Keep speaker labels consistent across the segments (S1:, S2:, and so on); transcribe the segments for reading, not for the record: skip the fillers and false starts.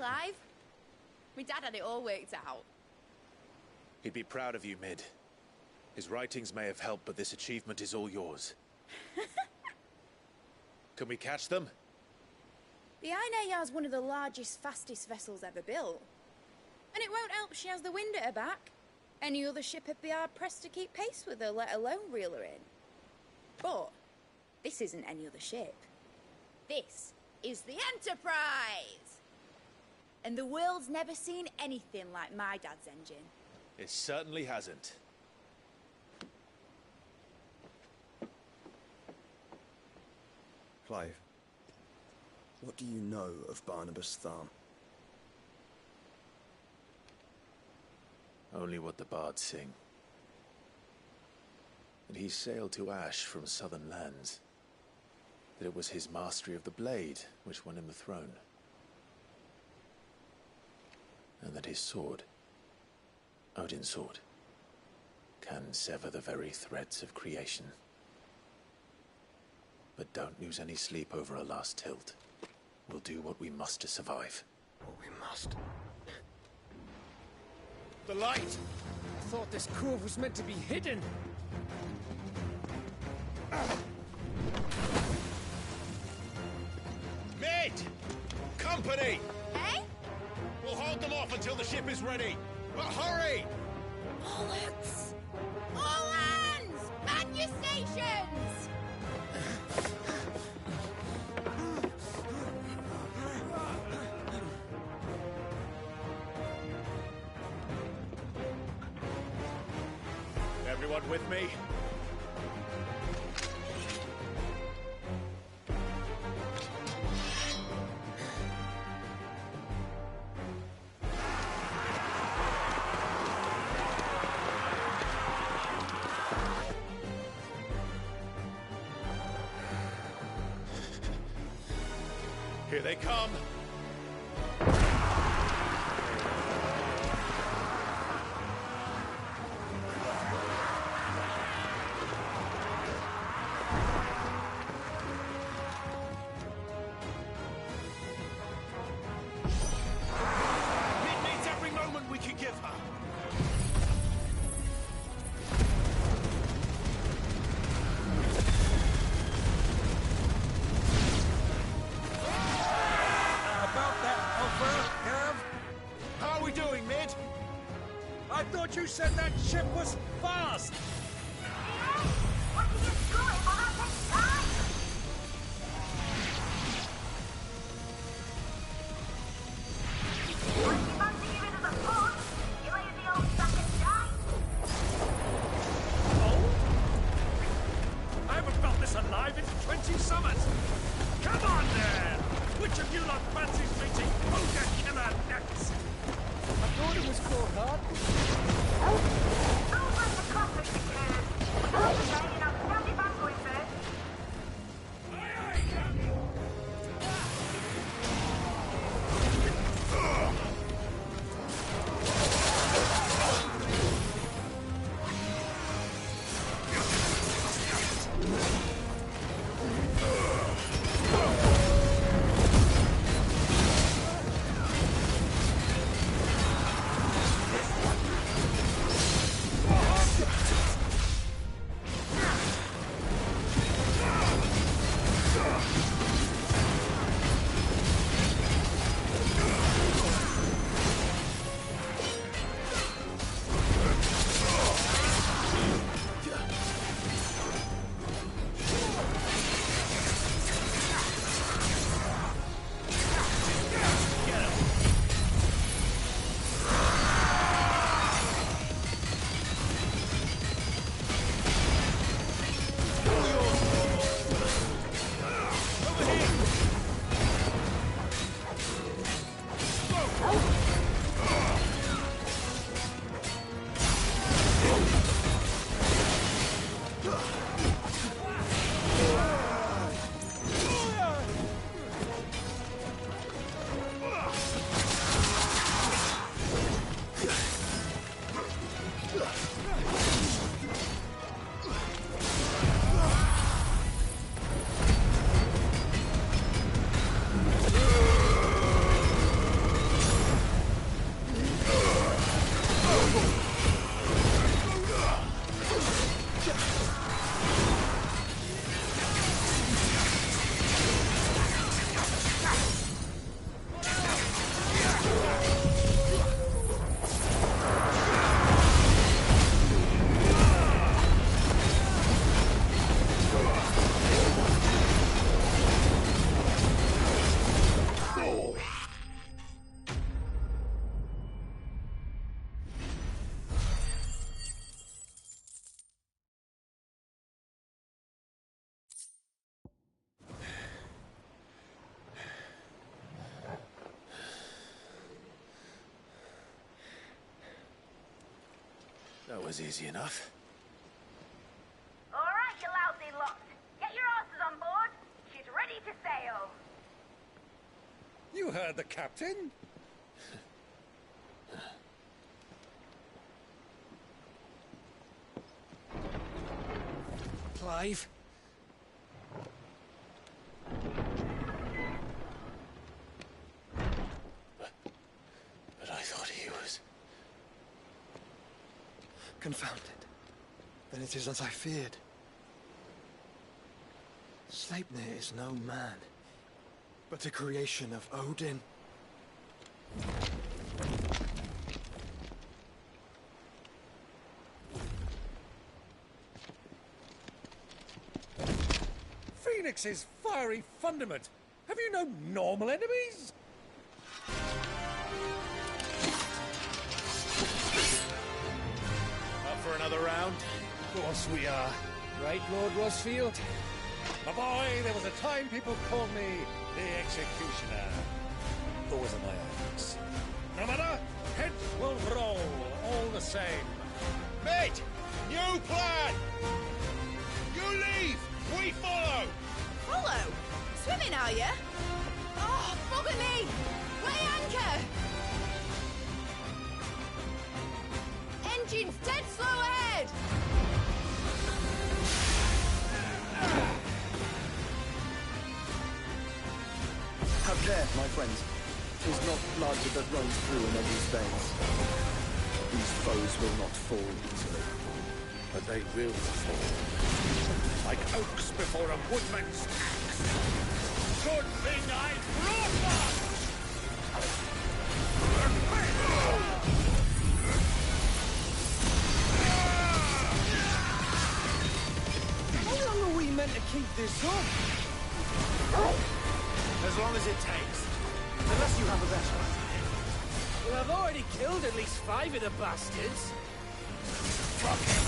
S1: Clive. My dad had it all worked out.
S2: He'd be proud of you, Mid. His writings may have helped, but this achievement is all yours. Can we catch them?
S1: The Aina Yar's one of the largest, fastest vessels ever built. And it won't help she has the wind at her back. Any other ship would be hard-pressed to keep pace with her, let alone reel her in. But this isn't any other ship. This is the Enterprise! And the world's never seen anything like my dad's engine.
S2: It certainly hasn't.
S3: Clive, what do you know of Barnabas Tharm?
S2: Only what the bards sing. That he sailed to Ash from southern lands. That it was his mastery of the blade which won him the throne. And that his sword, Odin's sword, can sever the very threads of creation. But don't lose any sleep over a last tilt. We'll do what we must to survive.
S3: What we must.
S2: The light!
S4: I thought this cove was meant to be hidden.
S2: Mid! Company!
S1: Eh?
S2: We'll hold them off until the ship is ready. But hurry!
S1: Bollocks! All hands! Man your stations!
S2: Everyone with me? Here they come!
S4: You said that ship was fast!
S5: Hey, what are you doing? Will that take time? Once you fancy giving us a push, you lay in the old sack and die.
S4: Oh? I haven't felt this alive in 20 summers! Come on then! Which of you lot fancies meeting Ogre Killer next? I thought it was called hard.
S5: Don't let the coffee secure. I'll be ready now. Stand your back going first.
S2: was easy enough.
S5: All right, you lousy lot. Get your asses on board. She's ready to sail.
S4: You heard the captain. Clive?
S2: But I thought he was...
S3: Confounded. Then it is as I feared. Sleipnir is no man, but a creation of Odin.
S4: Phoenix's fiery fundament. Have you no normal enemies?
S2: Up for another round?
S4: Of course we are. Right, Lord Rosfield? My boy, there was a time people called me the Executioner. Those are my orders. No matter, heads will roll all the same.
S6: Mate! New plan! You leave! We follow!
S1: Follow? Swimming, are you? Oh, bugger me! Weigh anchor! Engine's dead slow ahead!
S3: Have care, my friends. 'Tis not blood that runs through an enemy's veins. These foes will not fall easily.
S4: But they will fall. Like oaks before a woodman's axe. Good thing I brought one!
S3: How long are we meant to keep this up?
S6: As long as it takes. Unless you have a better idea.
S7: Well, I've already killed at least 5 of the bastards.
S6: Fuck him!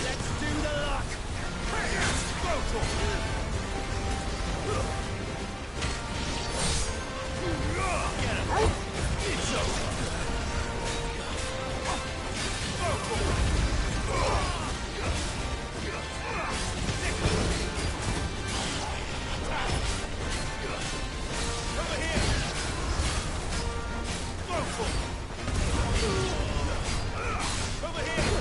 S7: Let's do the lot!
S6: Go to him! Get him! It's over! Go to him! Over here! Go for it! Over here!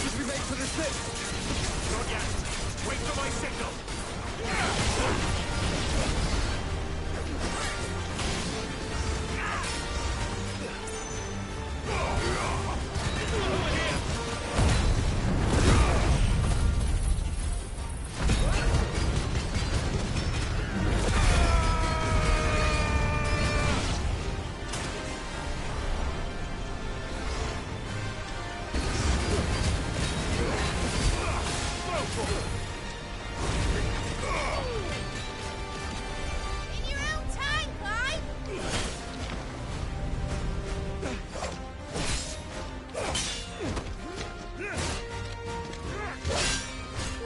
S3: Should we make for the ship?
S6: Not yet. Wait for my signal. Over here.
S1: In your own time, Clive!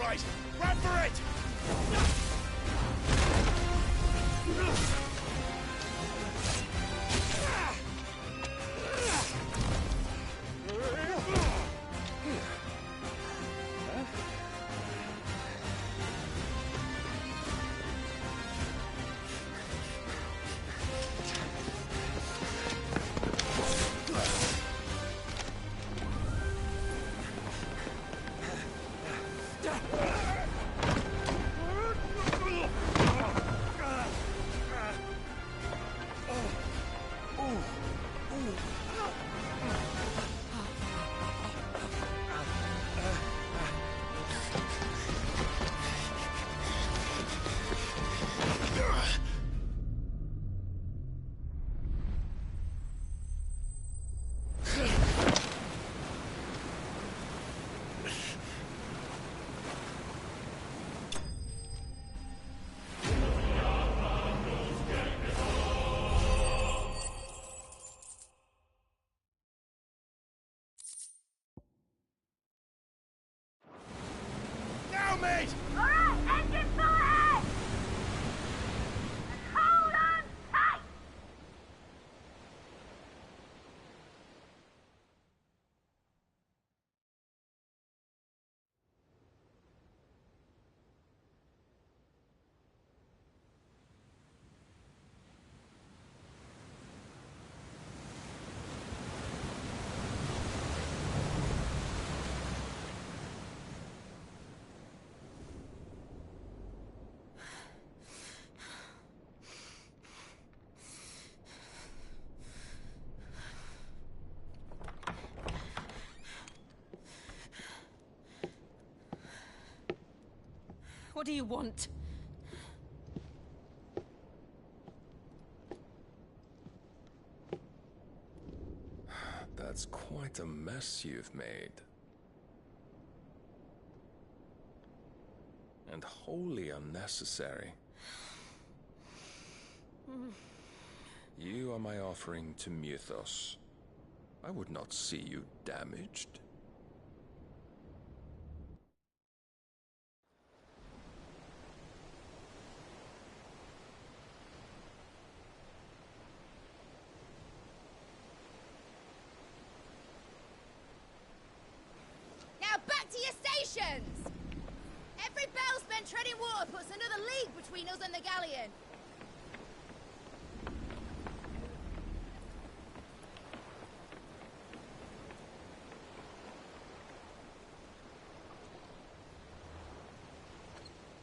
S6: Right. Run for it. Now, mate!
S5: All right, engine full ahead! And hold on tight!
S8: What do you want?
S9: That's quite a mess you've made. And wholly unnecessary. You are my offering to Mythos. I would not see you damaged.
S1: Now back to your stations! Every bell spent treading water puts another league between us and the galleon.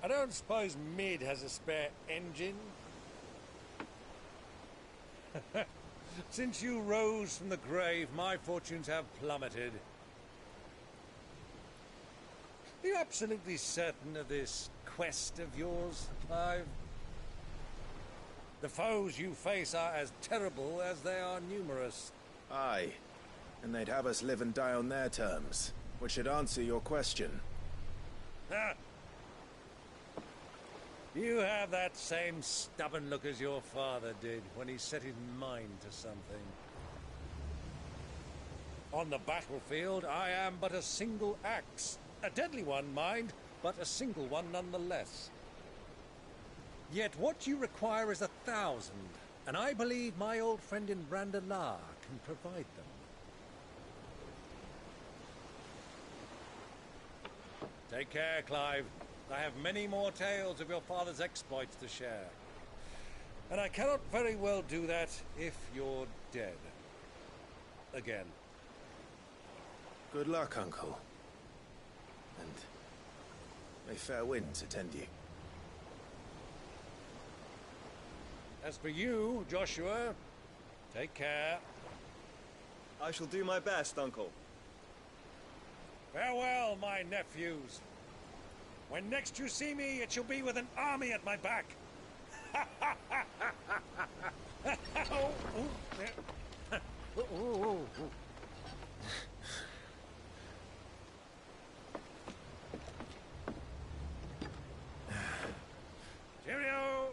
S4: I don't suppose Mid has a spare engine? Since you rose from the grave, my fortunes have plummeted. Are you absolutely certain of this quest of yours, Clive? The foes you face are as terrible as they are numerous.
S3: Aye. And they'd have us live and die on their terms, which should answer your question.
S4: Ha! You have that same stubborn look as your father did when he set his mind to something. On the battlefield, I am but a single axe. A deadly one, mind, but a single one nonetheless. Yet what you require is 1,000, and I believe my old friend in Randalar can provide them. Take care, Clive. I have many more tales of your father's exploits to share. And I cannot very well do that if you're dead. Again.
S3: Good luck, Uncle. And may fair winds attend you.
S4: As for you, Joshua, take care.
S6: I shall do my best, Uncle.
S4: Farewell, my nephews. When next you see me, it shall be with an army at my back. Oh, oh, oh. Cheerio!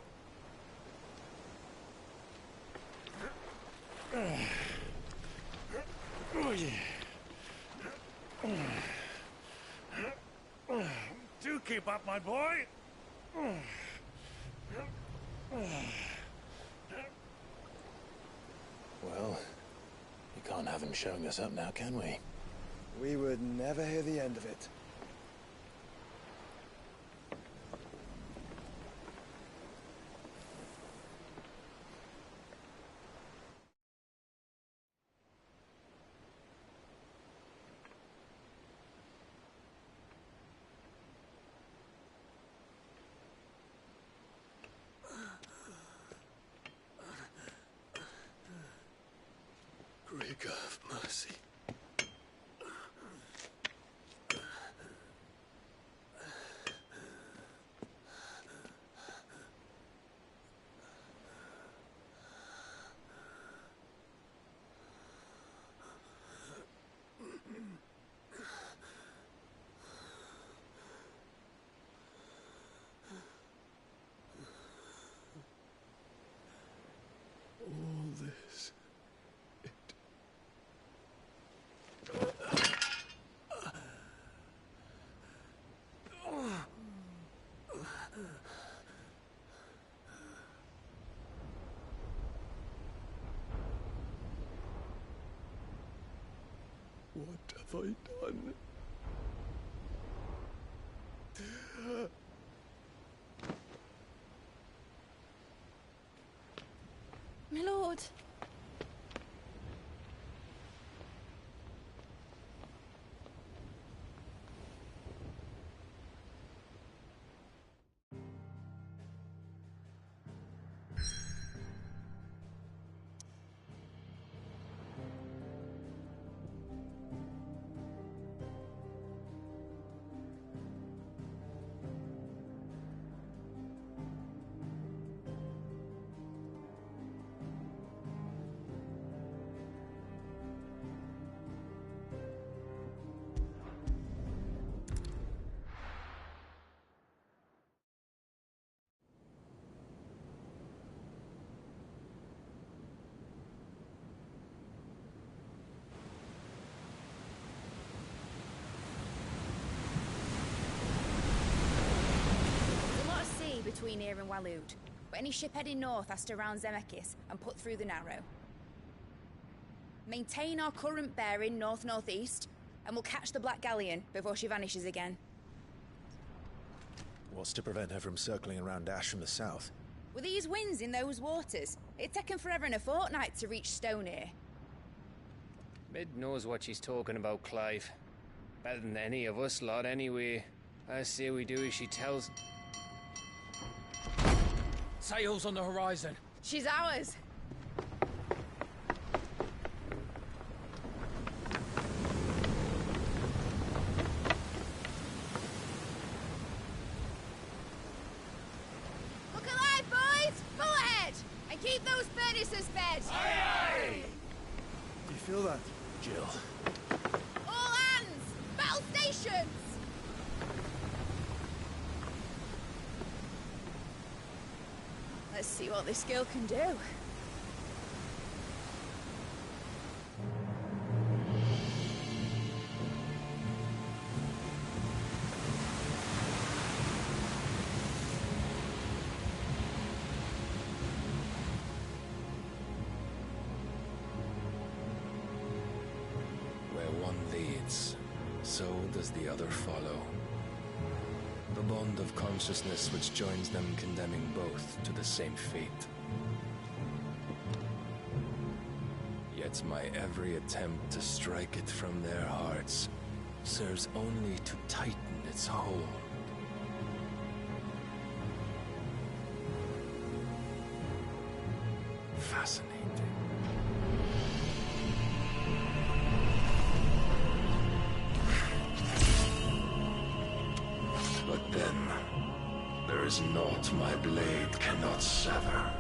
S4: Oh, yeah. Do keep up, my boy.
S2: Well, we can't have him showing us up now, can we?
S3: We would never hear the end of it.
S2: Grig of mercy. All this. What have I done?
S1: My lord. between here and Waloed, but any ship heading north has to round Zemeckis and put through the Narrow. Maintain our current bearing north-northeast, and we'll catch the Black Galleon before she vanishes again.
S8: What's to prevent her from circling around Ash from the south?
S1: With these winds in those waters, it'd taken forever and a fortnight to reach Stonehenge.
S7: Mid knows what she's talking about, Clive. Better than any of us lot, anyway. I say we do as she tells.
S6: Sails on the horizon.
S1: She's ours. Look alive, boys! Full ahead! And keep those furnaces fed!
S4: Aye, aye!
S3: Do you feel that?
S8: Jill.
S1: All hands! Battle stations! Let's see what this girl can do.
S9: Where one leads, so does the other follow. The bond of consciousness which joins them condemning both to the same fate. Yet my every attempt to strike it from their hearts serves only to tighten its hold. Fascinating. But then, there is naught my blade cannot sever.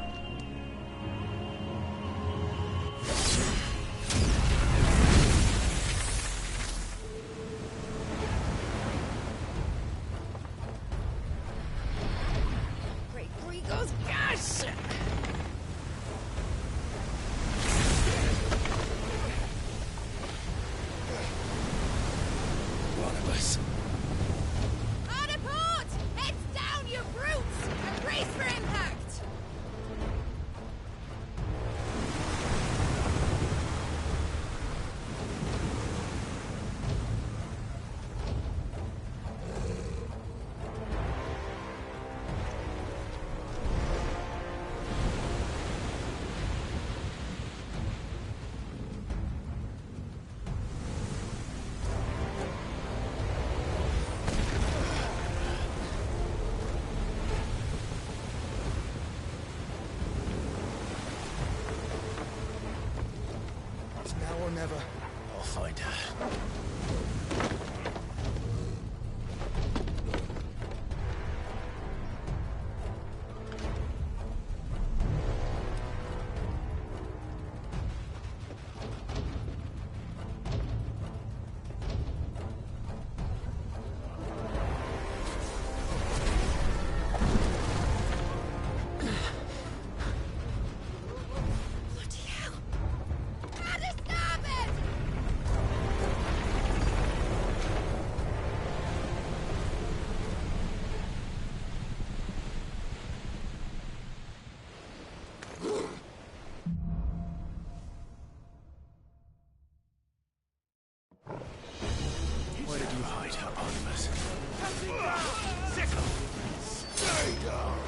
S1: Great Gregor's gas!
S9: One of us.
S1: Hard a port! Heads down, you brutes! And brace for impact!
S3: It's now or never.
S8: I'll find her.
S1: Bloody hell! At a starboard!
S8: Where did you hide, Hippolymus?
S4: Stay down!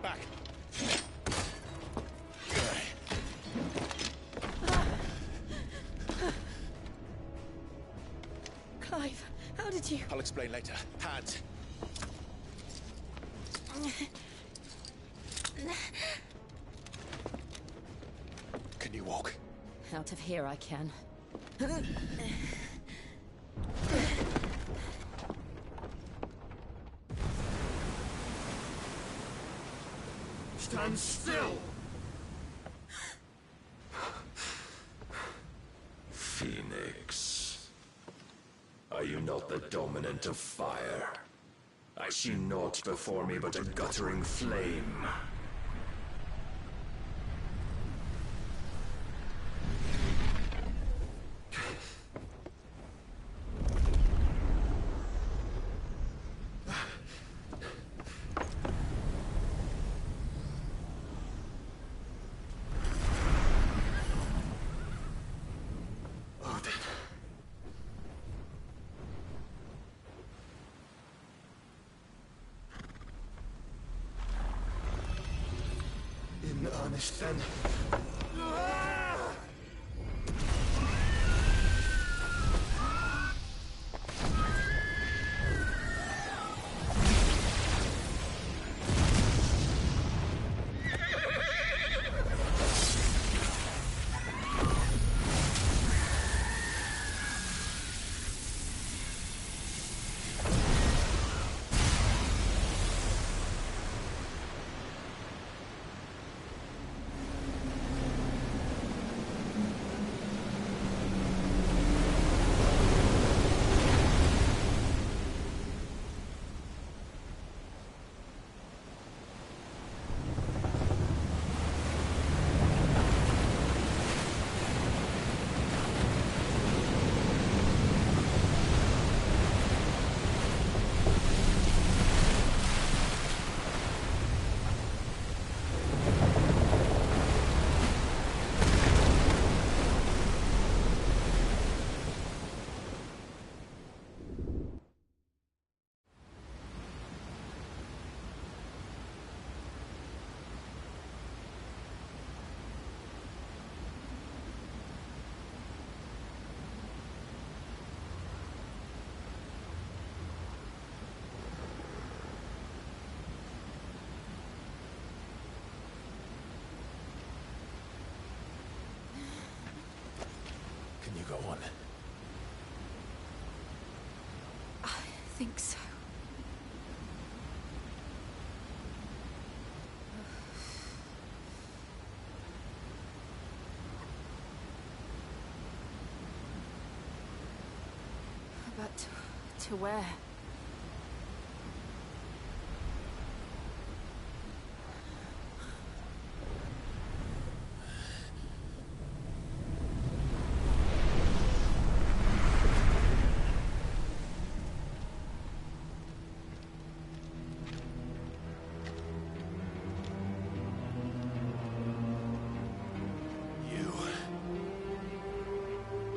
S8: Get back!
S1: Clive, how did you...
S8: I'll explain later. Hands! Can you walk?
S1: Out of here I can.
S4: Stand still!
S9: Phoenix. Are you not the dominant of fire? I see naught before me but a guttering flame.
S3: In earnest, then.
S2: Can you go on?
S1: I think so. But to where?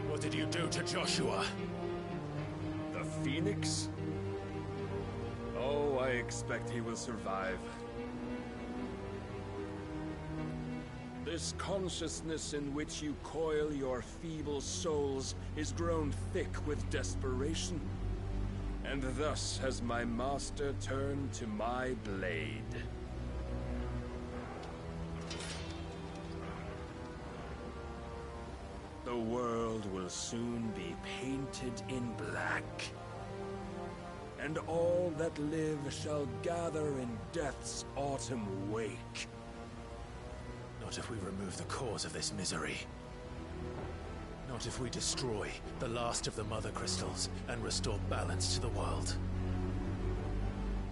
S8: What did you do to Joshua?
S10: The Phoenix? Oh, I expect he will survive. This consciousness in which you coil your feeble souls is grown thick with desperation. And thus has my master turned to my blade. The world will soon be painted in black. And all that live shall gather in death's autumn wake.
S2: Not if we remove the cause of this misery. Not if we destroy the last of the Mother Crystals and restore balance to the world.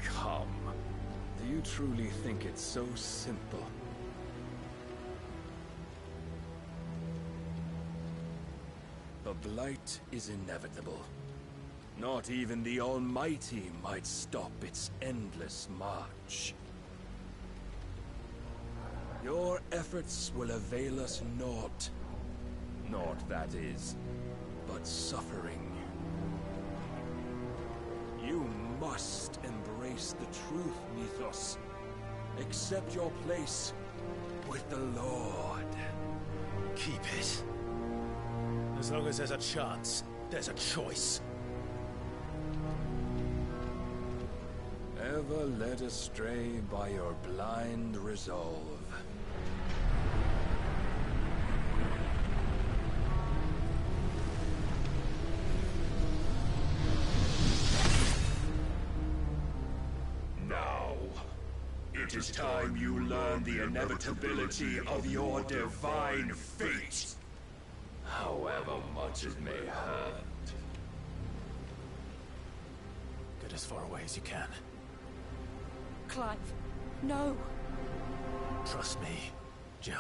S10: Come. Do you truly think it's so simple? The blight is inevitable. Not even the Almighty might stop its endless march. Your efforts will avail us naught. Naught, that is, but suffering. You must embrace the truth, Mythos, Accept your place with the Lord.
S2: Keep it. As long as there's a chance, there's a choice.
S10: Ever led astray by your blind resolve.
S11: Now, it is time you learn the inevitability of your divine fate, however much it may hurt.
S2: Get as far away as you can.
S12: Clive, no.
S2: Trust me, Jill.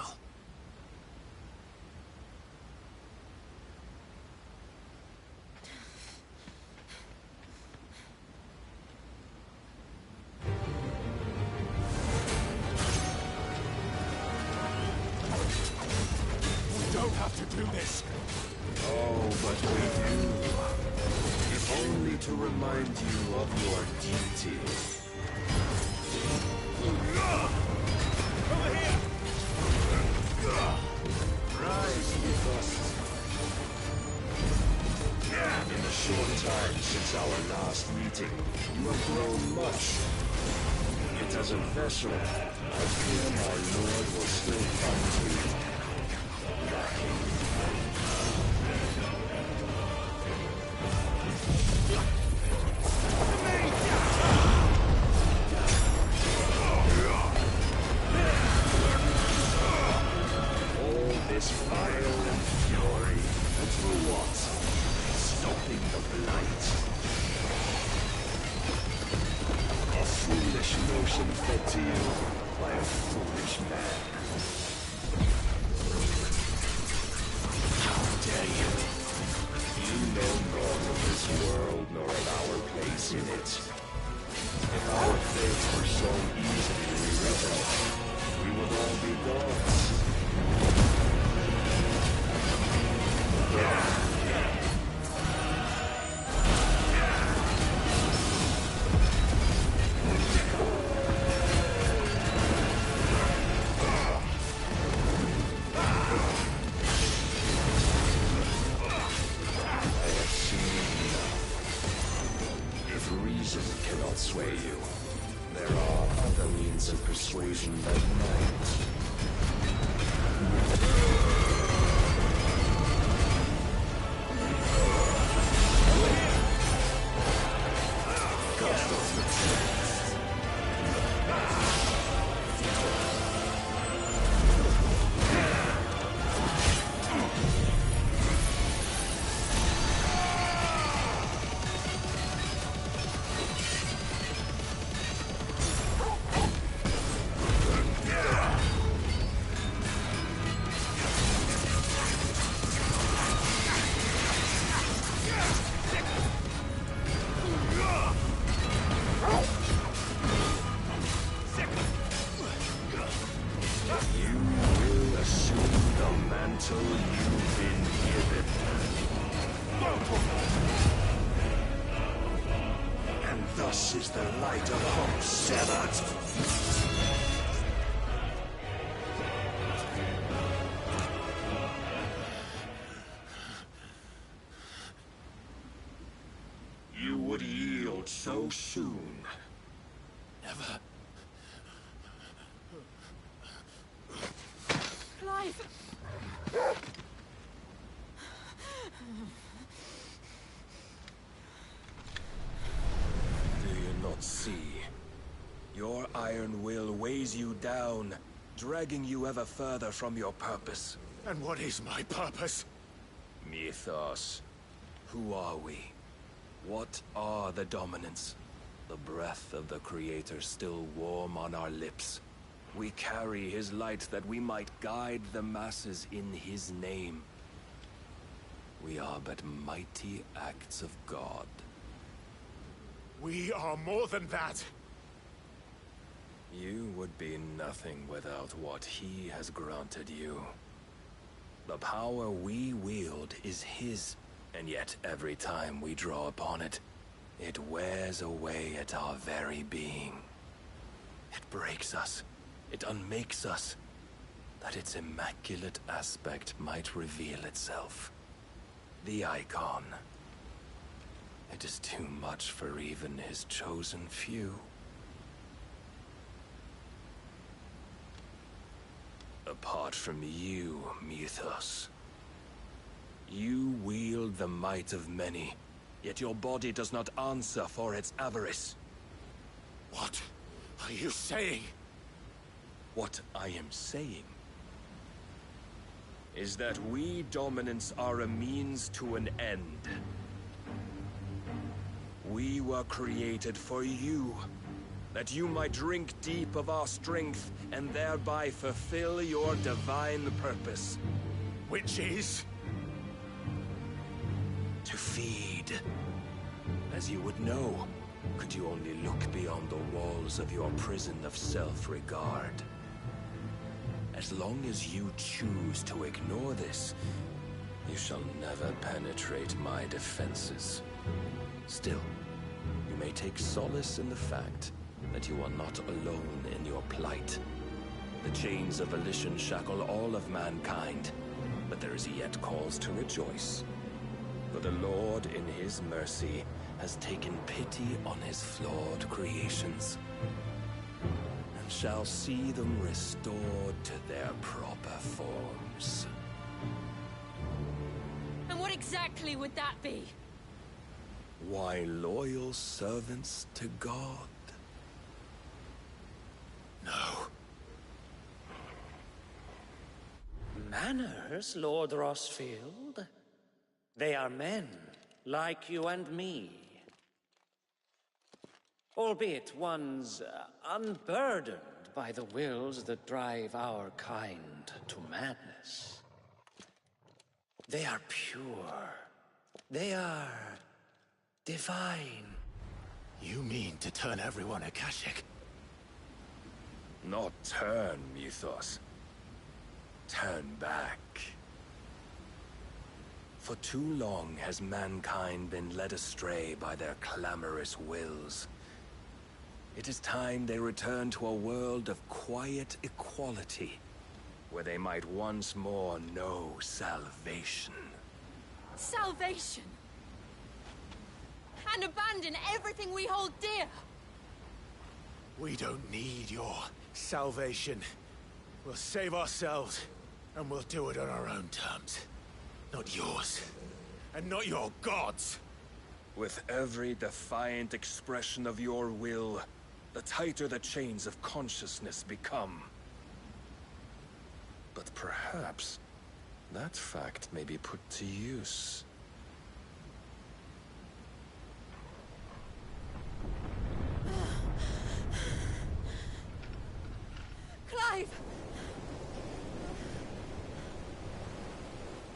S11: We don't have to do this.
S10: Oh, but we do. If only to remind you of your duty.
S11: Over here!
S10: Rise, Ff16. In the short time since our last meeting, you have grown much. Yet as a vessel, I fear my lord will still find you lacking. This fire and fury, and for what? Stopping the blight. A foolish notion fed to you by a foolish man.
S2: How dare you?
S10: You know naught of this world nor of our place in it. If our fates were so easily rewritten, we would all be gods. If reason cannot sway you, there are other means of persuasion that might. Thus is the light of hope severed. You would yield so soon.
S2: Never.
S12: Clive!
S10: See, your iron will weighs you down, dragging you ever further from your purpose.
S2: And what is my purpose?
S10: Mythos. Who are we? What are the dominants? The breath of the Creator still warm on our lips. We carry his light that we might guide the masses in his name. We are but mighty acts of God.
S2: We are more than that.
S10: You would be nothing without what he has granted you. The power we wield is his, and yet every time we draw upon it, it wears away at our very being. It breaks us,
S9: It unmakes us, that its immaculate aspect might reveal itself. The icon. It is too much for even his chosen few. Apart from you, Mythos. You wield the might of many, yet your body does not answer for its avarice.
S11: What are you saying?
S9: What I am saying is that we dominants are a means to an end. We were created for you, that you might drink deep of our strength and thereby fulfill your divine purpose.
S11: Which is?
S9: To feed. As you would know, could you only look beyond the walls of your prison of self-regard. As long as you choose to ignore this, you shall never penetrate my defenses. Still, you may take solace in the fact that you are not alone in your plight. The chains of volition shackle all of mankind, but there is yet cause to rejoice. For the Lord, in his mercy, has taken pity on his flawed creations, and shall see them restored to their proper forms.
S12: And what exactly would that be?
S9: Why, loyal servants to God.
S11: No.
S6: Manners, Lord Rossfield? They are men, like you and me. Albeit ones unburdened by the wills that drive our kind to madness. They are pure. They are divine.
S2: You mean to turn everyone Akashic?
S9: Not turn, Mythos. Turn back. For too long has mankind been led astray by their clamorous wills. It is time they return to a world of quiet equality, where they might once more know salvation.
S12: Salvation! And abandon everything we hold dear!
S2: We don't need your salvation. We'll save ourselves, and we'll do it on our own terms. Not yours. And not your gods!
S9: With every defiant expression of your will, the tighter the chains of consciousness become. But perhaps that fact may be put to use.
S12: Clive!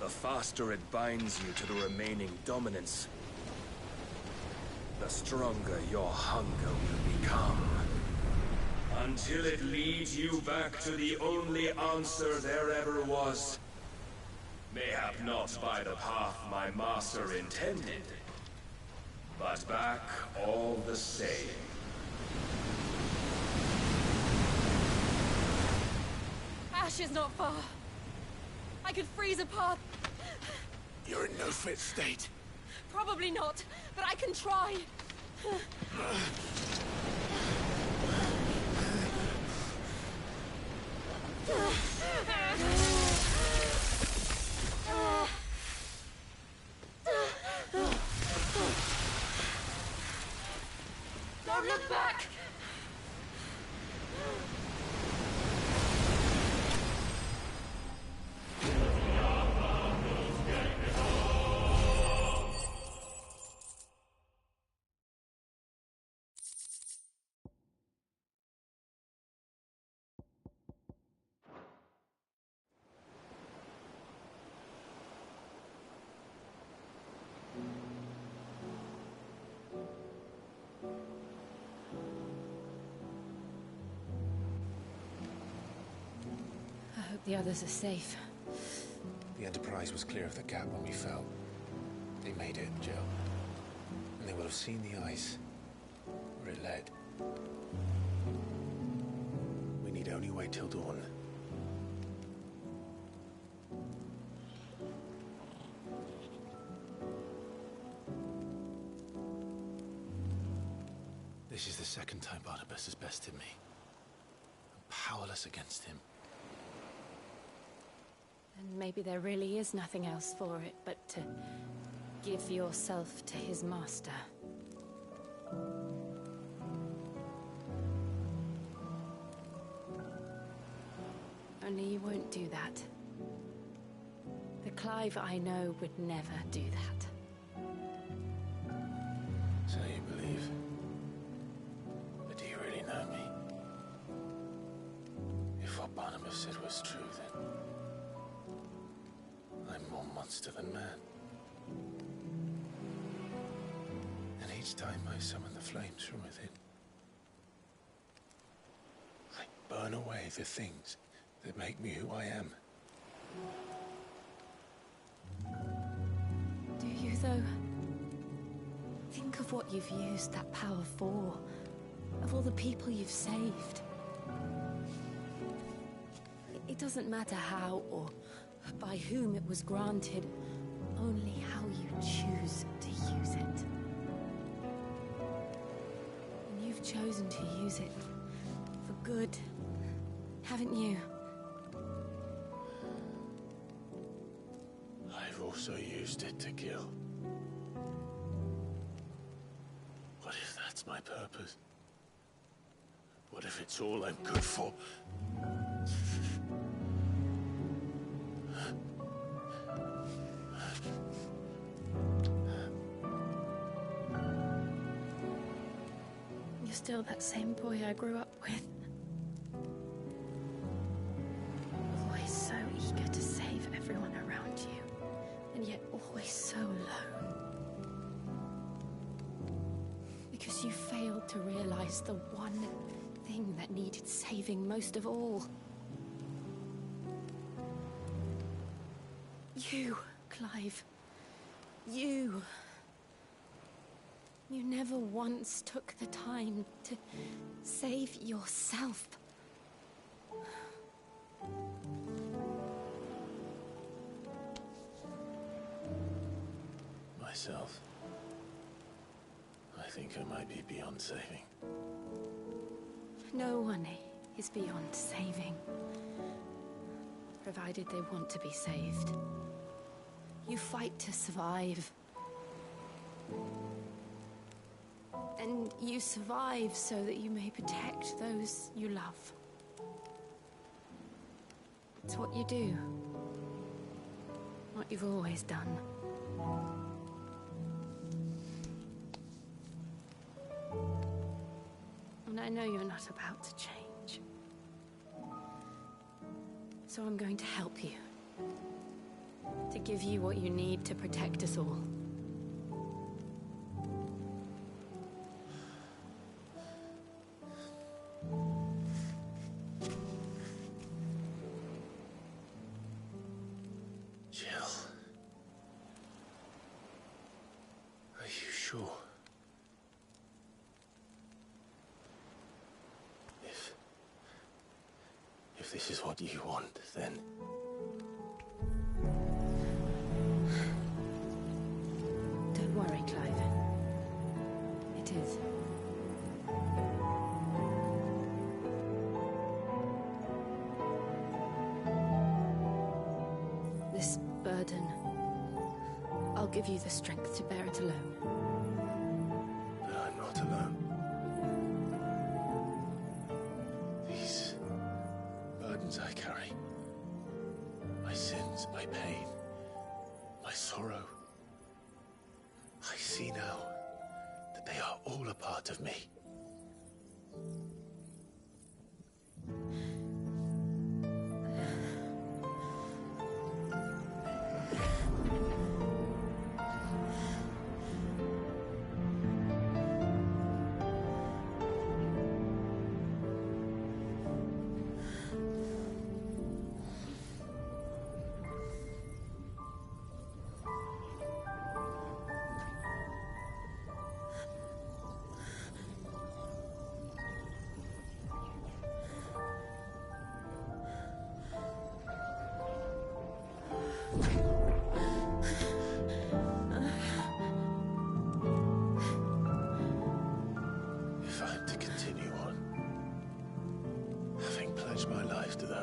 S9: The faster it binds you to the remaining dominance, the stronger your hunger will become.
S11: Until it leads you back to the only answer there ever was. Mayhap not by the path my master intended, but back all the same.
S12: Ash is not far. I could freeze a path.
S2: You're in no fit state.
S12: Probably not, but I can try. Don't look back!
S1: I hope the others are safe.
S2: The Enterprise was clear of the gap when we fell. They made it, Jill. And they will have seen the ice, where it led. We need only only wait till dawn. This is the second time Barnabas has bested me. I'm powerless against him.
S12: And maybe there really is nothing else for it but to give yourself to his master. Only you won't do that. The Clive I know would never do that.
S2: So you believe? But do you really know me? If what Barnabas said was true, then I'm more monster than man. And each time I summon the flames from within, I burn away the things that make me who I am.
S12: Do you, though? Think of what you've used that power for. Of all the people you've saved. It doesn't matter how or by whom it was granted, only how you choose to use it. And you've chosen to use it for good, haven't you?
S2: I've also used it to kill. What if that's my purpose? What if it's all I'm good for?
S12: You're still that same boy I grew up with. Always so eager to save everyone around you, and yet always so alone. Because you failed to realize the one thing that needed saving most of all. You, Clive. You. You never once took the time to save yourself.
S2: Myself. I think I might be beyond saving.
S12: No one is beyond saving. Provided they want to be saved. You fight to survive. And you survive so that you may protect those you love. It's what you do. What you've always done. And I know you're not about to change. So I'm going to help you. To give you what you need to protect us all.
S2: Jill. Are you sure? If this is what you want, then...
S12: Don't worry, Clive. It is. This burden, I'll give you the strength to bear it alone.
S2: But I'm not alone. These burdens I carry, my sins, my pain, my sorrow, I see now that they are all a part of me.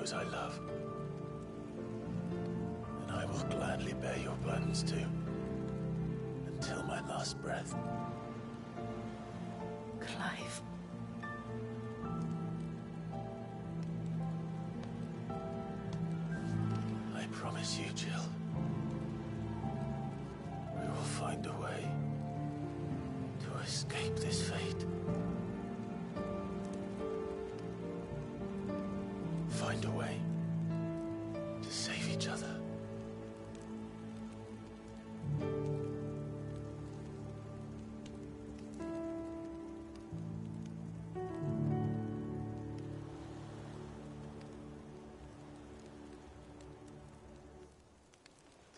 S2: those I love. And I will gladly bear your burdens too, until my last breath.
S12: Clive.
S2: I promise you, Jill. We will find a way to escape this fate. Find a way to save each other.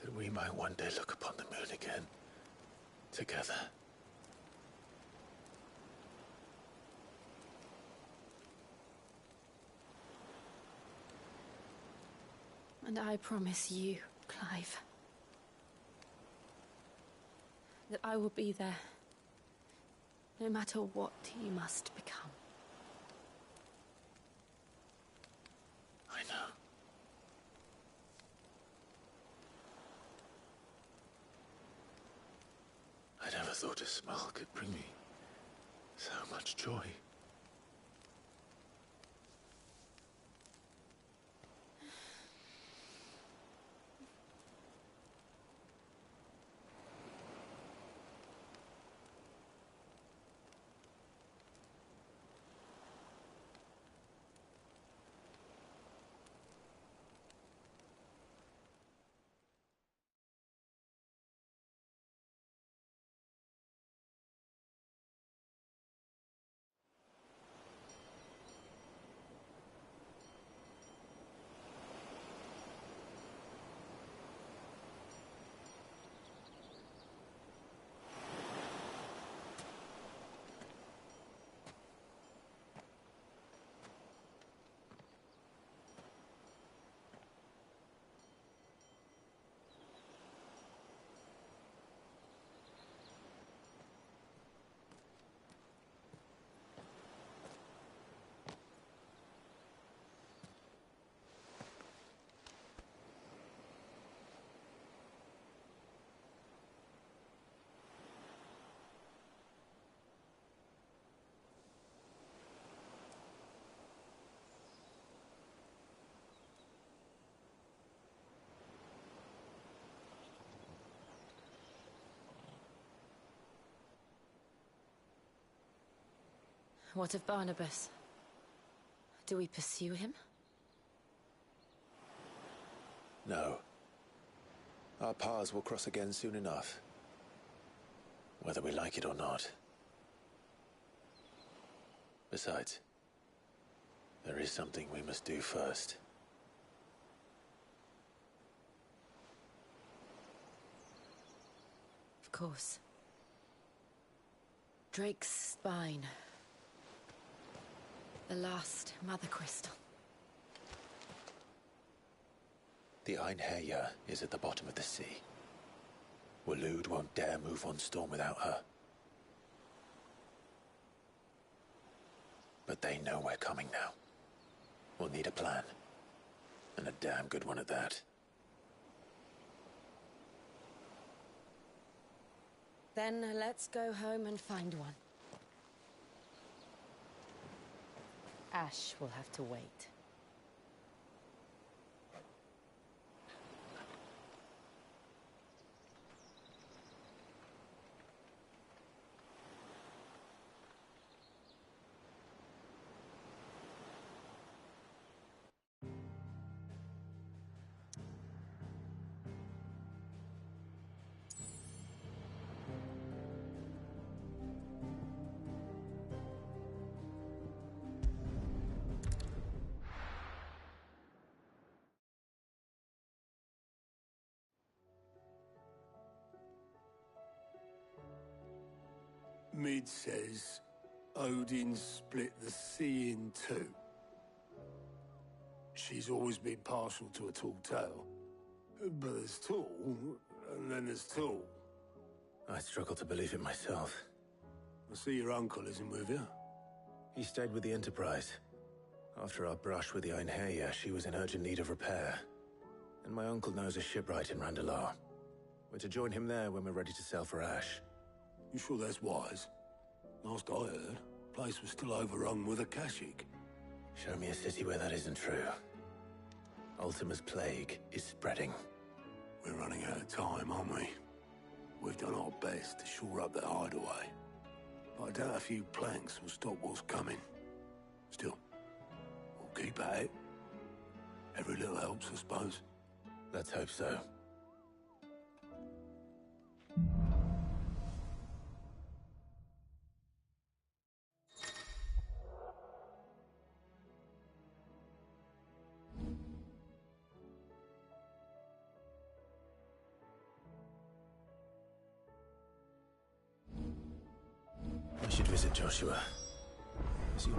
S2: That we might one day look upon the moon again, together.
S12: And I promise you, Clive, that I will be there, no matter what you must become.
S2: I know. I never thought a smile could bring me so much joy.
S12: What of Barnabas? Do we pursue him?
S2: No. Our paths will cross again soon enough. Whether we like it or not. Besides, there is something we must do first.
S12: Of course. Drake's spine. The last Mother Crystal.
S2: The Einherjar is at the bottom of the sea. Waloed won't dare move on Storm without her. But they know we're coming now. We'll need a plan. And a damn good one at that.
S12: Then let's go home and find one. Ash will have to wait.
S13: Mid says Odin split the sea in two. She's always been partial to a tall tale. But there's tall, and then there's tall.
S2: I struggle to believe it myself.
S13: I see your uncle isn't with you.
S2: He stayed with the Enterprise.
S8: After our brush with the Einherja, she was in urgent need of repair. And my uncle knows a shipwright in Randalar. We're to join him there when we're ready to sail for Ash.
S13: You sure that's wise? Last I heard, the place was still overrun with Akashic.
S8: Show me a city where that isn't true. Ultima's plague is spreading.
S13: We're running out of time, aren't we? We've done our best to shore up that hideaway. But I doubt a few planks will stop what's coming. Still, we'll keep at it. Every little helps, I suppose.
S8: Let's hope so. I should visit Joshua. Is he...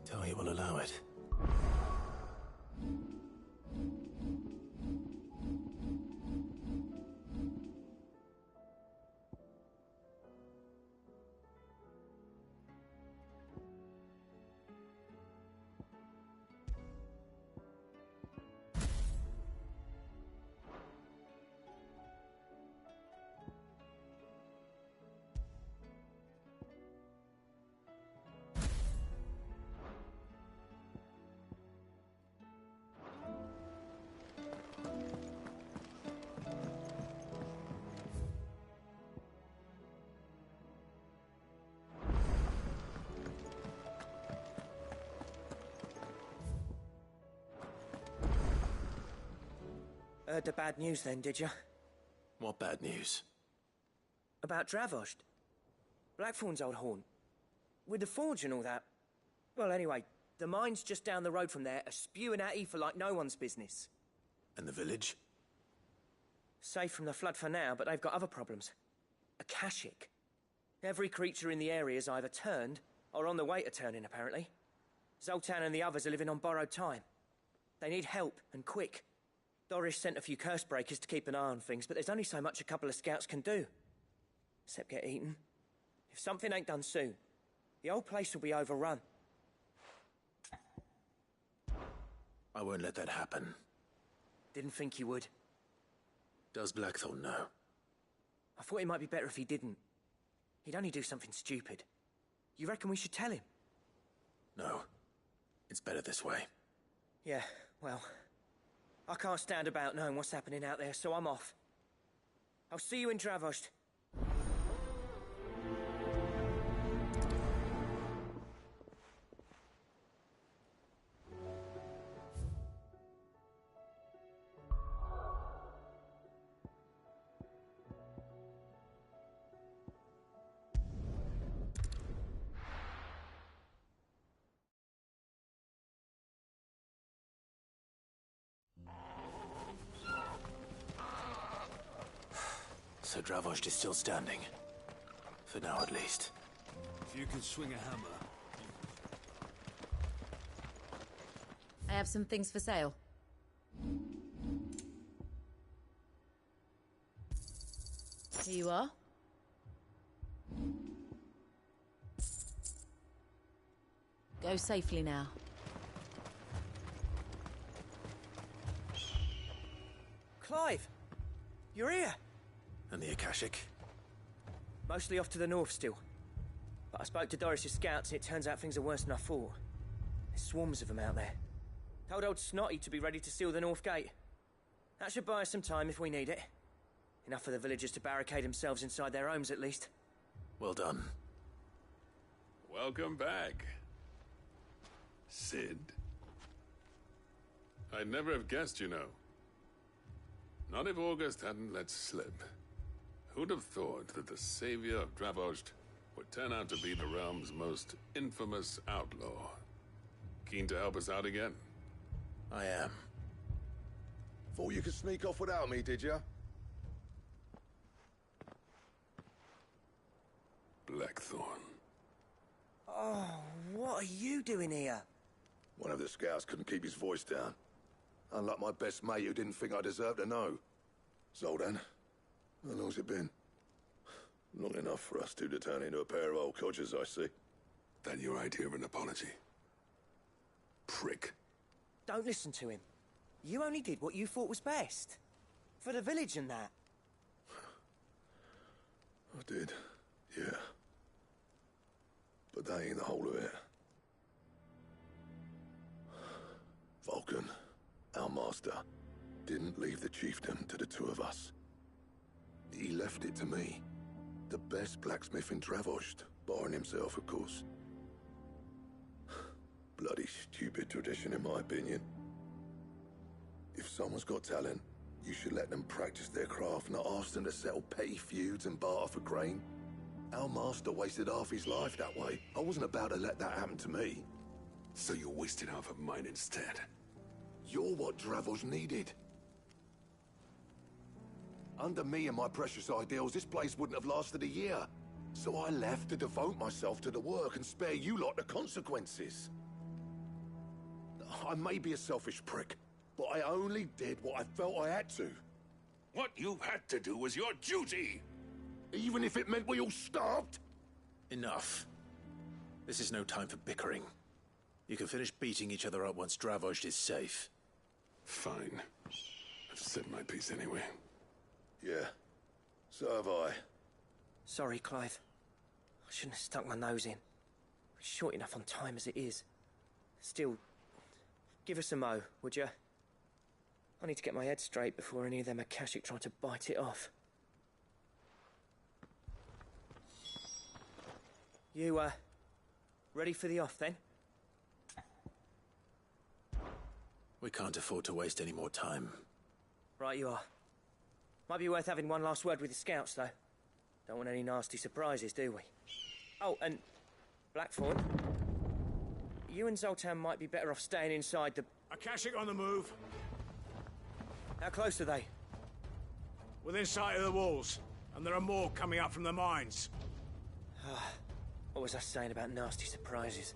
S8: Talia will allow it.
S14: Heard the bad news then, did you?
S8: What bad news?
S14: About Dravost. Blackthorn's old haunt. With the forge and all that. Well, anyway, the mine's just down the road from there are spewing out ether like no one's business.
S8: And the village?
S14: Safe from the flood for now, but they've got other problems. Akashic. Every creature in the area is either turned or on the way to turning, apparently. Zoltan and the others are living on borrowed time. They need help, and quick. Doris sent a few curse breakers to keep an eye on things, but there's only so much a couple of scouts can do. Except get eaten. If something ain't done soon, the whole place will be overrun.
S8: I won't let that happen.
S14: Didn't think you would.
S8: Does Blackthorn know?
S14: I thought it might be better if he didn't. He'd only do something stupid. You reckon we should tell him?
S8: No. It's better this way.
S14: Yeah, well... I can't stand about knowing what's happening out there, so I'm off. I'll see you in Dravost.
S8: So Dravost is still standing. For now, at least.
S13: If you can swing a hammer...
S15: I have some things for sale. Here you are. Go safely now.
S14: Clive! You're here!
S8: And the Akashic?
S14: Mostly off to the north still. But I spoke to Doris's scouts and it turns out things are worse than I thought. There's swarms of them out there. Told old Snotty to be ready to seal the north gate. That should buy us some time if we need it. Enough for the villagers to barricade themselves inside their homes at least.
S8: Well done.
S16: Welcome back, Sid. I'd never have guessed, you know. Not if August hadn't let slip. Who'd have thought that the savior of Dravost would turn out to be the realm's most infamous outlaw? Keen to help us out again?
S8: I am.
S17: Thought you could sneak off without me, did you?
S16: Blackthorn.
S14: Oh, what are you doing here?
S17: One of the scouts couldn't keep his voice down. Unlike my best mate who didn't think I deserved to know. Zoltan, how long's it been? Long enough for us two to turn into a pair of old codgers, I see.
S16: That your idea of an apology? Prick.
S14: Don't listen to him. You only did what you thought was best. For the village and that.
S17: I did, yeah. But that ain't the whole of it. Vulcan, our master, didn't leave the chiefdom to the two of us. He left it to me. The best blacksmith in Dravost, barring himself, of course. Bloody stupid tradition, in my opinion. If someone's got talent, you should let them practice their craft, not ask them to settle petty feuds and barter for grain. Our master wasted half his life that way. I wasn't about to let that happen to me.
S16: So you wasted half of mine instead?
S17: You're what Dravost needed. Under me and my precious ideals, this place wouldn't have lasted a year. So I left to devote myself to the work and spare you lot the consequences. I may be a selfish prick, but I only did what I felt I had to.
S16: What you had to do was your duty!
S17: Even if it meant we all starved?
S8: Enough. This is no time for bickering. You can finish beating each other up once Dravost is safe.
S16: Fine. I've said my piece anyway.
S17: Yeah. So have I.
S14: Sorry, Clive. I shouldn't have stuck my nose in. We're short enough on time as it is. Still, give us a mo, would you? I need to get my head straight before any of them Akashic try to bite it off. You, ready for the off, then?
S8: We can't afford to waste any more time.
S14: Right you are. Might be worth having one last word with the scouts, though. Don't want any nasty surprises, do we? Oh, and Blackthorn, you and Zoltan might be better off staying inside the...
S4: Akashic on the move.
S14: How close are they?
S4: Within sight of the walls, and there are more coming up from the mines.
S14: What was I saying about nasty surprises?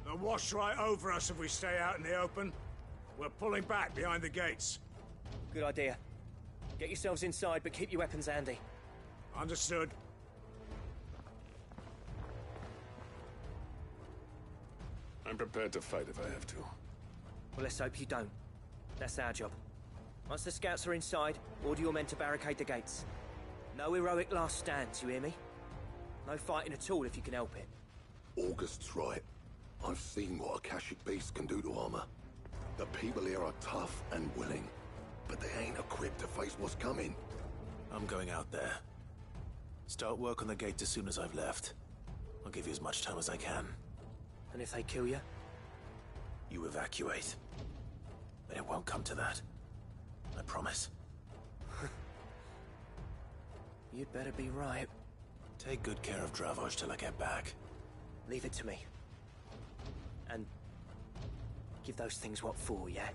S4: They'll wash right over us if we stay out in the open. We're pulling back behind the gates.
S14: Good idea. Get yourselves inside, but keep your weapons handy.
S4: Understood.
S16: I'm prepared to fight if I have to.
S14: Well, let's hope you don't. That's our job. Once the scouts are inside, order your men to barricade the gates. No heroic last stands, you hear me? No fighting at all if you can help it.
S17: August's right. I've seen what Akashic beasts can do to armor. The people here are tough and willing, but they ain't equipped to face what's coming.
S8: I'm going out there. Start work on the gate as soon as I've left. I'll give you as much time as I can.
S14: And if they kill you?
S8: You evacuate. But it won't come to that. I promise.
S14: You'd better be right.
S8: Take good care of Dravost till I get back.
S14: Leave it to me. And give those things what for, yeah?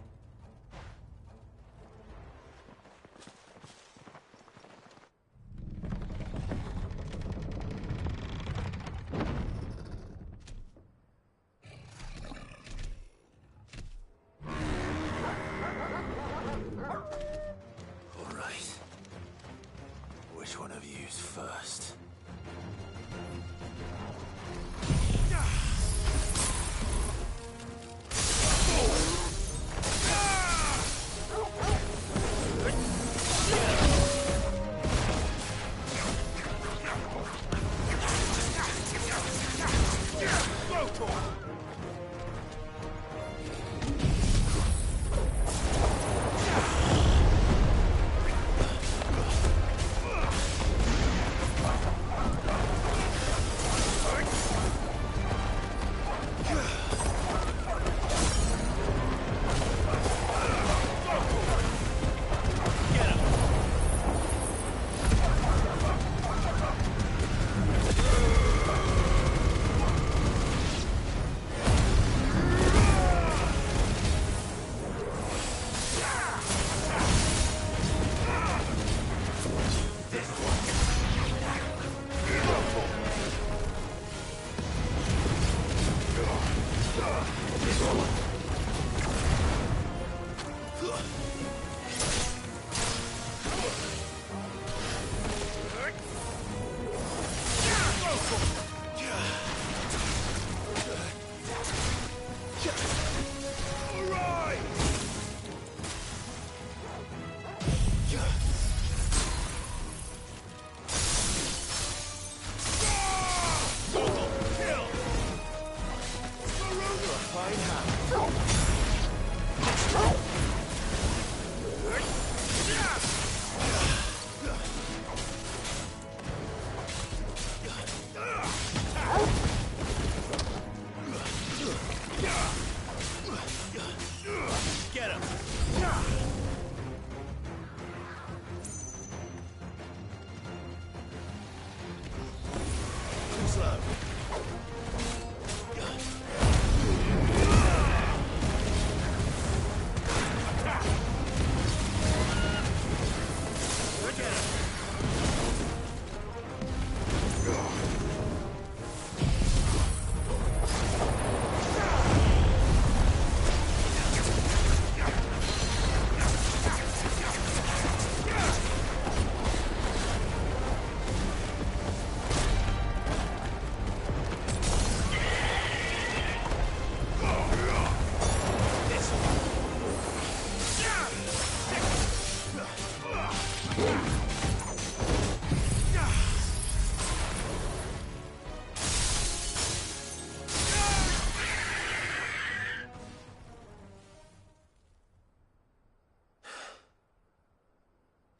S8: All right. Which one of you's first?
S2: Get him! Too slow.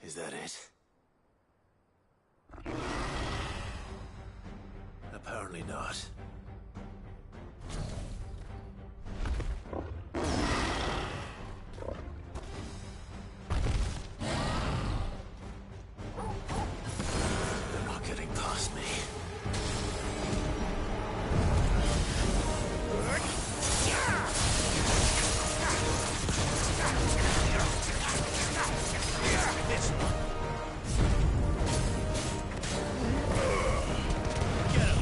S2: Is that it? Apparently not. They're not getting past me. This one. Get him!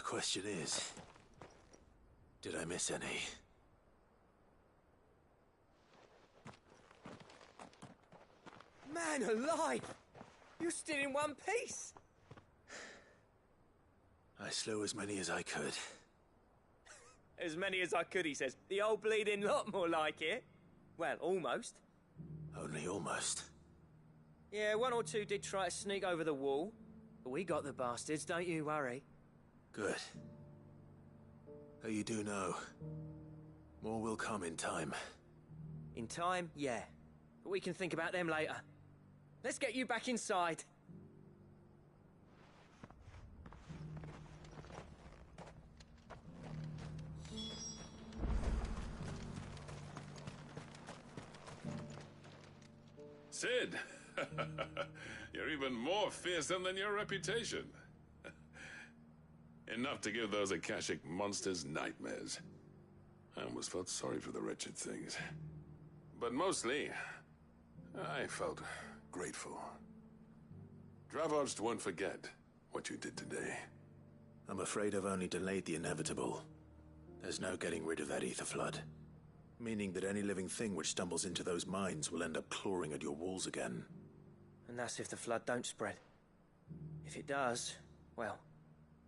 S8: question is, did I miss any?
S14: Man alive! You're still in one piece!
S8: I slew as many as I could.
S14: As many as I could, he says. The old bleeding lot, more like it. Well, almost.
S8: Only almost.
S14: Yeah, one or two did try to sneak over the wall. But we got the bastards, don't you worry.
S8: Good. Though you do know, more will come in time.
S14: In time, yeah. But we can think about them later. Let's get you back inside.
S16: Sid! You're even more fearsome than your reputation. Enough to give those Akashic monsters nightmares. I almost felt sorry for the wretched things. But mostly, I felt grateful. Dravoged won't forget what you did today.
S8: I'm afraid I've only delayed the inevitable. There's no getting rid of that ether flood. Meaning that any living thing which stumbles into those mines will end up clawing at your walls again.
S14: And that's if the flood don't spread. If it does, well,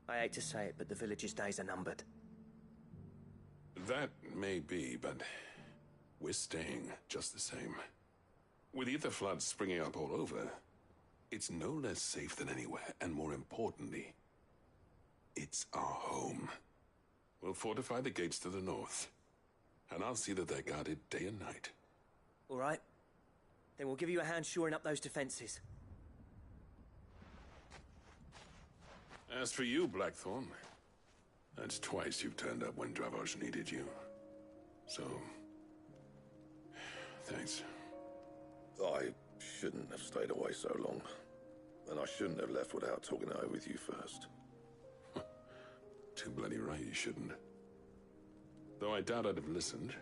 S14: I hate to say it, but the village's days are numbered.
S16: That may be, but we're staying just the same. With ether floods springing up all over, it's no less safe than anywhere, and more importantly, it's our home. We'll fortify the gates to the north, and I'll see that they're guarded day and night.
S14: All right. Then we'll give you a hand shoring up those defenses.
S16: As for you, Blackthorn, that's twice you've turned up when Dravos needed you. So, thanks.
S17: I shouldn't have stayed away so long. And I shouldn't have left without talking it over with you first.
S16: Too bloody right you shouldn't. Though I doubt I'd have listened.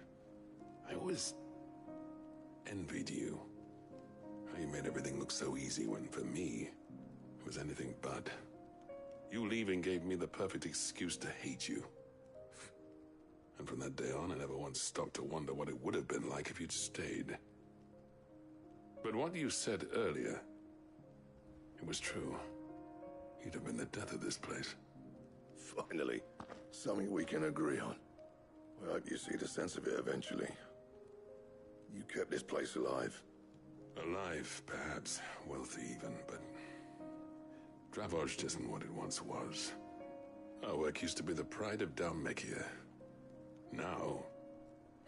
S16: I always envied you. How you made everything look so easy when, for me, it was anything but. You leaving gave me the perfect excuse to hate you. And from that day on, I never once stopped to wonder what it would have been like if you'd stayed. But what you said earlier, it was true. You'd have been the death of this place.
S17: Finally, something we can agree on. I hope you see the sense of it eventually. You kept this place alive.
S16: Alive, perhaps. Wealthy even, but Dravoged isn't what it once was. Our work used to be the pride of Dalmekia. Now,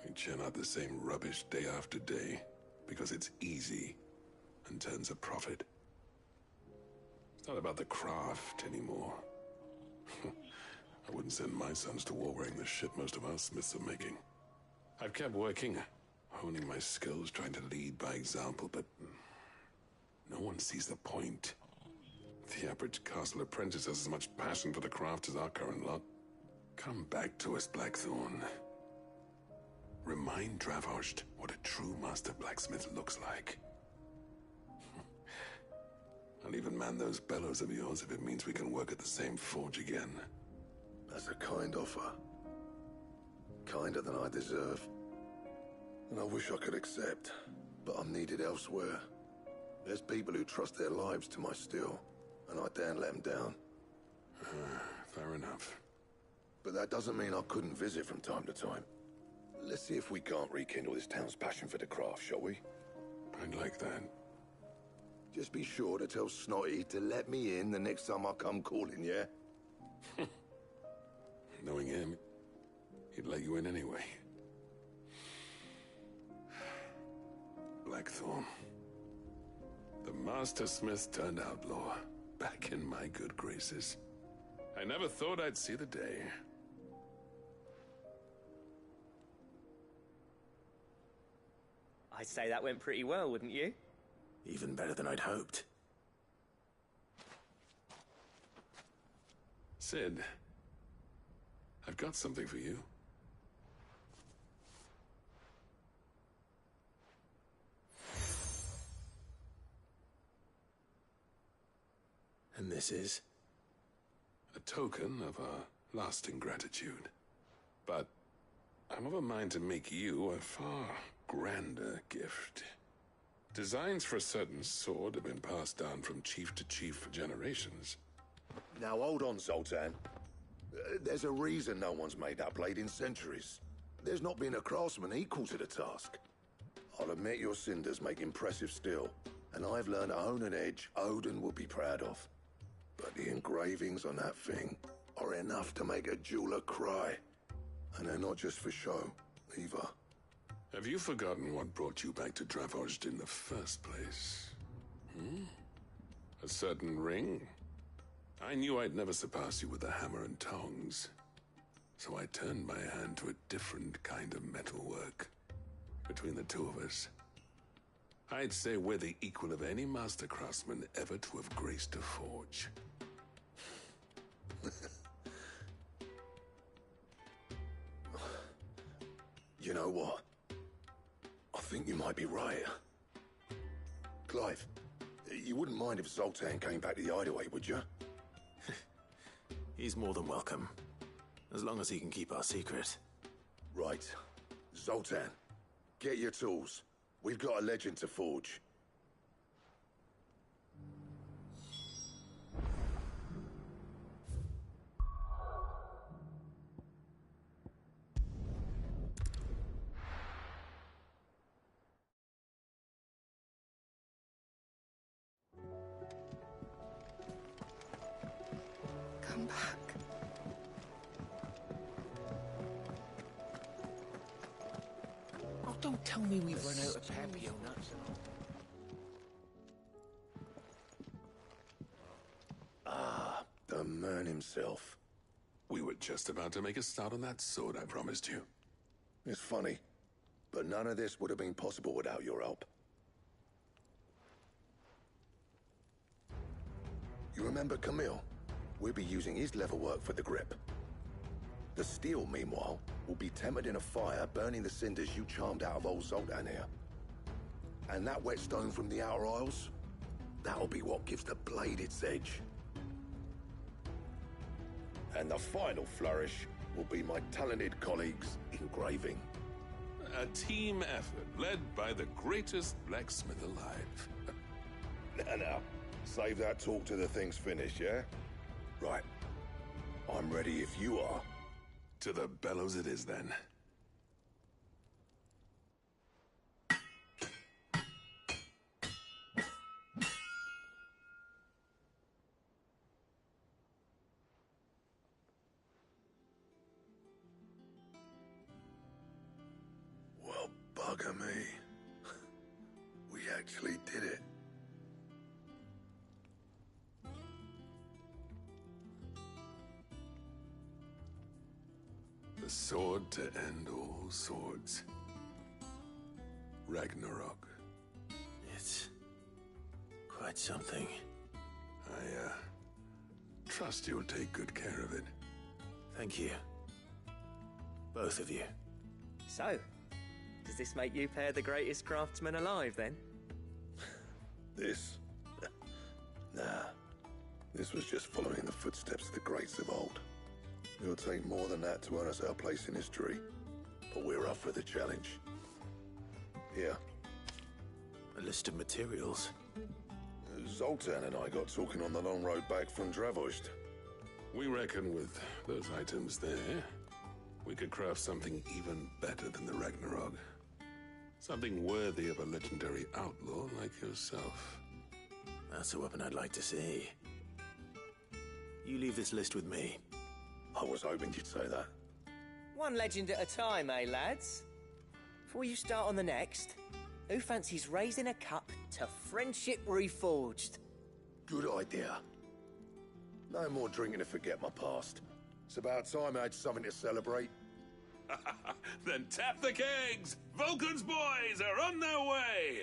S16: we churn out the same rubbish day after day because it's easy and turns a profit. It's not about the craft anymore. I wouldn't send my sons to war wearing the shit most of our smiths are making. I've kept working, honing my skills, trying to lead by example, but no one sees the point. The average castle apprentice has as much passion for the craft as our current lot. Come back to us, Blackthorn. Remind Dravoged what a true master blacksmith looks like. I'll even man those bellows of yours if it means we can work at the same forge again.
S17: That's a kind offer. Kinder than I deserve. And I wish I could accept, but I'm needed elsewhere. There's people who trust their lives to my steel, and I daren't let them down.
S16: Fair enough.
S17: But that doesn't mean I couldn't visit from time to time. Let's see if we can't rekindle this town's passion for the craft, shall we?
S16: I'd like that.
S17: Just be sure to tell Snotty to let me in the next time I come calling, yeah?
S16: Knowing him, he'd let you in anyway. Blackthorn. The Master Smith turned outlaw, back in my good graces. I never thought I'd see the day.
S14: I'd say that went pretty well, wouldn't you?
S8: Even better than I'd hoped.
S16: Sid, I've got something for you.
S8: And this is?
S16: A token of our lasting gratitude. But I'm of a mind to make you a far grander gift. Designs for a certain sword have been passed down from chief to chief for generations.
S17: Now hold on, Zoltan. There's a reason no one's made that blade in centuries. There's not been a craftsman equal to the task. I'll admit your cinders make impressive steel, and I've learned to own an edge Odin will be proud of. But the engravings on that thing are enough to make a jeweler cry. And they're not just for show, either.
S16: Have you forgotten what brought you back to Dravozd in the first place? A certain ring? I knew I'd never surpass you with the hammer and tongs. So I turned my hand to a different kind of metalwork. Between the two of us, I'd say we're the equal of any master craftsman ever to have graced a forge.
S17: You know what? I think you might be right. Clive, you wouldn't mind if Zoltan came back to the hideaway, would you?
S8: He's more than welcome. As long as he can keep our secret.
S17: Right. Zoltan, get your tools. We've got a legend to forge.
S12: Come back.
S7: Oh, don't tell me we've run out of Papio nuts.
S17: Ah, the man himself.
S16: We were just about to make a start on that sword I promised you.
S17: It's funny, but none of this would have been possible without your help. You remember Camille? We'll be using his leatherwork for the grip. The steel, meanwhile, will be tempered in a fire, burning the cinders you charmed out of old Zoltan here. And that whetstone from the Outer Isles, that'll be what gives the blade its edge. And the final flourish will be my talented colleagues' engraving.
S16: A team effort led by the greatest blacksmith alive.
S17: Now, save that talk till the thing's finished, yeah? Right. I'm ready if you are.
S16: To the bellows it is, then.
S17: Well, bugger me. We actually did it.
S16: The sword to end all swords. Ragnarok.
S8: It's quite something.
S16: I, trust you'll take good care of it.
S8: Thank you. Both of you.
S14: So, does this make you pair the greatest craftsman alive, then?
S17: This? Nah. This was just following the footsteps of the greats of old. It'll take more than that to earn us our place in history. But we're up for the challenge. Here.
S8: A list of materials.
S17: Zoltan and I got talking on the long road back from Dravozd.
S16: We reckon with those items there, we could craft something even better than the Ragnarok. Something worthy of a legendary outlaw like yourself.
S8: That's a weapon I'd like to see. You leave this list with me.
S17: I was hoping you'd say that.
S14: One legend at a time, eh, lads? Before you start on the next, who fancies raising a cup to Friendship Reforged?
S17: Good idea. No more drinking to forget my past. It's about time I had something to celebrate.
S16: Then tap the kegs! Vulcan's boys are on their way!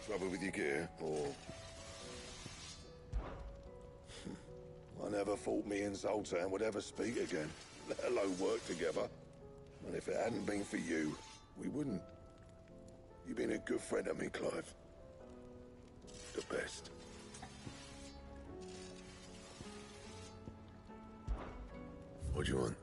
S17: Trouble with your gear, or... I never thought me and Zoltan would ever speak again, let alone work together. And if it hadn't been for you, we wouldn't. You've been a good friend to me, Clive. The best. What do you want?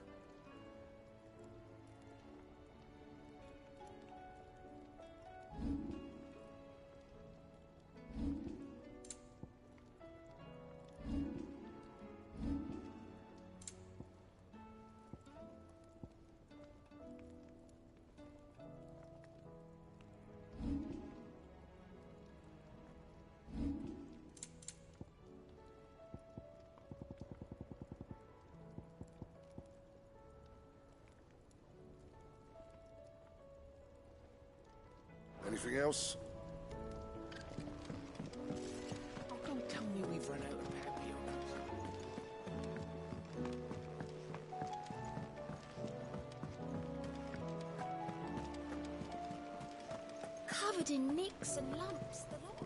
S17: Anything else?
S7: Oh, don't tell me we've run out of papillons.
S12: Covered in nicks and lumps, the lot.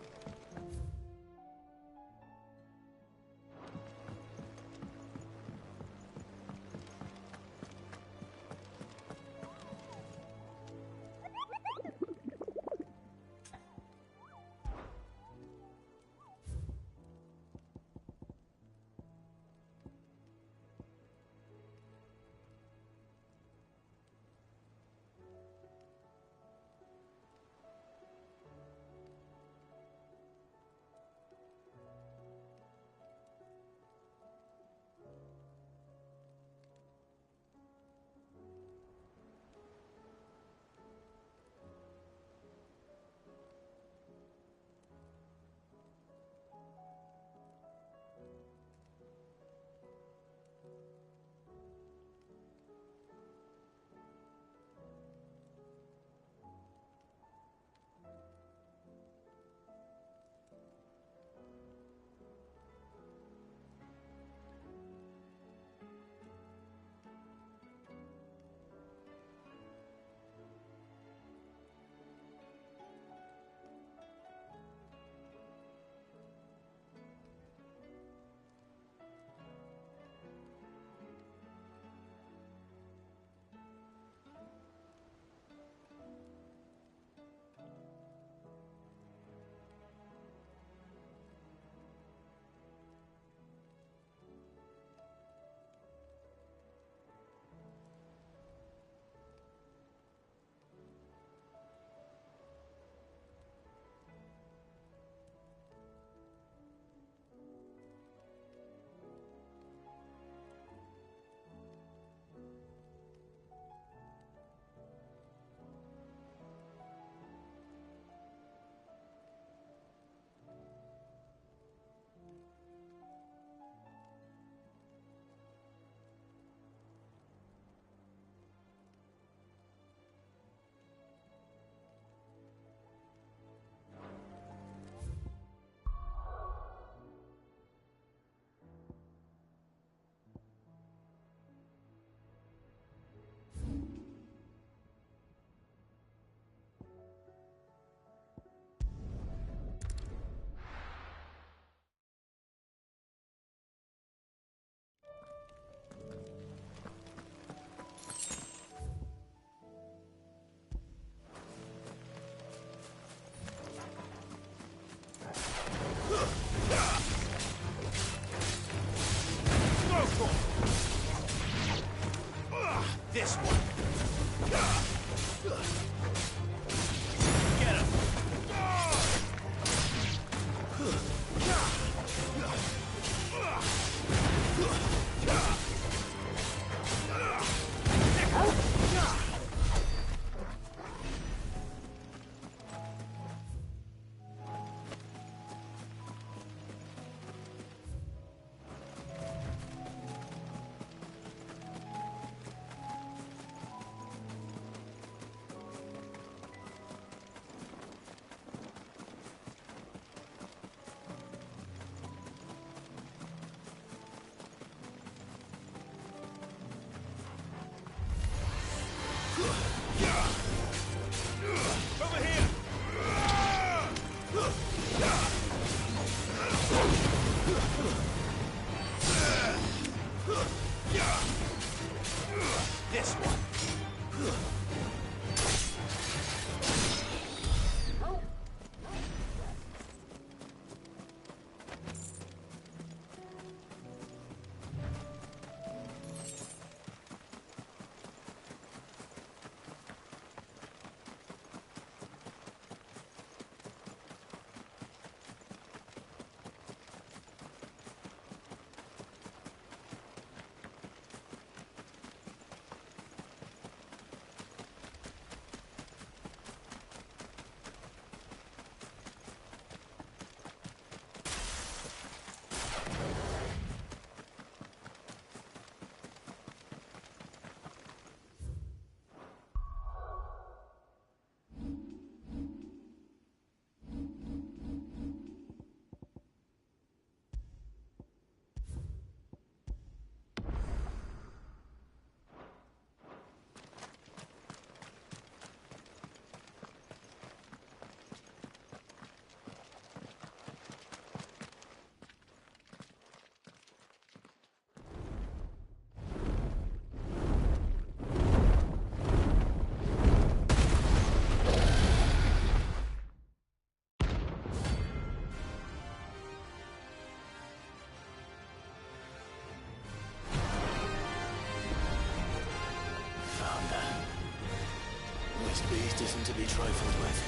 S8: Trust isn't to be trifled with.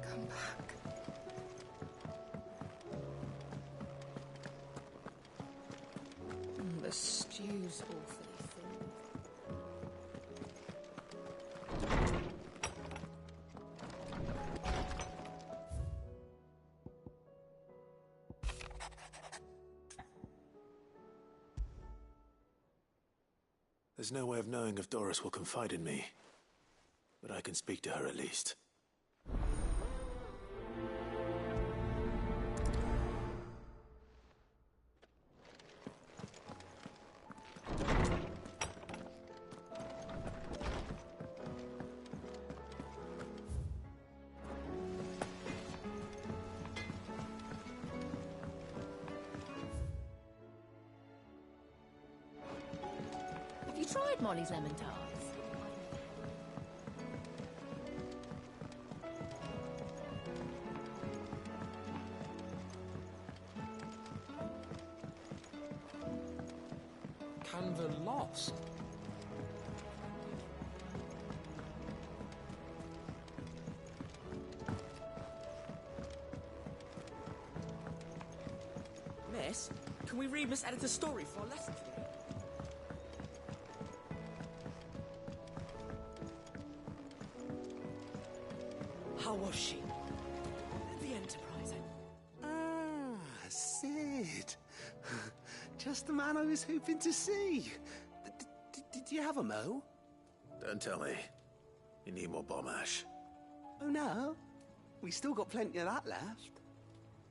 S12: Come back. The stew's awfully thin.
S8: There's no way of knowing if Doris will confide in me, but I can speak to her at least.
S15: Have you tried Molly's lemon tarts?
S10: Canva lost.
S14: Miss, can we read Miss Editor's story for our lesson today? How was she? The Enterprise.
S13: Ah, Sid.
S18: That's the man I was hoping to see. Did you have a mo?
S8: Don't tell me. You need more bomb ash.
S18: Oh no, we still got plenty of that left.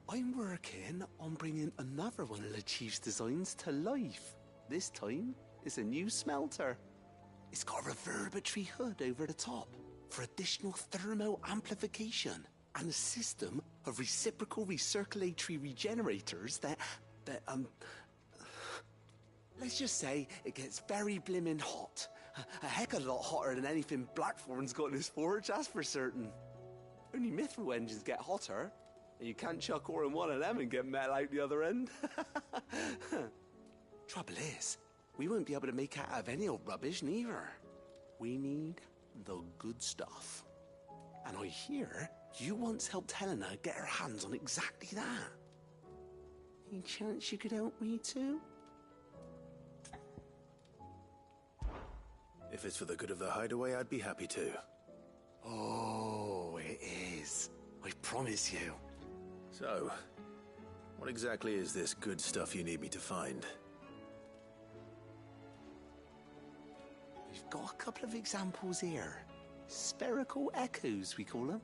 S18: I'm working on bringing another one of the Chief's designs to life. This time, it's a new smelter. It's got a reverberatory hood over the top for additional thermal amplification and a system of reciprocal recirculatory regenerators that let's just say it gets very blimmin' hot. A heck of a lot hotter than anything Blackthorn's got in his forge, that's for certain. Only mithril engines get hotter, and you can't chuck ore in one of them and get metal out the other end. Trouble is, we won't be able to make out of any old rubbish, neither. We need the good stuff. And I hear you once helped Helena get her hands on exactly that. Any chance you could help me too?
S8: If it's for the good of the hideaway, I'd be happy to.
S18: Oh, it is. I promise you.
S8: So, what exactly is this good stuff you need me to find?
S18: We've got a couple of examples here. Spherical echoes, we call them.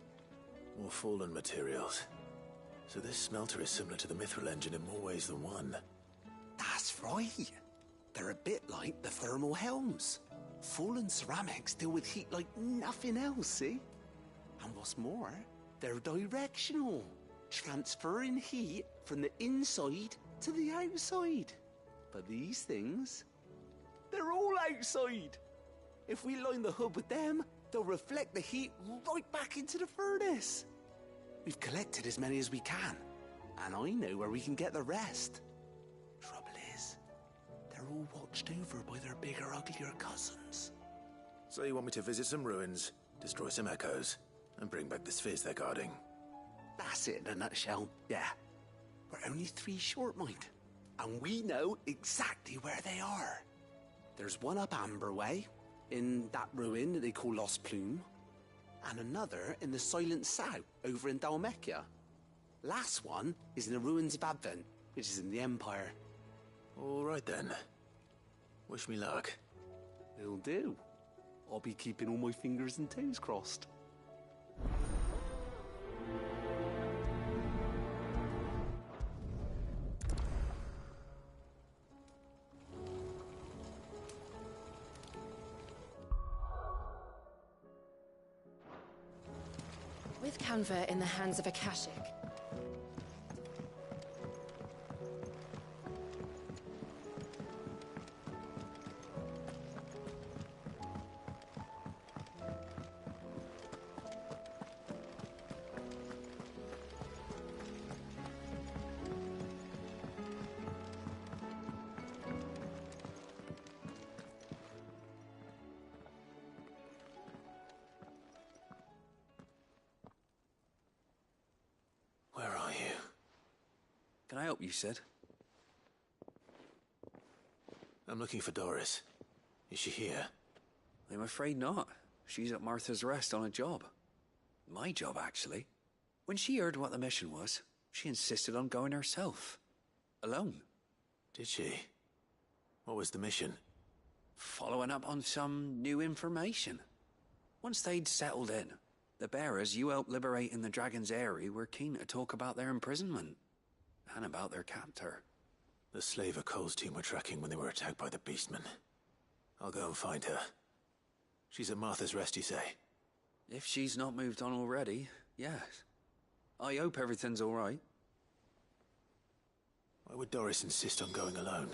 S8: More fallen materials. So this smelter is similar to the mithril engine in more ways than one.
S18: That's right. They're a bit like the thermal helms. Fallen ceramics deal with heat like nothing else, see? And what's more, they're directional, transferring heat from the inside to the outside. But these things, they're all outside. If we line the hood with them, they'll reflect the heat right back into the furnace. We've collected as many as we can, and I know where we can get the rest. Trouble is, they're all watched over by their bigger, uglier cousins.
S8: So you want me to visit some ruins, destroy some echoes, and bring back the spheres they're guarding?
S18: That's it in a nutshell, yeah. We're only 3 short, mind, and we know exactly where they are. There's one up Amber Way, in that ruin that they call Lost Plume, and another in the Silent South, over in Dalmekia. Last one is in the ruins of Advent, which is in the Empire.
S8: All right then. Wish me luck.
S18: It'll do. I'll be keeping all my fingers and toes crossed.
S12: With Canva in the hands of Akashic,
S8: Where are you?
S19: Can I help you, Sid?
S8: I'm looking for Doris. Is she here?
S19: I'm afraid not. She's at Martha's Rest on a job. My job, actually. When she heard what the mission was, she insisted on going herself. Alone.
S8: Did she? What was the mission?
S19: Following up on some new information. Once they'd settled in, the bearers you helped liberate in the Dragon's Eyrie were keen to talk about their imprisonment. And about their captor.
S8: The slaver Cole's team were tracking when they were attacked by the Beastmen. I'll go and find her. She's at Martha's Rest, you say?
S19: If she's not moved on already, yes. I hope everything's all right.
S8: Why would Doris insist on going alone?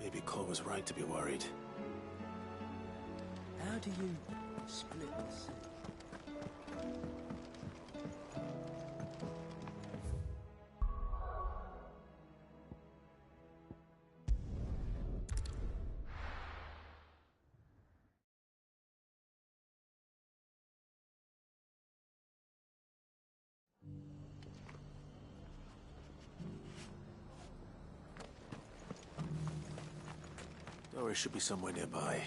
S8: Maybe Cole was right to be worried.
S3: How do you split this?
S8: Doris should be somewhere nearby.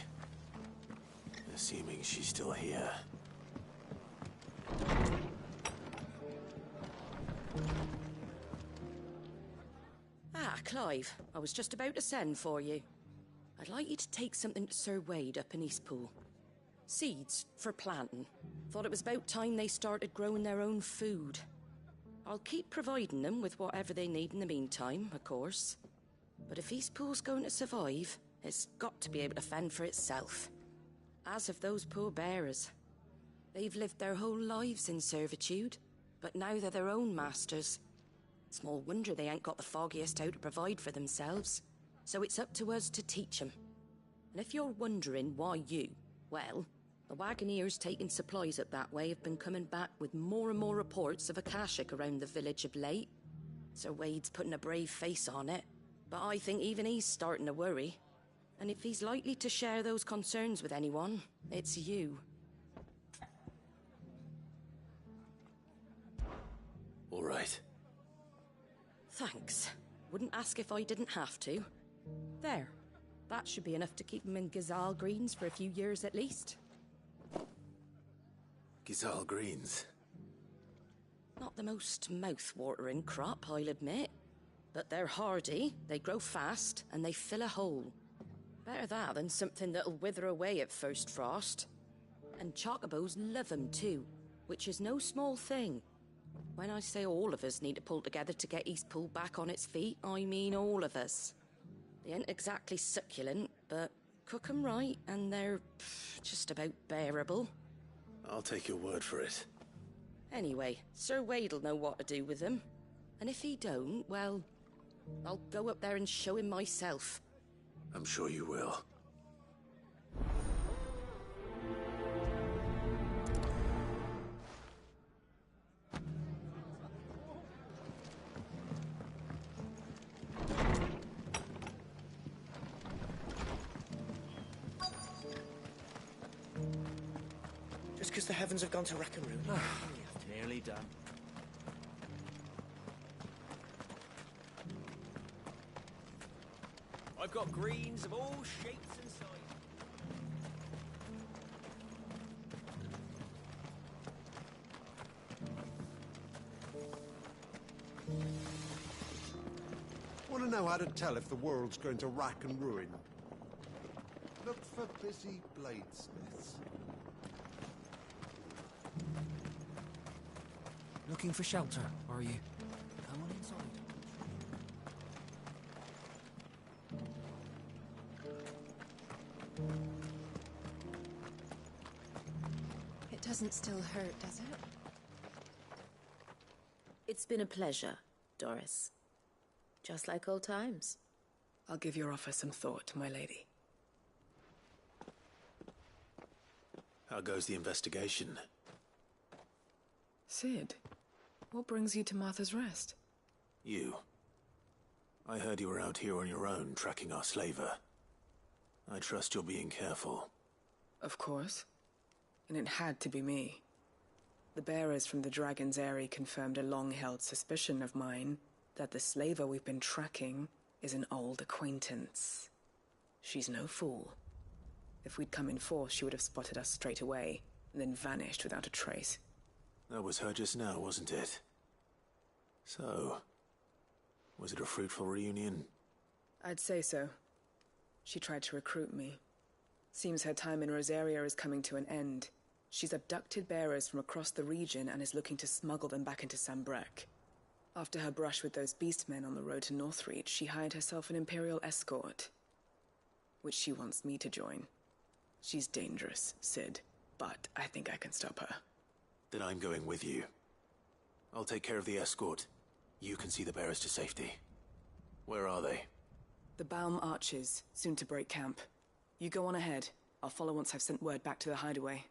S8: Assuming she's still here.
S1: Ah,
S20: Clive. I was just about to send for you. I'd like you to take something to Sir Wade up in Eastpool. Seeds for planting. Thought it was about time they started growing their own food. I'll keep providing them with whatever they need in the meantime, of course. But if Eastpool's going to survive, it's got to be able to fend for itself. As have those poor bearers. They've lived their whole lives in servitude, but now they're their own masters. Small wonder they ain't got the foggiest how to provide for themselves. So it's up to us to teach them. And if you're wondering why you, well, the Wagoneers taking supplies up that way have been coming back with more and more reports of Akashic around the village of late. Sir Wade's putting a brave face on it, but I think even he's starting to worry. And if he's likely to share those concerns with anyone, it's you.
S8: All right.
S20: Thanks. Wouldn't ask if I didn't have to. There. That should be enough to keep him in Gazal Greens for a few years at least.
S8: Gazal Greens?
S20: Not the most mouth-watering crop, I'll admit. But they're hardy, they grow fast, and they fill a hole. Better that than something that'll wither away at first frost. And chocobos love 'em too, which is no small thing. When I say all of us need to pull together to get Eastpool back on its feet, I mean all of us. They ain't exactly succulent, but cook 'em right and they're just about bearable.
S8: I'll take your word for it.
S20: Anyway, Sir Wade'll know what to do with them. And if he don't, well, I'll go up there and show him myself.
S8: I'm sure you will.
S14: Just because the heavens have gone to rack and ruin. Nearly done. I've got greens of all shapes and sizes.
S21: Want to know how to tell if the world's going to rack and ruin? Look for busy bladesmiths.
S22: Looking for shelter, are you? Come on inside.
S15: It doesn't still hurt, does it?
S23: It's been a pleasure, Doris. Just like old times.
S24: I'll give your offer some thought, my lady.
S8: How goes the investigation?
S24: Sid, what brings you to Martha's Rest?
S8: You. I heard you were out here on your own, tracking our slaver. I trust you're being careful.
S24: Of course. And it had to be me. The bearers from the Dragon's Eyrie confirmed a long-held suspicion of mine that the slaver we've been tracking is an old acquaintance. She's no fool. If we'd come in force, she would have spotted us straight away, and then vanished without a trace.
S8: That was her just now, wasn't it? So, was it a fruitful reunion?
S24: I'd say so. She tried to recruit me. Seems her time in Rosaria is coming to an end. She's abducted bearers from across the region and is looking to smuggle them back into Sambrek. After her brush with those beastmen on the road to Northreach, she hired herself an Imperial escort, which she wants me to join. She's dangerous, Sid, but I think I can stop her.
S8: Then I'm going with you. I'll take care of the escort. You can see the bearers to safety. Where are they?
S24: The Baum Archers, soon to break camp. You go on ahead. I'll follow once I've sent word back to the hideaway.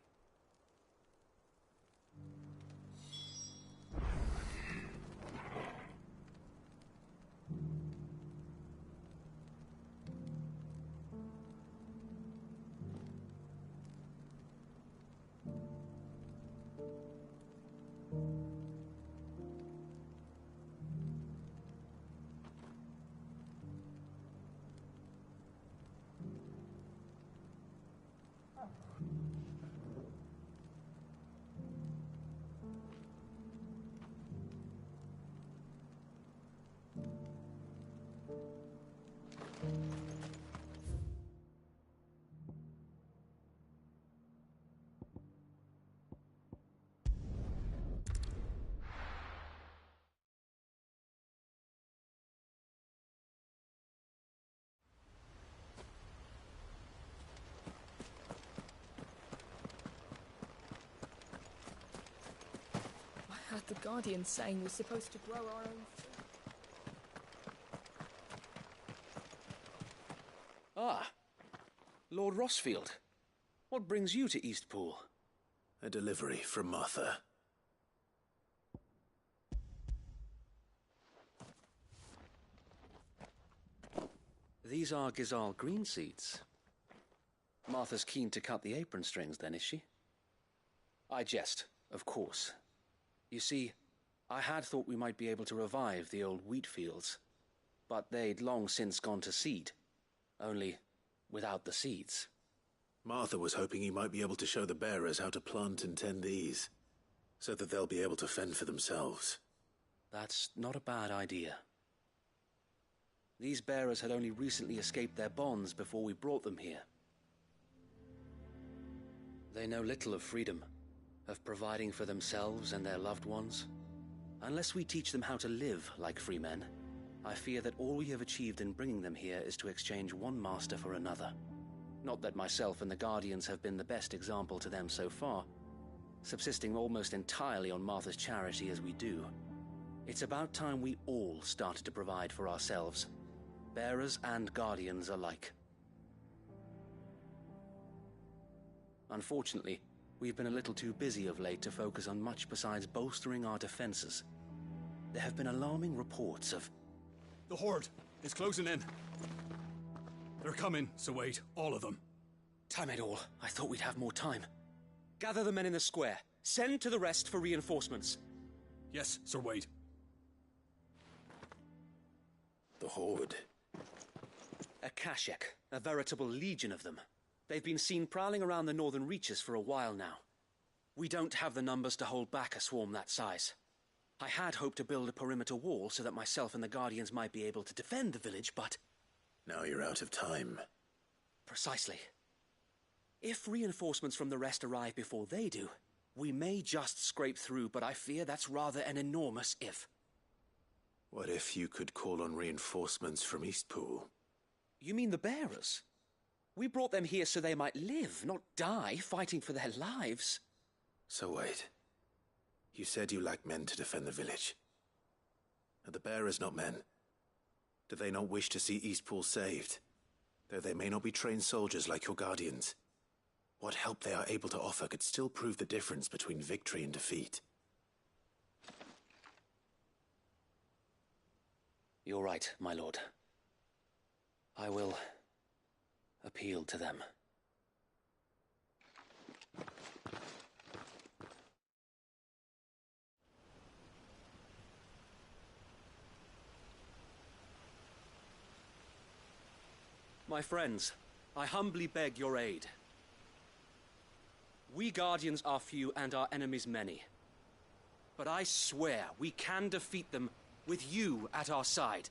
S24: The Guardian's saying we're supposed to grow our own food.
S19: Ah, Lord Rossfield. What brings you to Eastpool?
S8: A delivery from Martha.
S19: These are Gizal green seeds. Martha's keen to cut the apron strings, then, is she? I jest, of course. You see, I had thought we might be able to revive the old wheat fields, but they'd long since gone to seed, only without the seeds.
S8: Martha was hoping he might be able to show the bearers how to plant and tend these, so that they'll be able to fend for themselves.
S19: That's not a bad idea. These bearers had only recently escaped their bonds before we brought them here. They know little of freedom, of providing for themselves and their loved ones. Unless we teach them how to live like free men, I fear that all we have achieved in bringing them here is to exchange one master for another. Not that myself and the Guardians have been the best example to them so far, subsisting almost entirely on Martha's charity as we do. It's about time we all started to provide for ourselves, bearers and Guardians alike. Unfortunately, we've been a little too busy of late to focus on much besides bolstering our defenses. There have been alarming reports of...
S4: The Horde is closing in. They're coming, so wait, all of them.
S19: Damn it all, I thought we'd have more time. Gather the men in the square. Send to the rest for reinforcements.
S4: Yes, Sir Wade.
S8: The Horde.
S19: A Kashek, a veritable legion of them. They've been seen prowling around the northern reaches for a while now. We don't have the numbers to hold back a swarm that size. I had hoped to build a perimeter wall so that myself and the Guardians might be able to defend the village, but...
S8: Now you're out of time.
S19: Precisely. If reinforcements from the rest arrive before they do, we may just scrape through, but I fear that's rather an enormous if.
S8: What if you could call on reinforcements from Eastpool?
S19: You mean the bearers? We brought them here so they might live, not die, fighting for their lives.
S8: So wait. You said you lacked men to defend the village. Are the bearers not men? Do they not wish to see Eastpool saved? Though they may not be trained soldiers like your Guardians. What help they are able to offer could still prove the difference between victory and defeat.
S19: You're right, my lord. I will appeal to them. My friends, I humbly beg your aid. We Guardians are few and our enemies many. But I swear we can defeat them with you at our side.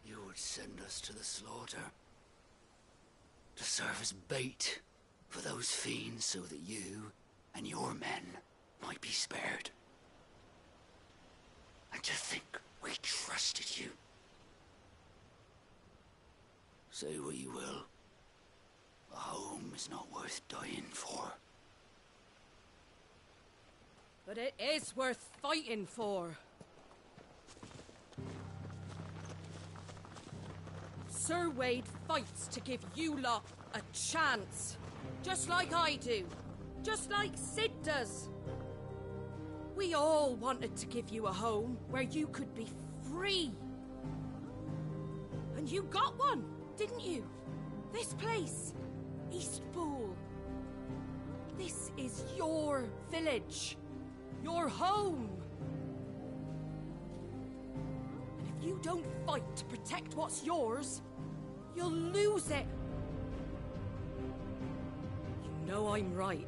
S18: You would send us to the slaughter, to serve as bait for those fiends so that you and your men might be spared. And to think we trusted you. Say what you will, a home is not worth dying for.
S20: But it is worth fighting for. Sir Wade fights to give you lot a chance. Just like I do. Just like Sid does. We all wanted to give you a home where you could be free. And you got one, didn't you? This place, Eastpool. This is your village. Your home. And if you don't fight to protect what's yours, you'll lose it. You know I'm right.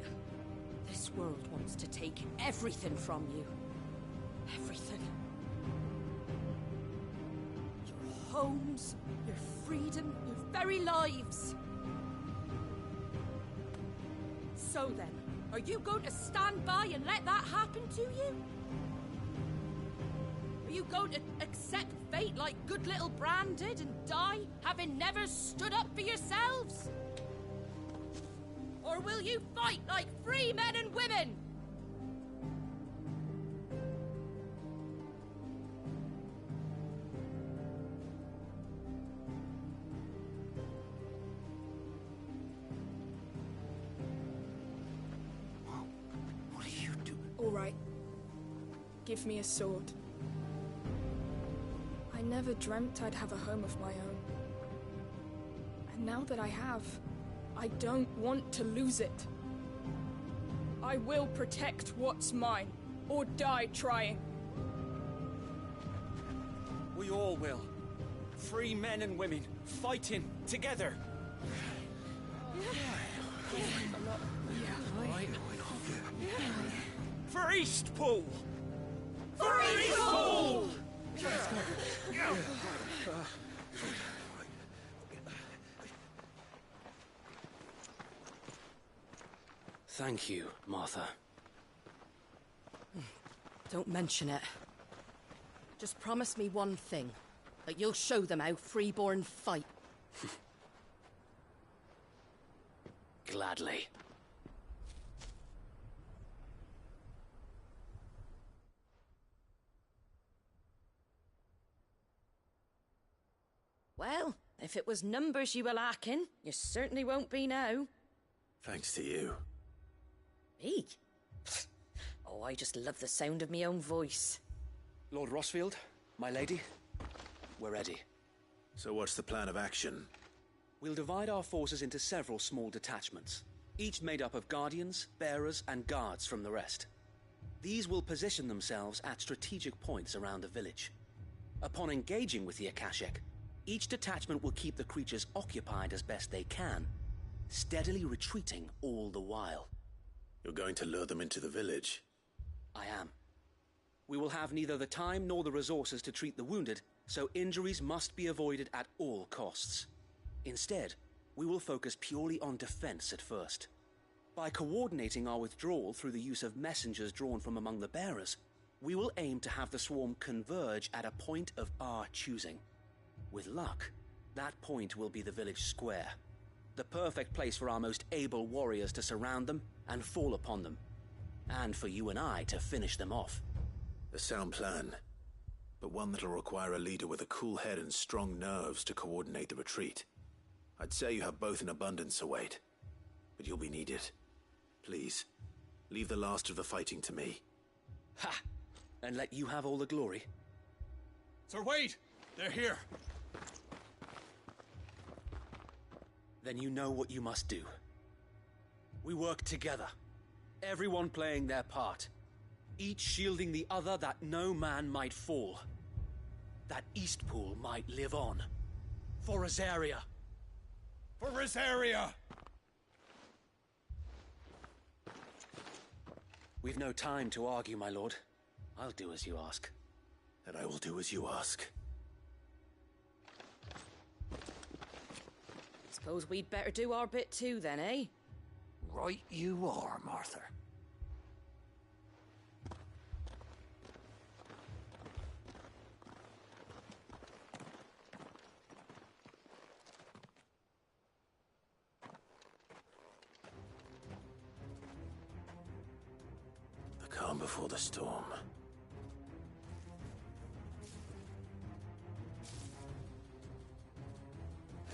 S20: This world wants to take everything from you. Everything. Your homes, your freedom, your very lives. So then, are you going to stand by and let that happen to you? Are you going to accept fate like good little Bran did and die, having never stood up for yourselves? Or will you fight like free men and women?
S19: What are you doing?
S24: All right. Give me a sword. I never dreamt I'd have a home of my own. And now that I have, I don't want to lose it. I will protect what's mine, or die trying.
S14: We all will. Free men and women, fighting together. For Eastpool! For Eastpool!
S19: Thank you, Martha.
S20: Don't mention it. Just promise me one thing. That you'll show them how freeborn fight.
S19: Gladly.
S20: Well, if it was numbers you were lacking, you certainly won't be now.
S8: Thanks to you.
S20: Me? Oh, I just love the sound of my own voice.
S19: Lord Rossfield, my lady, we're ready.
S8: So what's the plan of action?
S19: We'll divide our forces into several small detachments, each made up of guardians, bearers, and guards from the rest. These will position themselves at strategic points around the village. Upon engaging with the Akashic, each detachment will keep the creatures occupied as best they can, steadily retreating all the while.
S8: You're going to lure them into the village?
S19: I am. We will have neither the time nor the resources to treat the wounded, so injuries must be avoided at all costs. Instead, we will focus purely on defense at first. By coordinating our withdrawal through the use of messengers drawn from among the bearers, we will aim to have the swarm converge at a point of our choosing. With luck, that point will be the village square, the perfect place for our most able warriors to surround them and fall upon them, and for you and I to finish them off.
S8: A sound plan, but one that'll require a leader with a cool head and strong nerves to coordinate the retreat. I'd say you have both in abundance, Await, but you'll be needed. Please, leave the last of the fighting to me.
S19: Ha! And let you have all the glory.
S4: Sir Wade! They're here!
S19: Then you know what you must do. We work together, everyone playing their part, each shielding the other that no man might fall, that Eastpool might live on. For Rosaria!
S4: For Rosaria!
S19: We've no time to argue, my lord. I'll do as you ask.
S8: And I will do as you ask.
S20: Suppose we'd better do our bit too then, eh?
S13: Right you are, Martha.
S8: The calm before the storm.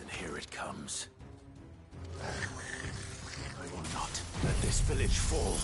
S8: And here it comes. I will not let this village fall.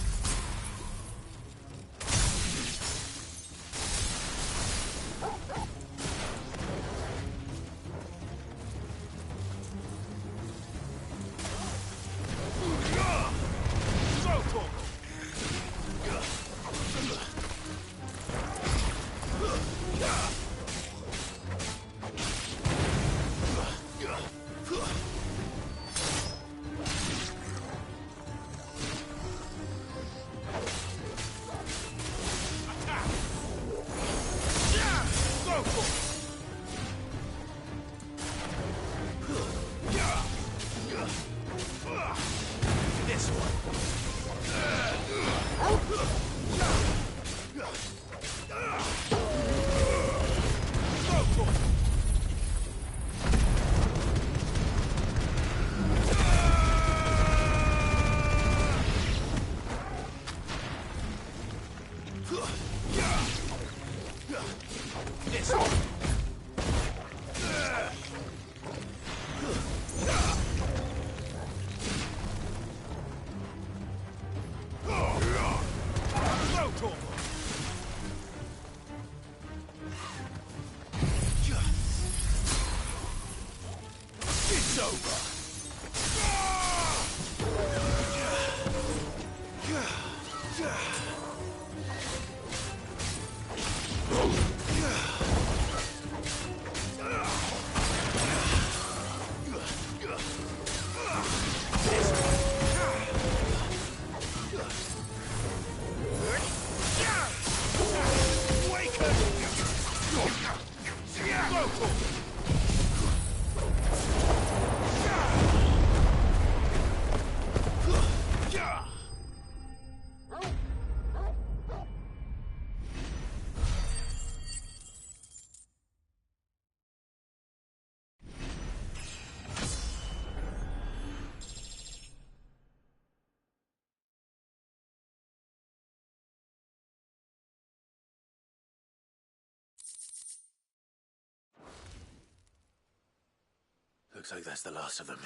S8: Looks like that's the last of them.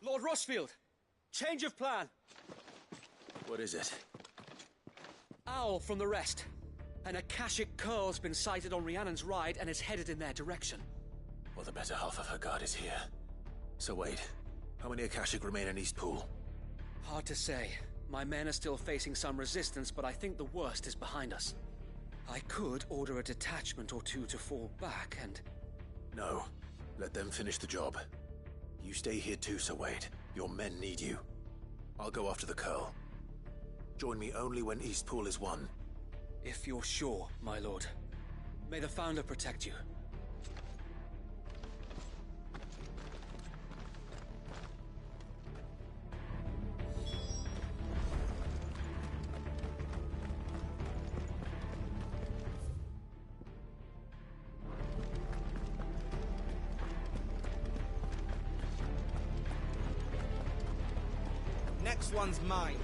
S14: Lord Rossfield! Change of plan!
S8: What is it?
S14: Owl from the rest. An Akashic Curl's been sighted on Rhiannon's ride and is headed in their direction.
S8: Well, the better half of her guard is here. So wait, how many Akashic remain in Eastpool?
S14: Hard to say. My men are still facing some resistance, but I think the worst is behind us. I could order a detachment or two to fall back and...
S8: No. Let them finish the job. You stay here too, Sir Wade. Your men need you. I'll go after the Curl. Join me only when Eastpool is won.
S14: If you're sure, my lord. May the Founder protect you.
S5: Next one's mine.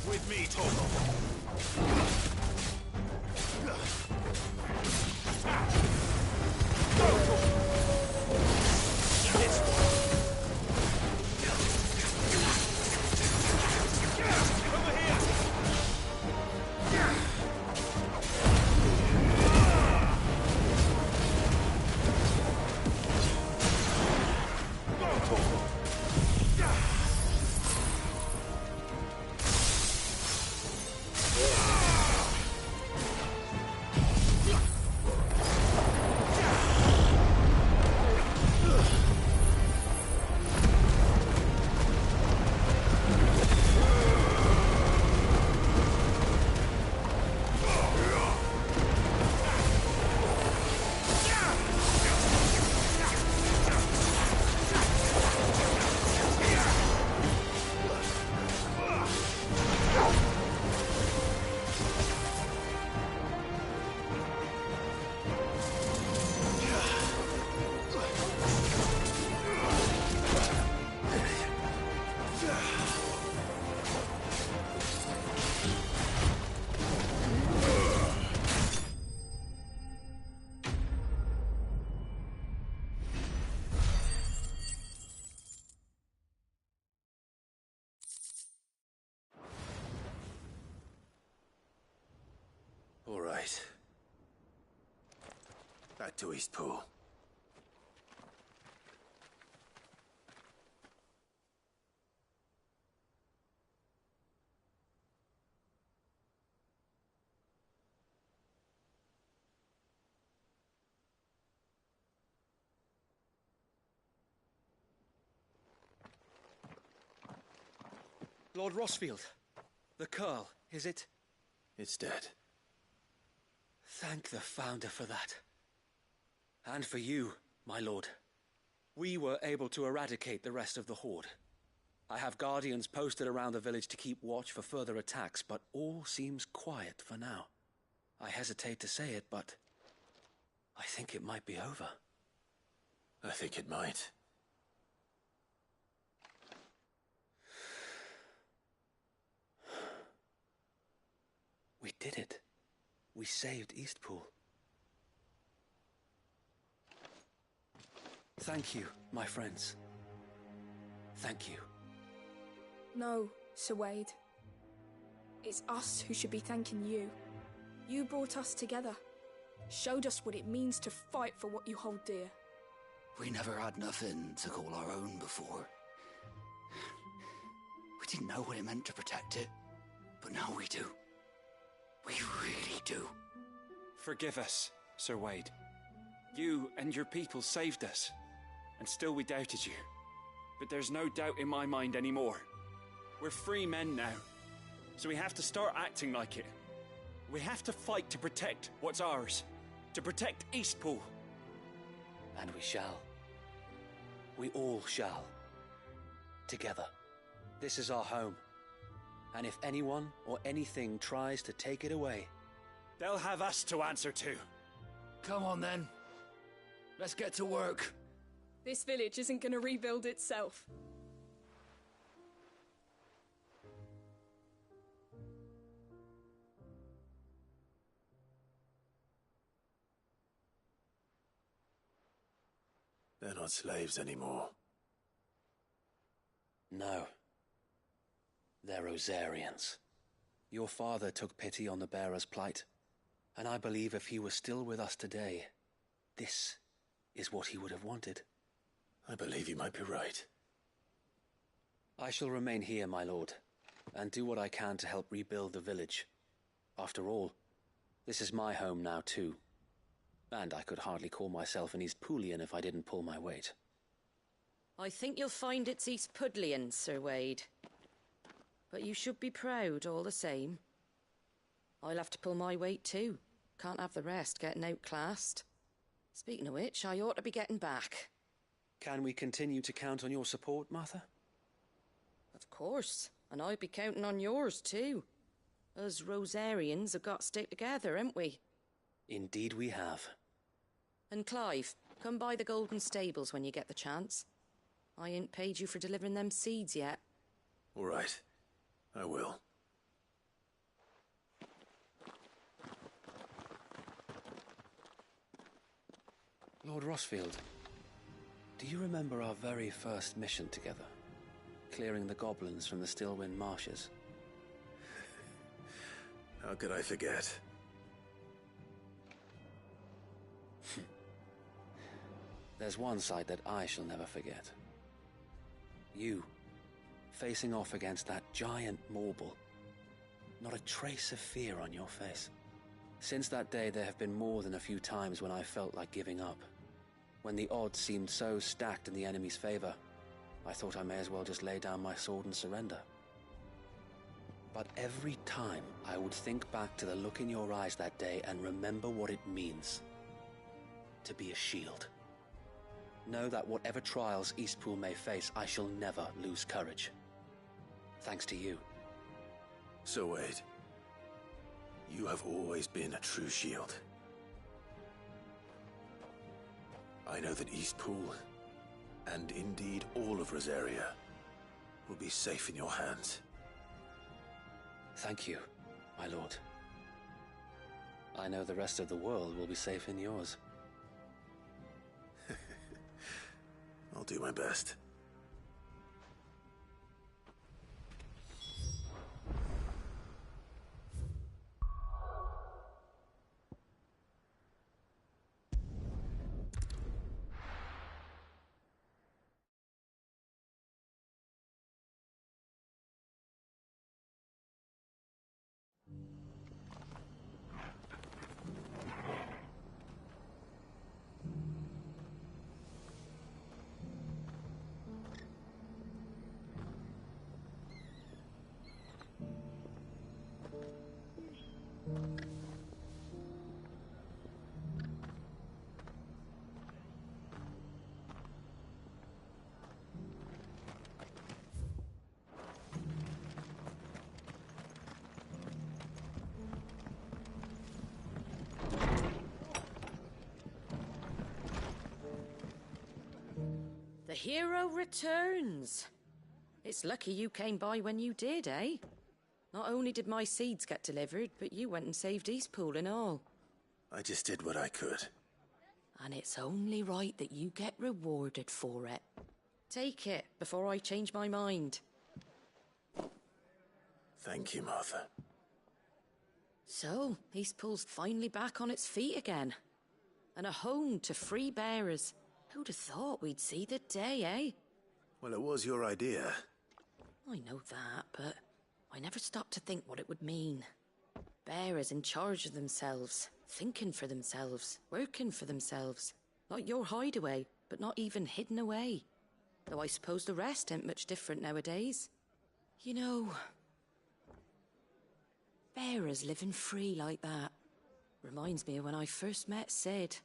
S2: With me, Torgal.
S8: All right. Back to Eastpool.
S14: Lord Rossfield, the Curl, is it?
S8: It's dead.
S19: Thank the Founder for that. And for you, my lord. We were able to eradicate the rest of the Horde. I have guardians posted around the village to keep watch for further attacks, but all seems quiet for now. I hesitate to say it, but I think it might be over.
S8: I think it might.
S19: We did it. We saved Eastpool. Thank you, my friends. Thank you.
S5: No, Sir Wade. It's us who should be thanking you. You brought us together. Showed us what it means to fight for what you hold dear.
S18: We never had nothing to call our own before. We didn't know what it meant to protect it, but now we do. We really do.
S19: Forgive us, Sir Wade. You and your people saved us, and still we doubted you. But there's no doubt in my mind anymore. We're free men now, so we have to start acting like it. We have to fight to protect what's ours, to protect Eastpool. And we shall. We all shall. Together. This is our home. And if anyone or anything tries to take it away, they'll have us to answer to.
S18: Come on then. Let's get to work.
S5: This village isn't gonna rebuild itself.
S8: They're not slaves anymore.
S19: No. They're Rosarians. Your father took pity on the bearer's plight, and I believe if he was still with us today, this is what he would have wanted.
S8: I believe you might be right.
S19: I shall remain here, my lord, and do what I can to help rebuild the village. After all, this is my home now too. And I could hardly call myself an Eastpoolian if I didn't pull my weight.
S20: I think you'll find it's Eastpudlian, Sir Wade. But you should be proud all the same. I'll have to pull my weight too. Can't have the rest getting outclassed. Speaking of which, I ought to be getting back.
S19: Can we continue to count on your support, Martha?
S20: Of course, and I'd be counting on yours too. Us Rosarians have got to stick together, haven't we?
S19: Indeed we have.
S20: And Clive, come by the Golden Stables when you get the chance. I ain't paid you for delivering them seeds yet.
S8: All right. I will.
S19: Lord Rossfield, do you remember our very first mission together? Clearing the goblins from the Stillwind marshes?
S8: How could I forget?
S19: There's one sight that I shall never forget. You, facing off against that giant Morble. Not a trace of fear on your face. Since that day, there have been more than a few times when I felt like giving up. When the odds seemed so stacked in the enemy's favor, I thought I may as well just lay down my sword and surrender. But every time, I would think back to the look in your eyes that day and remember what it means to be a shield. Know that whatever trials Eastpool may face, I shall never lose courage. Thanks to you.
S8: So Wade, you have always been a true shield. I know that Eastpool, and indeed all of Rosaria, will be safe in your hands.
S19: Thank you, my lord. I know the rest of the world will be safe in yours.
S8: I'll do my best.
S20: hero returns. It's lucky you came by when you did, eh? Not only did my seeds get delivered, but you went and saved Eastpool and all.
S8: I just did what I could.
S20: And it's only right that you get rewarded for it. Take it before I change my mind.
S8: Thank you, Martha.
S20: So, Eastpool's finally back on its feet again. And a home to free bearers. Who'd have thought we'd see the day, eh?
S8: Well, it was your idea.
S20: I know that, but I never stopped to think what it would mean. Bearers in charge of themselves, thinking for themselves, working for themselves. Like your hideaway, but not even hidden away. Though I suppose the rest ain't much different nowadays. You know, bearers living free like that reminds me of when I first met Sid.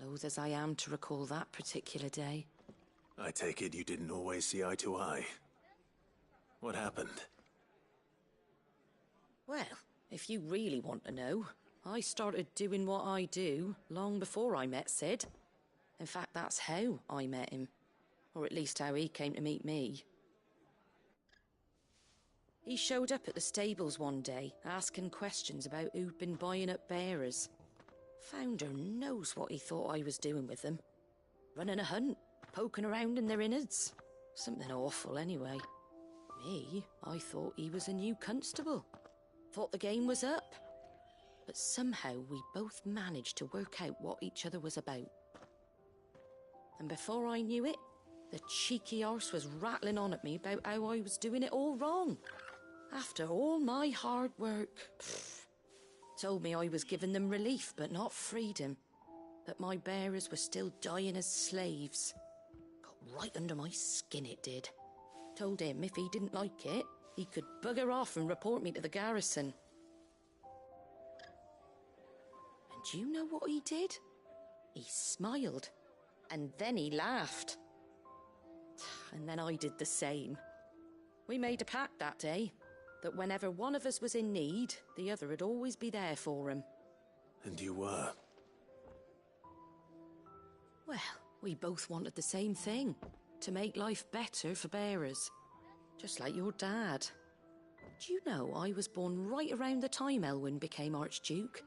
S20: Loath as I am to recall that particular day.
S8: I take it you didn't always see eye to eye. What happened?
S20: Well, if you really want to know, I started doing what I do long before I met Sid. In fact, that's how I met him. Or at least how he came to meet me. He showed up at the stables one day, asking questions about who'd been buying up bearers. Founder knows what he thought I was doing with them. Running a hunt, poking around in their innards. Something awful anyway. Me, I thought he was a new constable. Thought the game was up. But somehow we both managed to work out what each other was about. And before I knew it, the cheeky arse was rattling on at me about how I was doing it all wrong. After all my hard work. Told me I was giving them relief but not freedom. That my bearers were still dying as slaves. Got right under my skin, it did. Told him if he didn't like it, he could bugger off and report me to the garrison. And do you know what he did? He smiled. And then he laughed. And then I did the same. We made a pact that day, that whenever one of us was in need, the other would always be there for him.
S8: And you were?
S20: Well, we both wanted the same thing. To make life better for bearers. Just like your dad. Do you know I was born right around the time Elwyn became Archduke?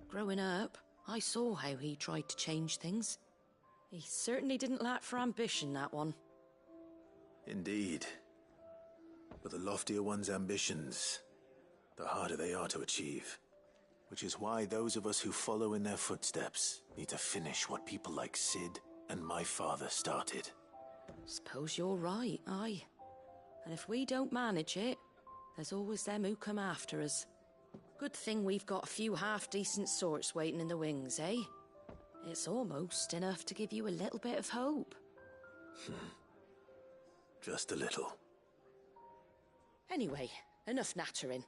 S20: Growing up, I saw how he tried to change things. He certainly didn't lack for ambition, that one.
S8: Indeed. But the loftier one's ambitions, the harder they are to achieve. Which is why those of us who follow in their footsteps need to finish what people like Sid and my father started.
S20: Suppose you're right, aye. And if we don't manage it, there's always them who come after us. Good thing we've got a few half-decent sorts waiting in the wings, eh? It's almost enough to give you a little bit of hope.
S8: Just a little.
S20: Anyway, enough nattering.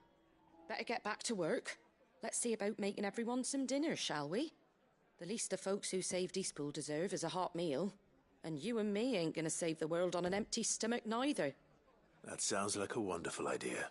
S20: Better get back to work. Let's see about making everyone some dinner, shall we? The least the folks who saved Eastpool deserve is a hot meal. And you and me ain't gonna save the world on an empty stomach neither.
S8: That sounds like a wonderful idea.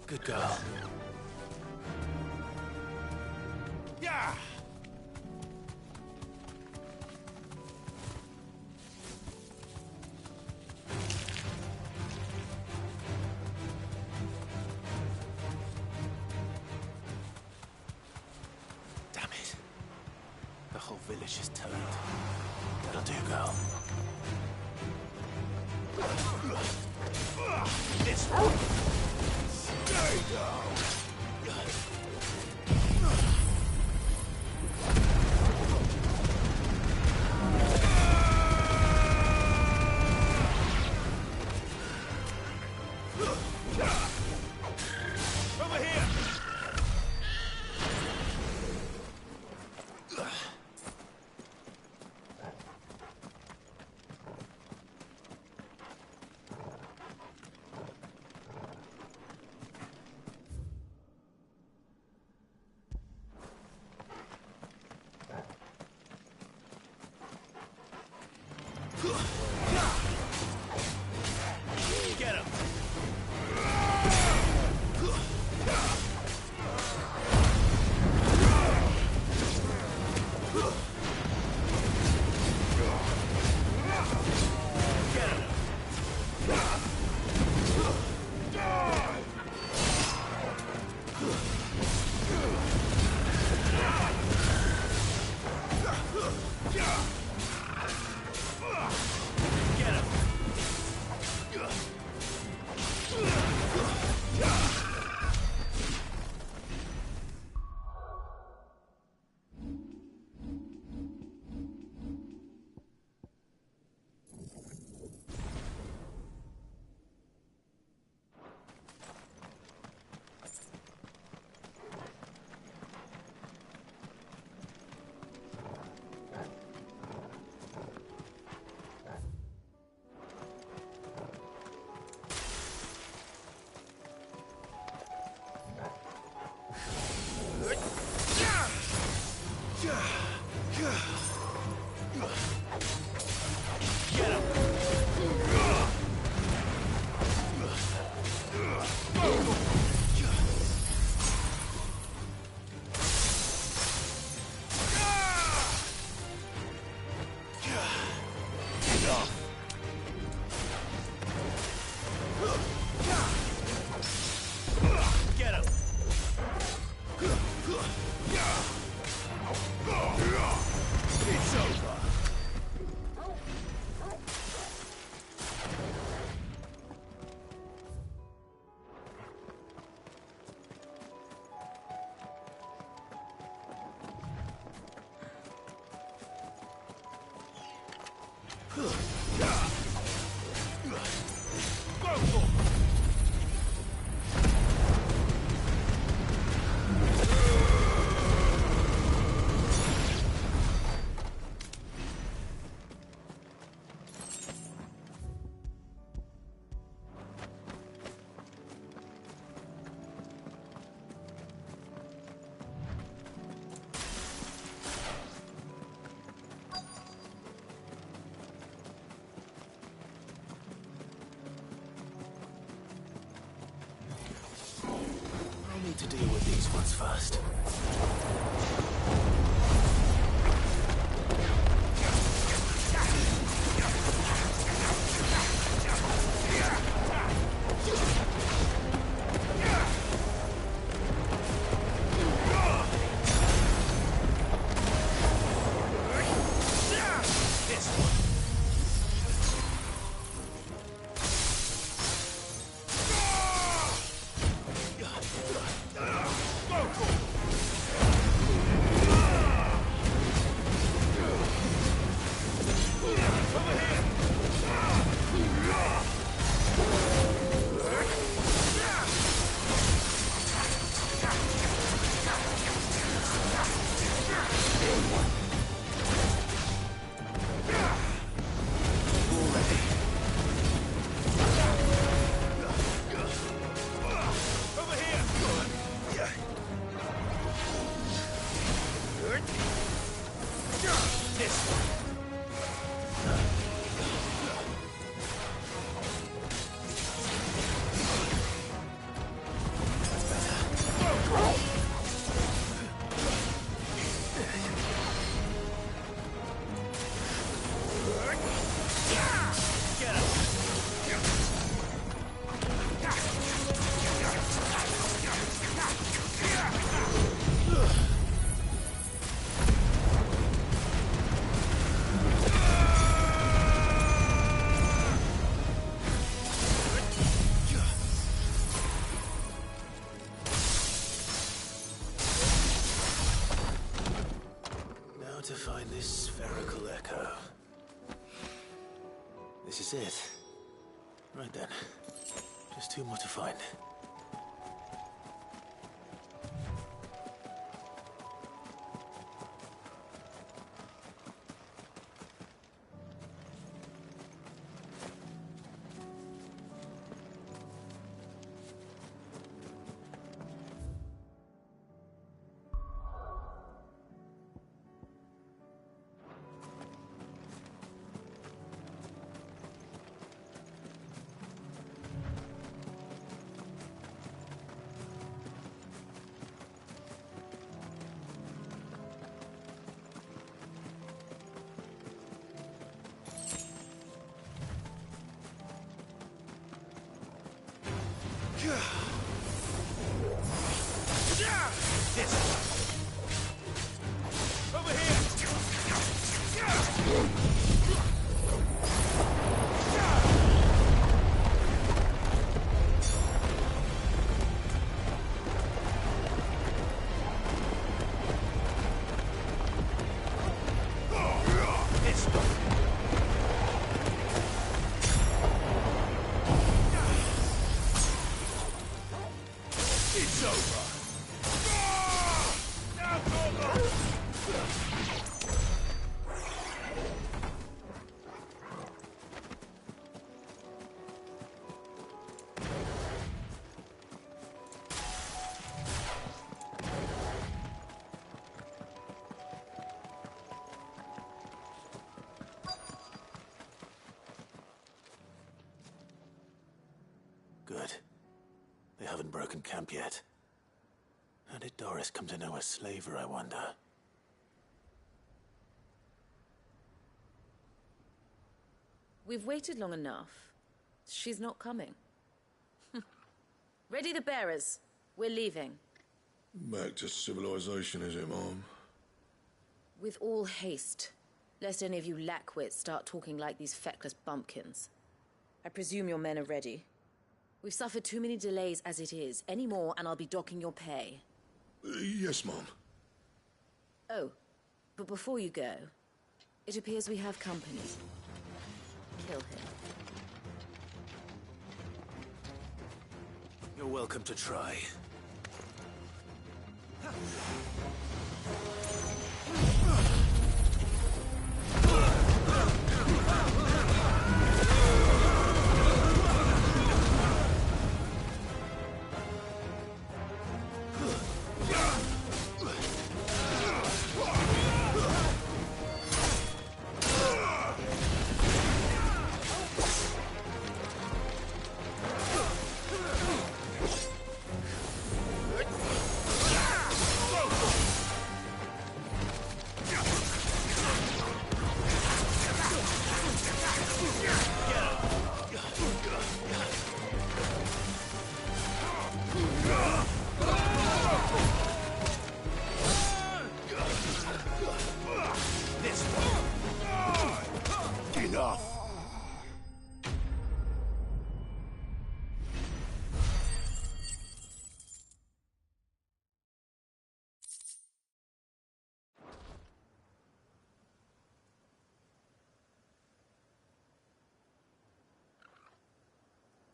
S8: Good girl.
S2: Yeah!
S8: The whole village is turned. That'll do, girl. This one. Stay down. Over here. Get him! To deal with these ones first. want to find this spherical echo. This is it. Right then. Just two more to find. Good. They haven't broken camp yet. How did Doris come to know a slaver, I wonder?
S23: We've waited long enough. She's not coming. Ready the bearers. We're leaving.
S17: Back to civilization, is it, Mom?
S23: With all haste, lest any of you lackwits start talking like these feckless bumpkins. I presume your men are ready. We've suffered too many delays as it is. Any more, and I'll be docking your pay.
S17: Yes, Mom.
S23: Oh, but before you go, it appears we have company. Kill him.
S8: You're welcome to try.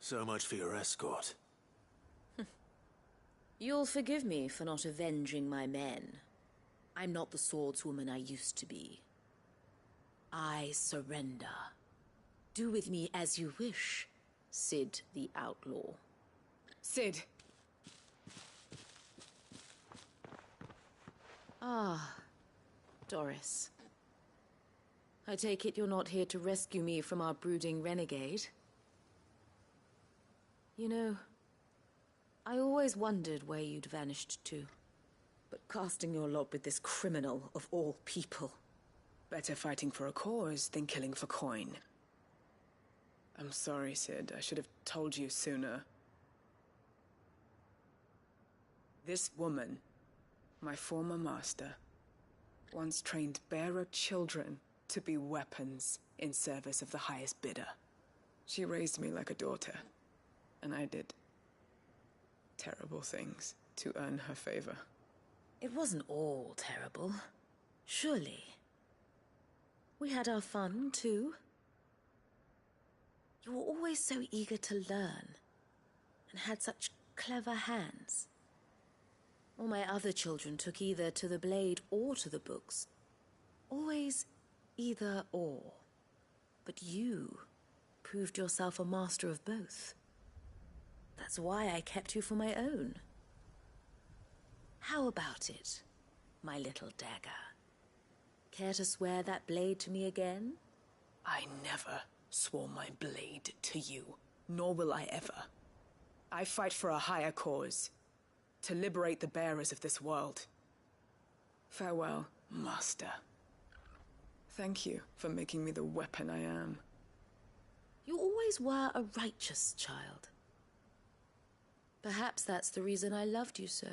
S8: So much for your escort.
S23: You'll forgive me for not avenging my men. I'm not the swordswoman I used to be. I surrender. Do with me as you wish, Sid the Outlaw.
S5: Sid.
S23: Ah, Doris. I take it you're not here to rescue me from our brooding renegade? You know, I always wondered where you'd vanished to. But casting your lot with this criminal of all people...
S24: Better fighting for a cause than killing for coin. I'm sorry, Sid. I should have told you sooner. This woman, my former master, once trained bearer children to be weapons in service of the highest bidder. She raised me like a daughter, and I did terrible things to earn her favor.
S23: It wasn't all terrible. Surely. We had our fun, too. You were always so eager to learn, and had such clever hands. All my other children took either to the blade or to the books. Always either or. But you proved yourself a master of both. That's why I kept you for my own. How about it, my little dagger? Care to swear that blade to me again?
S24: I never swore my blade to you, nor will I ever. I fight for a higher cause, to liberate the bearers of this world. Farewell, Master. Thank you for making me the weapon I am.
S23: You always were a righteous child. Perhaps that's the reason I loved you so.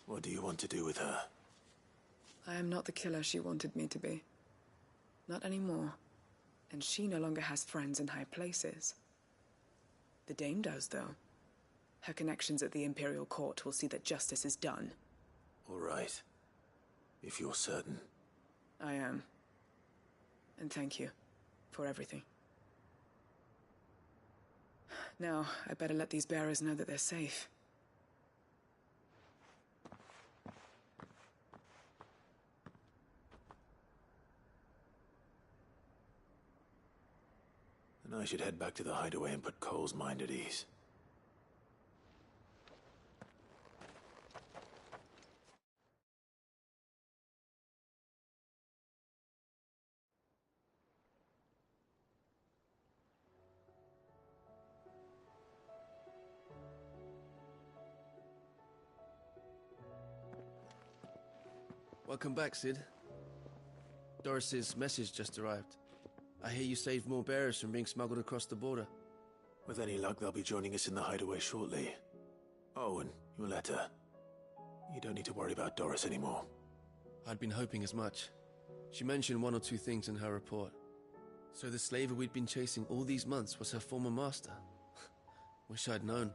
S8: What do you want to do with her?
S24: I am not the killer she wanted me to be. Not anymore. And she no longer has friends in high places. The Dame does, though. Her connections at the Imperial Court will see that justice is done.
S8: All right. If you're certain.
S24: I am. And thank you for everything. Now, I better let these bearers know that they're safe.
S8: And I should head back to the hideaway and put Cole's mind at ease.
S6: Welcome back, Sid. Doris's message just arrived. I hear you saved more bearers from being smuggled across the border.
S8: With any luck, they'll be joining us in the hideaway shortly. Oh, and your letter. You don't need to worry about Doris anymore.
S6: I'd been hoping as much. She mentioned one or two things in her report. So the slaver we'd been chasing all these months was her former master. Wish I'd known.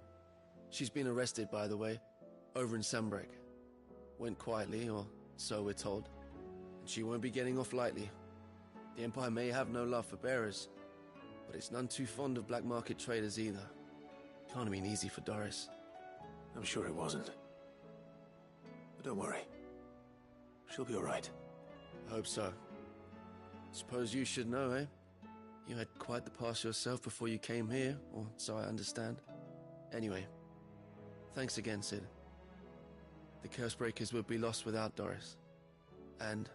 S6: She's been arrested, by the way, over in Sambrek. Went quietly, or so we're told. And she won't be getting off lightly. The Empire may have no love for bearers, but it's none too fond of black market traders either. Can't have been easy for Doris.
S8: I'm sure it wasn't. But don't worry. She'll be all right.
S6: I hope so. Suppose you should know, eh? You had quite the past yourself before you came here, or so I understand. Anyway, thanks again, Sid. The Cursebreakers would be lost without Doris. And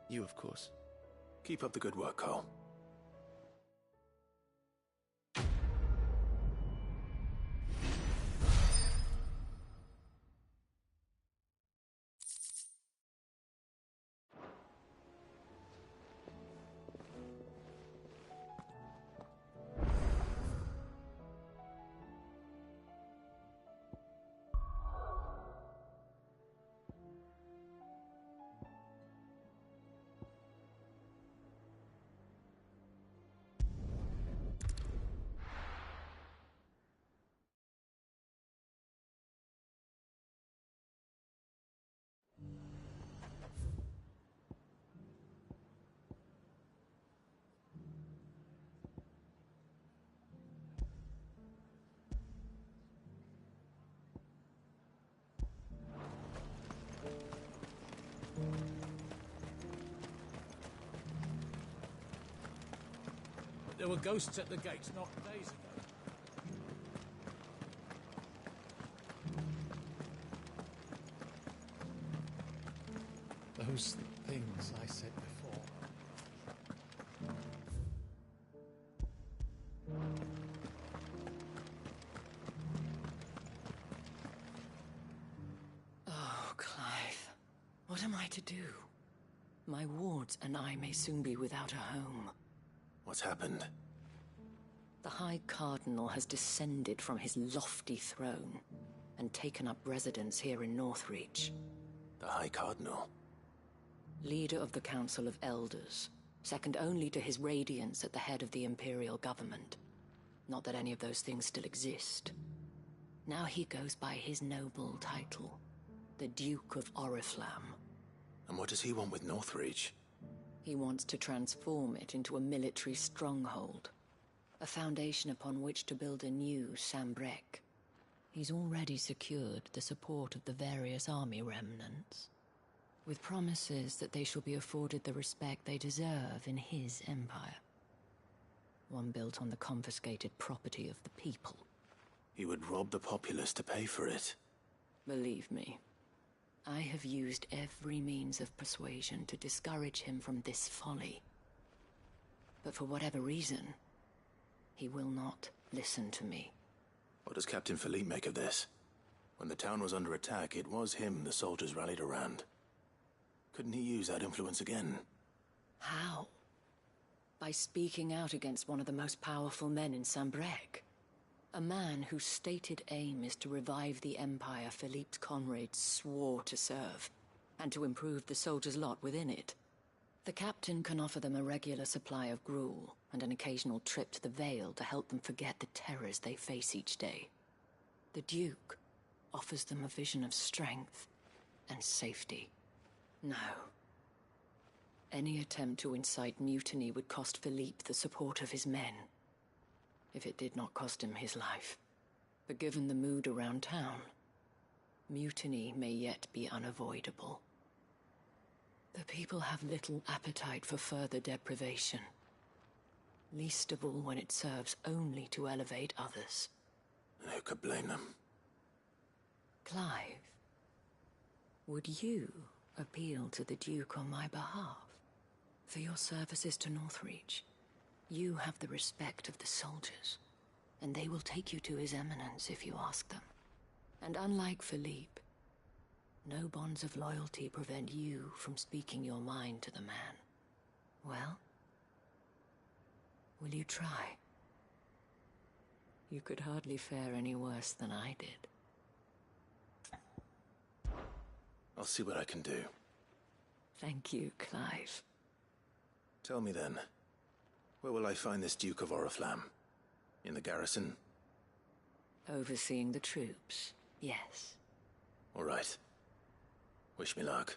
S6: you, of course.
S8: Keep up the good work, Cole.
S4: There were ghosts at the gates not days ago. Those things I said before.
S20: Oh, Clive. What am I to do? My wards and I may soon be without a home.
S8: What's happened?
S20: The High Cardinal has descended from his lofty throne and taken up residence here in Northreach.
S8: The High Cardinal?
S20: Leader of the Council of Elders, second only to his Radiance at the head of the Imperial government. Not that any of those things still exist.
S12: Now he goes by his noble title, the Duke of Oriflamme.
S8: And what does he want with Northreach?
S12: He wants to transform it into a military stronghold, a foundation upon which to build a new Sambrec. He's already secured the support of the various army remnants, with promises that they shall be afforded the respect they deserve in his empire. One built on the confiscated property of the people.
S8: He would rob the populace to pay for it.
S12: Believe me, I have used every means of persuasion to discourage him from this folly. But for whatever reason, he will not listen to me.
S8: What does Captain Philippe make of this? When the town was under attack, it was him the soldiers rallied around. Couldn't he use that influence again?
S12: How? By speaking out against one of the most powerful men in Sambrec. A man whose stated aim is to revive the empire Philippe's comrades swore to serve, and to improve the soldiers' lot within it. The captain can offer them a regular supply of gruel, and an occasional trip to the Vale to help them forget the terrors they face each day. The Duke offers them a vision of strength and safety. No. Any attempt to incite mutiny would cost Philippe the support of his men, if it did not cost him his life. But given the mood around town, mutiny may yet be unavoidable. The people have little appetite for further deprivation, least of all when it serves only to elevate others.
S8: And who could blame them?
S12: Clive, would you appeal to the Duke on my behalf? For your services to Northreach, you have the respect of the soldiers, and they will take you to His Eminence if you ask them. And unlike Philippe, no bonds of loyalty prevent you from speaking your mind to the man. Well, will you try? You could hardly fare any worse than I did.
S8: I'll see what I can do.
S12: Thank you, Clive.
S8: Tell me then, where will I find this Duke of Oriflamme? In the garrison?
S12: Overseeing the troops, yes.
S8: All right. Wish me luck.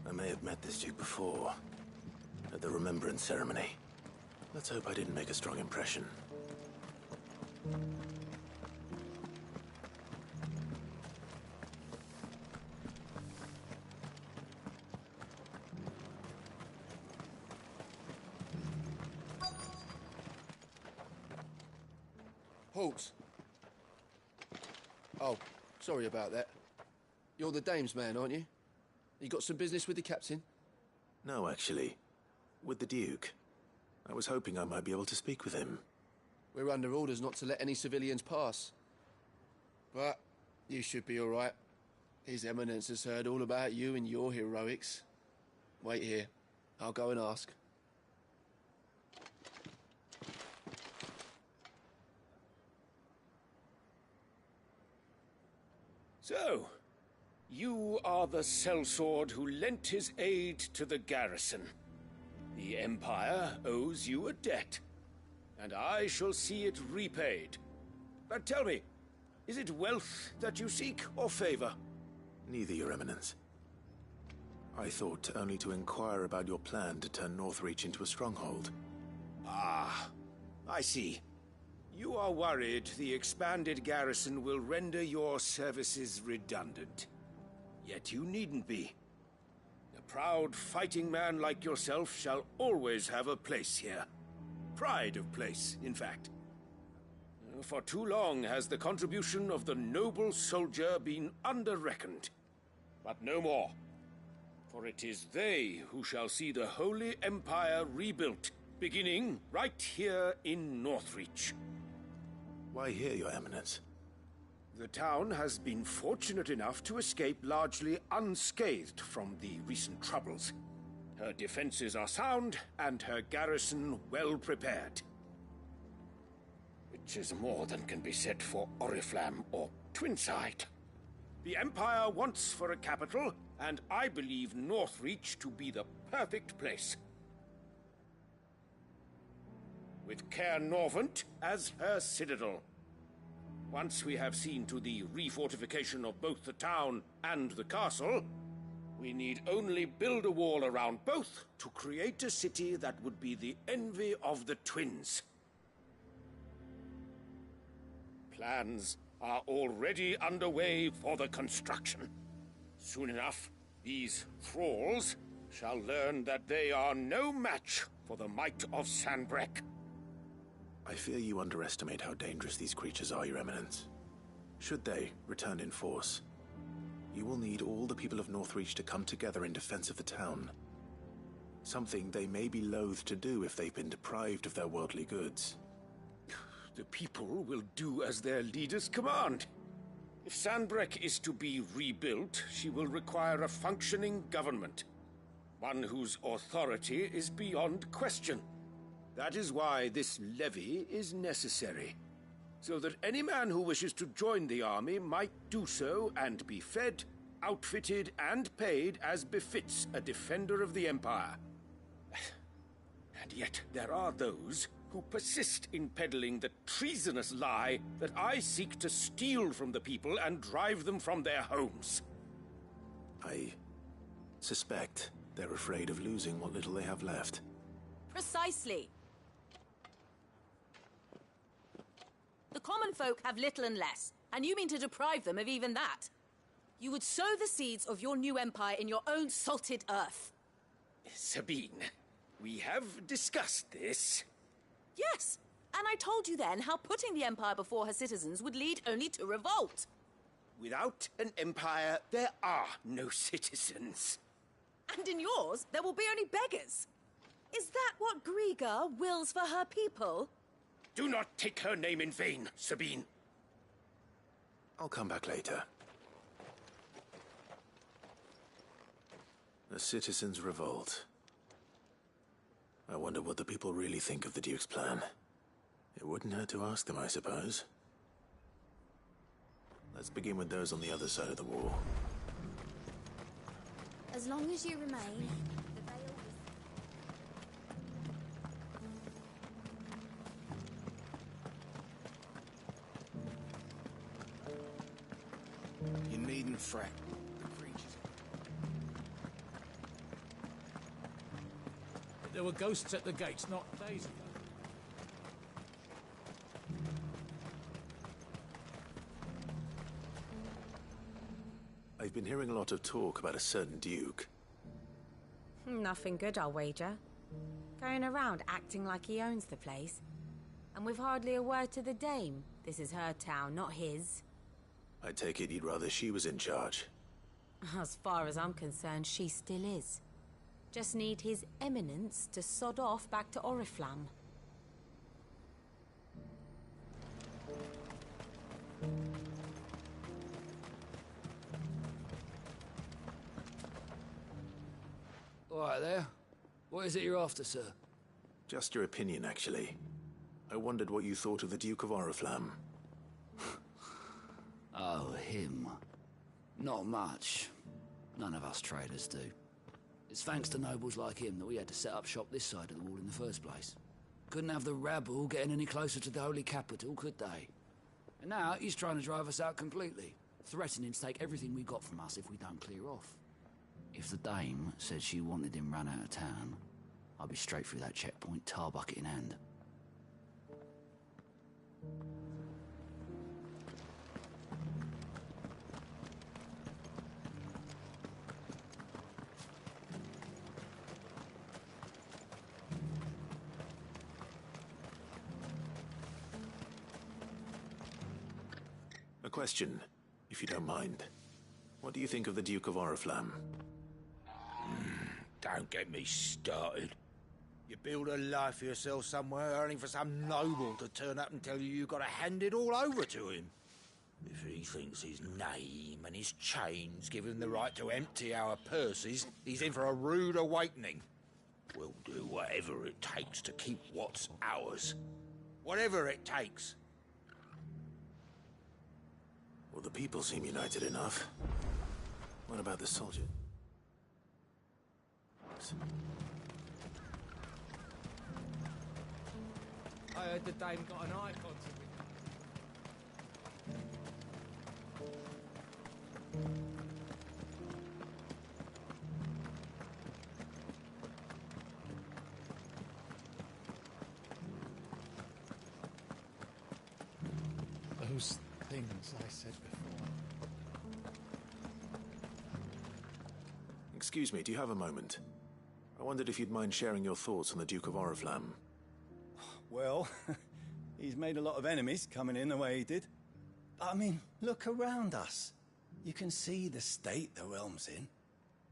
S8: I may have met this Duke before, at the Remembrance Ceremony. Let's hope I didn't make a strong impression.
S6: Halt! Oh, sorry about that. You're the dame's man, aren't you? You got some business with the captain?
S8: No, actually. With the Duke. I was hoping I might be able to speak with him.
S6: We're under orders not to let any civilians pass. But you should be all right. His Eminence has heard all about you and your heroics. Wait here. I'll go and ask.
S4: So, you are the sellsword who lent his aid to the garrison. The Empire owes you a debt, and I shall see it repaid. But tell me, is it wealth that you seek, or favor?
S8: Neither, Your Eminence. I thought only to inquire about your plan to turn Northreach into a stronghold.
S4: Ah, I see. You are worried the expanded garrison will render your services redundant. Yet you needn't be. A proud fighting man like yourself shall always have a place here. Pride of place, in fact. For too long has the contribution of the noble soldier been under-reckoned. But no more. For it is they who shall see the Holy Empire rebuilt, beginning right here in Northreach.
S8: Why here, Your Eminence?
S4: The town has been fortunate enough to escape largely unscathed from the recent troubles. Her defenses are sound, and her garrison well prepared. Which is more than can be said for Oriflamme or Twinside. The Empire wants for a capital, and I believe Northreach to be the perfect place. With Caer Norvent as her citadel. Once we have seen to the refortification of both the town and the castle, we need only build a wall around both to create a city that would be the envy of the twins. Plans are already underway for the construction. Soon enough, these thralls shall learn that they are no match for the might of Sanbreque.
S8: I fear you underestimate how dangerous these creatures are, Your Eminence. Should they return in force, you will need all the people of Northreach to come together in defense of the town. Something they may be loath to do if they've been deprived of their worldly goods.
S4: The people will do as their leaders command. If Sanbreque is to be rebuilt, she will require a functioning government. One whose authority is beyond question. That is why this levy is necessary. So that any man who wishes to join the army might do so and be fed, outfitted, and paid as befits a defender of the Empire. And yet there are those who persist in peddling the treasonous lie that I seek to steal from the people and drive them from their homes.
S8: I suspect they're afraid of losing what little they have left.
S7: Precisely. The common folk have little and less, and you mean to deprive them of even that. You would sow the seeds of your new empire in your own salted earth.
S4: Sabine, we have discussed this.
S7: Yes, and I told you then how putting the empire before her citizens would lead only to revolt.
S4: Without an empire, there are no citizens.
S7: And in yours, there will be only beggars. Is that what Griga wills for her people?
S4: Do not take her name in vain, Sabine.
S8: I'll come back later. The citizens revolt. I wonder what the people really think of the Duke's plan. It wouldn't hurt to ask them, I suppose. Let's begin with those on the other side of the wall.
S1: As long as you remain, the veil
S9: is... You needn't fret. The creatures...
S11: There were ghosts at the gates not days ago.
S8: I've been hearing a lot of talk about a certain Duke.
S16: Nothing good, I'll wager. Going around acting like he owns the place. And with hardly a word to the dame. This is her town, not his.
S8: I take it you'd rather she was in charge.
S16: As far as I'm concerned, she still is. Just need his eminence to sod off back to Oriflamme.
S22: All right there. What is it you're after, sir?
S8: Just your opinion, actually. I wondered what you thought of the Duke of Oriflamme.
S22: Oh, him. Not much. None of us traders do. It's thanks to nobles like him that we had to set up shop this side of the wall in the first place. Couldn't have the rabble getting any closer to the holy capital, could they? And now he's trying to drive us out completely, threatening to take everything we got from us if we don't clear off. If the dame said she wanted him run out of town, I'd be straight through that checkpoint, tar bucket in hand.
S8: A question, if you don't mind. What do you think of the Duke of Oriflamme?
S9: Don't get me started. You build a life for yourself somewhere, only for some noble to turn up and tell you got to hand it all over to him. If he thinks his name and his chains give him the right to empty our purses, he's in for a rude awakening. We'll do whatever it takes to keep what's ours. Whatever it takes.
S8: Well, the people seem united enough. What about the soldier?
S11: I heard the dame got an icon to me. Those things I said before.
S8: Excuse me, do you have a moment? I wondered if you'd mind sharing your thoughts on the Duke of Oriflamme.
S3: Well, he's made a lot of enemies coming in the way he did. I mean, look around us. You can see the state the realm's in.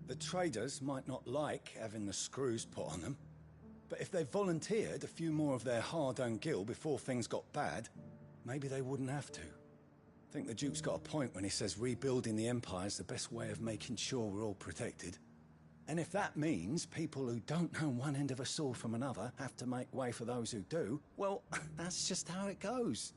S3: The traders might not like having the screws put on them, but if they volunteered a few more of their hard-earned gil before things got bad, maybe they wouldn't have to. I think the Duke's got a point when he says rebuilding the Empire's the best way of making sure we're all protected. And if that means people who don't know one end of a sword from another have to make way for those who do, well, that's just how it goes.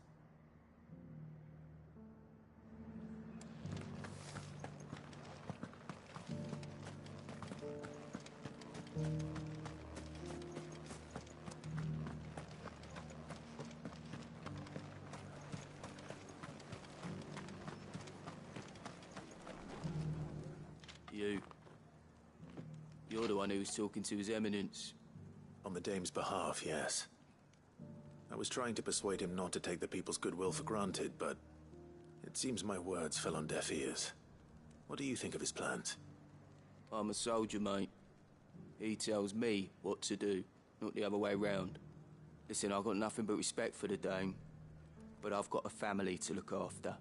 S10: You're the one who was talking to His Eminence.
S8: On the Dame's behalf, yes. I was trying to persuade him not to take the people's goodwill for granted, but it seems my words fell on deaf ears. What do you think of his plans?
S10: I'm a soldier, mate. He tells me what to do, not the other way round. Listen, I've got nothing but respect for the Dame, but I've got a family to look after.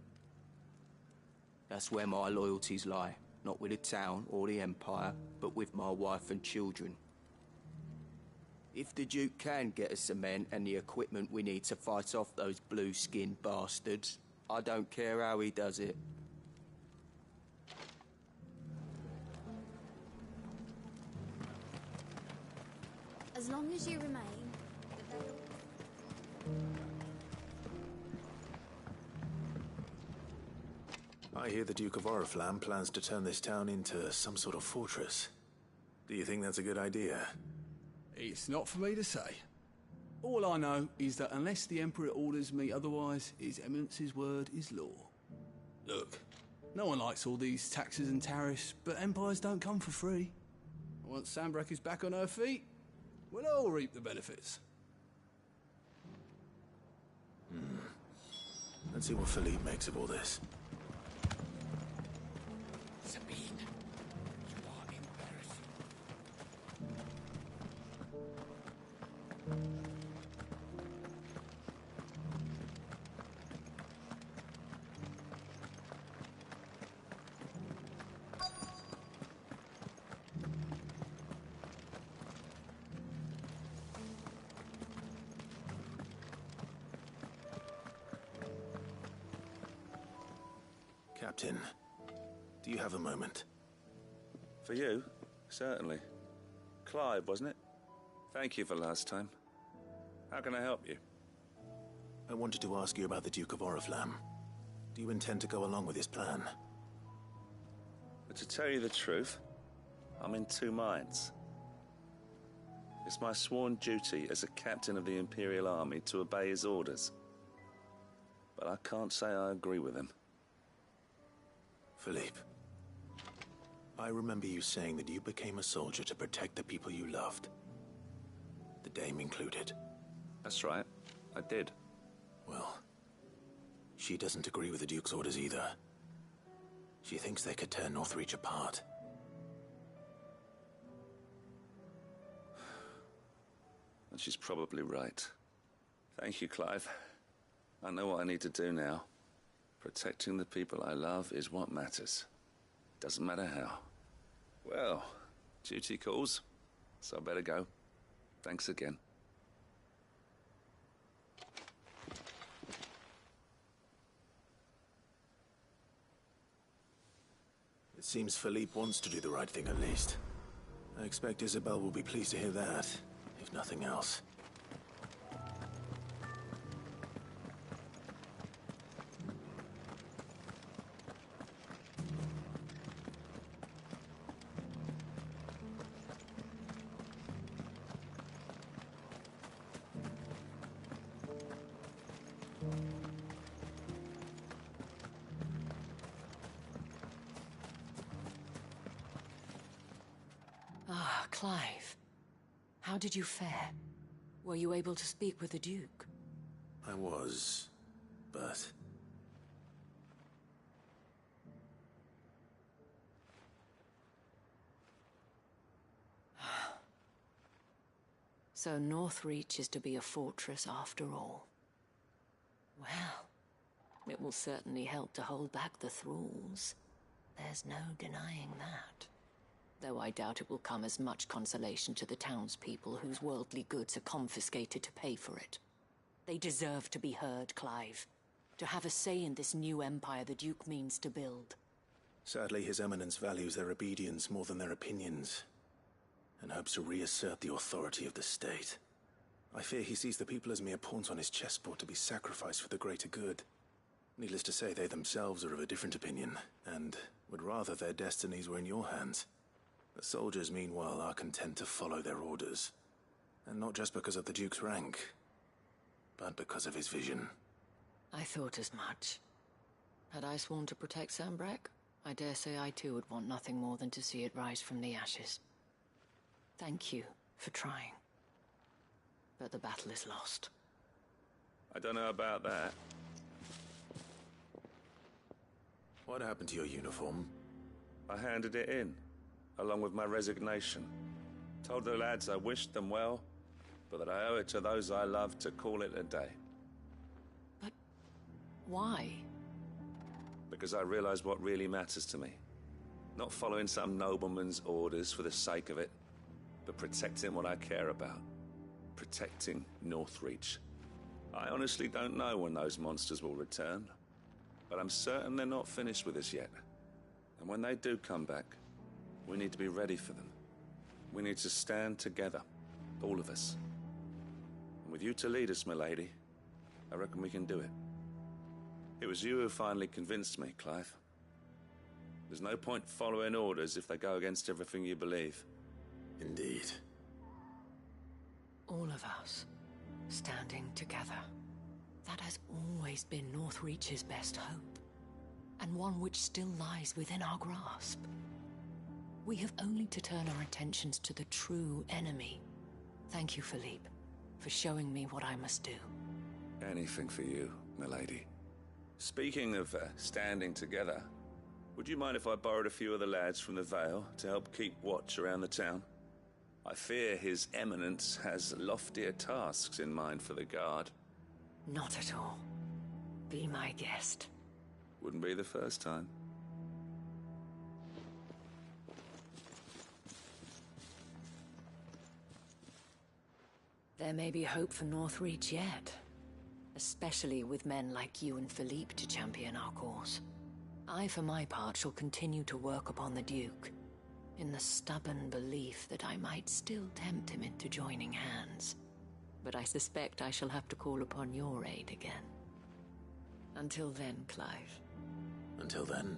S10: That's where my loyalties lie. Not with the town or the Empire, but with my wife and children. If the Duke can get us the men and the equipment we need to fight off those blue-skinned bastards, I don't care how he does it.
S1: As long as you remain.
S8: I hear the Duke of Oriflamme plans to turn this town into some sort of fortress. Do you think that's a good idea?
S6: It's not for me to say. All I know is that unless the Emperor orders me otherwise, His Eminence's word is law. Look, no one likes all these taxes and tariffs, but empires don't come for free. Once Sanbreque is back on her feet, we'll all reap the benefits.
S8: Let's see what Philippe makes of all this.
S9: Sabine, you are embarrassing.
S8: Captain, do you have a moment?
S15: For you? Certainly. Clive, wasn't it? Thank you for last time. How can I help you?
S8: I wanted to ask you about the Duke of Oriflamme. Do you intend to go along with his plan?
S15: But to tell you the truth, I'm in two minds. It's my sworn duty as a captain of the Imperial Army to obey his orders. But I can't say I agree with him.
S8: Philippe, I remember you saying that you became a soldier to protect the people you loved. The Dame included.
S15: That's right, I did.
S8: Well, she doesn't agree with the Duke's orders either. She thinks they could tear Northreach apart.
S15: And she's probably right. Thank you, Clive. I know what I need to do now. Protecting the people I love is what matters. Doesn't matter how. Well, duty calls, so I better go. Thanks again.
S8: It seems Philippe wants to do the right thing at least. I expect Isabel will be pleased to hear that, if nothing else.
S12: Clive, how did you fare? Were you able to speak with the Duke?
S8: I was, but...
S12: So Northreach is to be a fortress after all. Well, it will certainly help to hold back the thralls. There's no denying that. Though I doubt it will come as much consolation to the townspeople whose worldly goods are confiscated to pay for it. They deserve to be heard, Clive. To have a say in this new empire the Duke means to build.
S8: Sadly, His Eminence values their obedience more than their opinions, and hopes to reassert the authority of the state. I fear he sees the people as mere pawns on his chessboard to be sacrificed for the greater good. Needless to say, they themselves are of a different opinion, and would rather their destinies were in your hands. The soldiers, meanwhile, are content to follow their orders. And not just because of the Duke's rank, but because of his vision.
S12: I thought as much. Had I sworn to protect Sanbreque, I dare say I too would want nothing more than to see it rise from the ashes. Thank you for trying. But the battle is lost.
S15: I don't know about that.
S8: What happened to your uniform?
S15: I handed it in, along with my resignation. Told the lads I wished them well, but that I owe it to those I love to call it a day.
S12: But why?
S15: Because I realized what really matters to me. Not following some nobleman's orders for the sake of it, but protecting what I care about. Protecting Northreach. I honestly don't know when those monsters will return, but I'm certain they're not finished with us yet. And when they do come back, we need to be ready for them. We need to stand together, all of us. And with you to lead us, milady, I reckon we can do it. It was you who finally convinced me, Clive. There's no point following orders if they go against everything you believe.
S8: Indeed.
S12: All of us, standing together. That has always been Northreach's best hope, and one which still lies within our grasp. We have only to turn our attentions to the true enemy. Thank you, Philippe, for showing me what I must do.
S15: Anything for you, milady. Speaking of standing together, would you mind if I borrowed a few of the lads from the Vale to help keep watch around the town? I fear His Eminence has loftier tasks in mind for the guard.
S12: Not at all. Be my guest.
S15: Wouldn't be the first time.
S12: There may be hope for Northreach yet. Especially with men like you and Philippe to champion our cause. I, for my part, shall continue to work upon the Duke, in the stubborn belief that I might still tempt him into joining hands. But I suspect I shall have to call upon your aid again. Until then, Clive.
S8: Until then.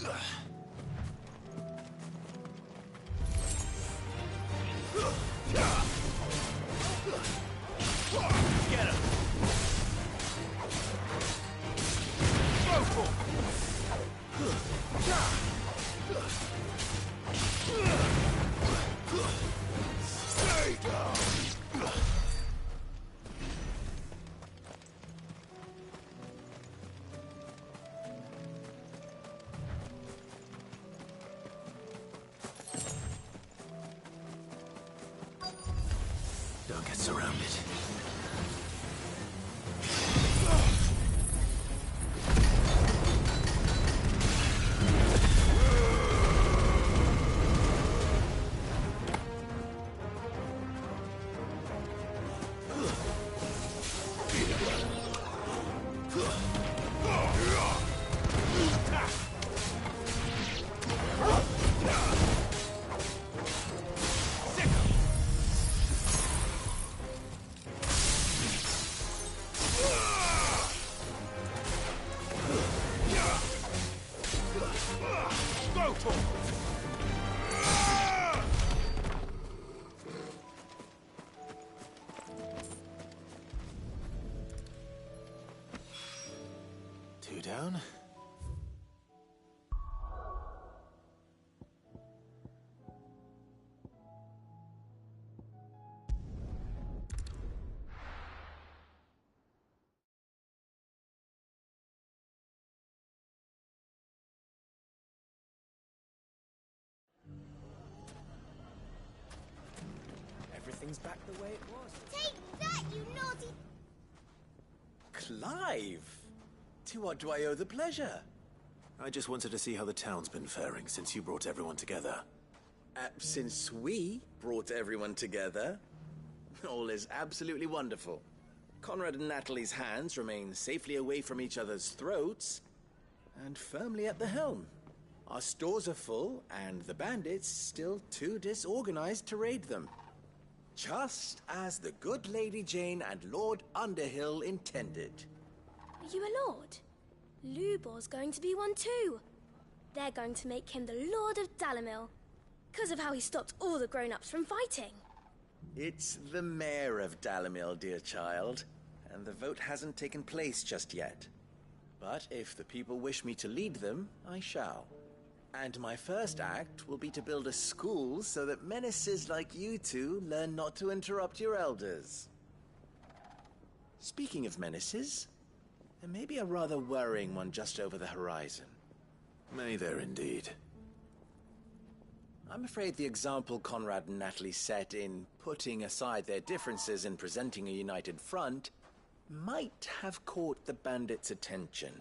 S4: Get him! Go for it!
S17: Stay down!
S2: Don't get surrounded.
S4: Go for it!
S2: Two down.
S13: Everything's back the way it was.
S14: Take that, you naughty...
S2: Clive! To what do I owe the pleasure? I just wanted to see how the town's been faring since you brought everyone together.
S6: Since we brought everyone together, all is absolutely wonderful. Conrad and Natalie's hands remain safely away from each other's throats and firmly at the helm. Our stores are full, and the bandits still too disorganized to raid them. Just as the good Lady Jane and Lord Underhill intended.
S14: Are you a lord? Lubor's going to be one too. They're going to make him the Lord of Dalimil, because of how he stopped all the grown-ups from fighting.
S6: It's the mayor of Dalimil, dear child, and the vote hasn't taken place just yet. But if the people wish me to lead them, I shall. And my first act will be to build a school so that menaces like you two learn not to interrupt your elders. Speaking of menaces, there may be a rather worrying one just over the horizon.
S2: May there indeed.
S6: I'm afraid the example Conrad and Natalie set in putting aside their differences and presenting a united front might have caught the bandits' attention.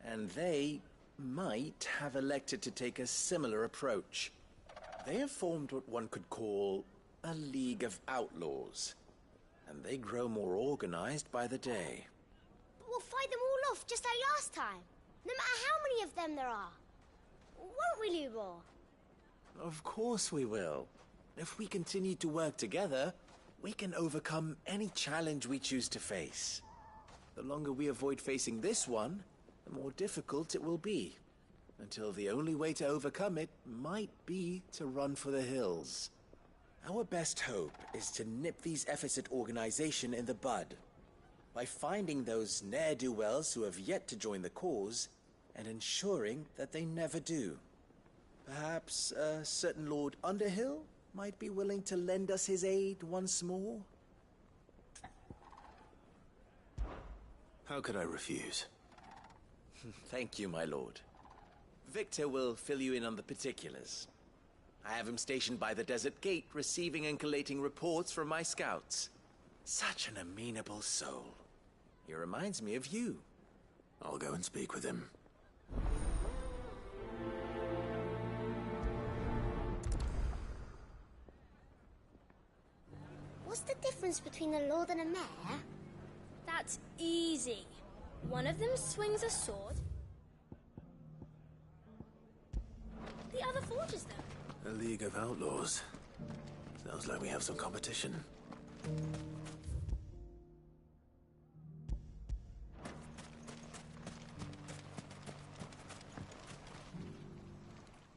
S6: And they might have elected to take a similar approach. They have formed what one could call a League of Outlaws, and they grow more organized by the day.
S14: But we'll fight them all off just like last time, no matter how many of them there are. Won't we, Lubor?
S6: Of course we will. If we continue to work together, we can overcome any challenge we choose to face. The longer we avoid facing this one, the more difficult it will be, until the only way to overcome it might be to run for the hills. Our best hope is to nip these efforts at organization in the bud, by finding those ne'er-do-wells who have yet to join the cause, and ensuring that they never do. Perhaps a certain Lord Underhill might be willing to lend us his aid once more?
S2: How could I refuse?
S6: Thank you, my lord. Victor will fill you in on the particulars. I have him stationed by the desert gate, receiving and collating reports from my scouts. Such an amenable soul. He reminds me of you.
S2: I'll go and speak with him.
S14: What's the difference between a lord and a mayor? That's easy. One of them swings a sword. The other forges them.
S2: A League of Outlaws. Sounds like we have some competition.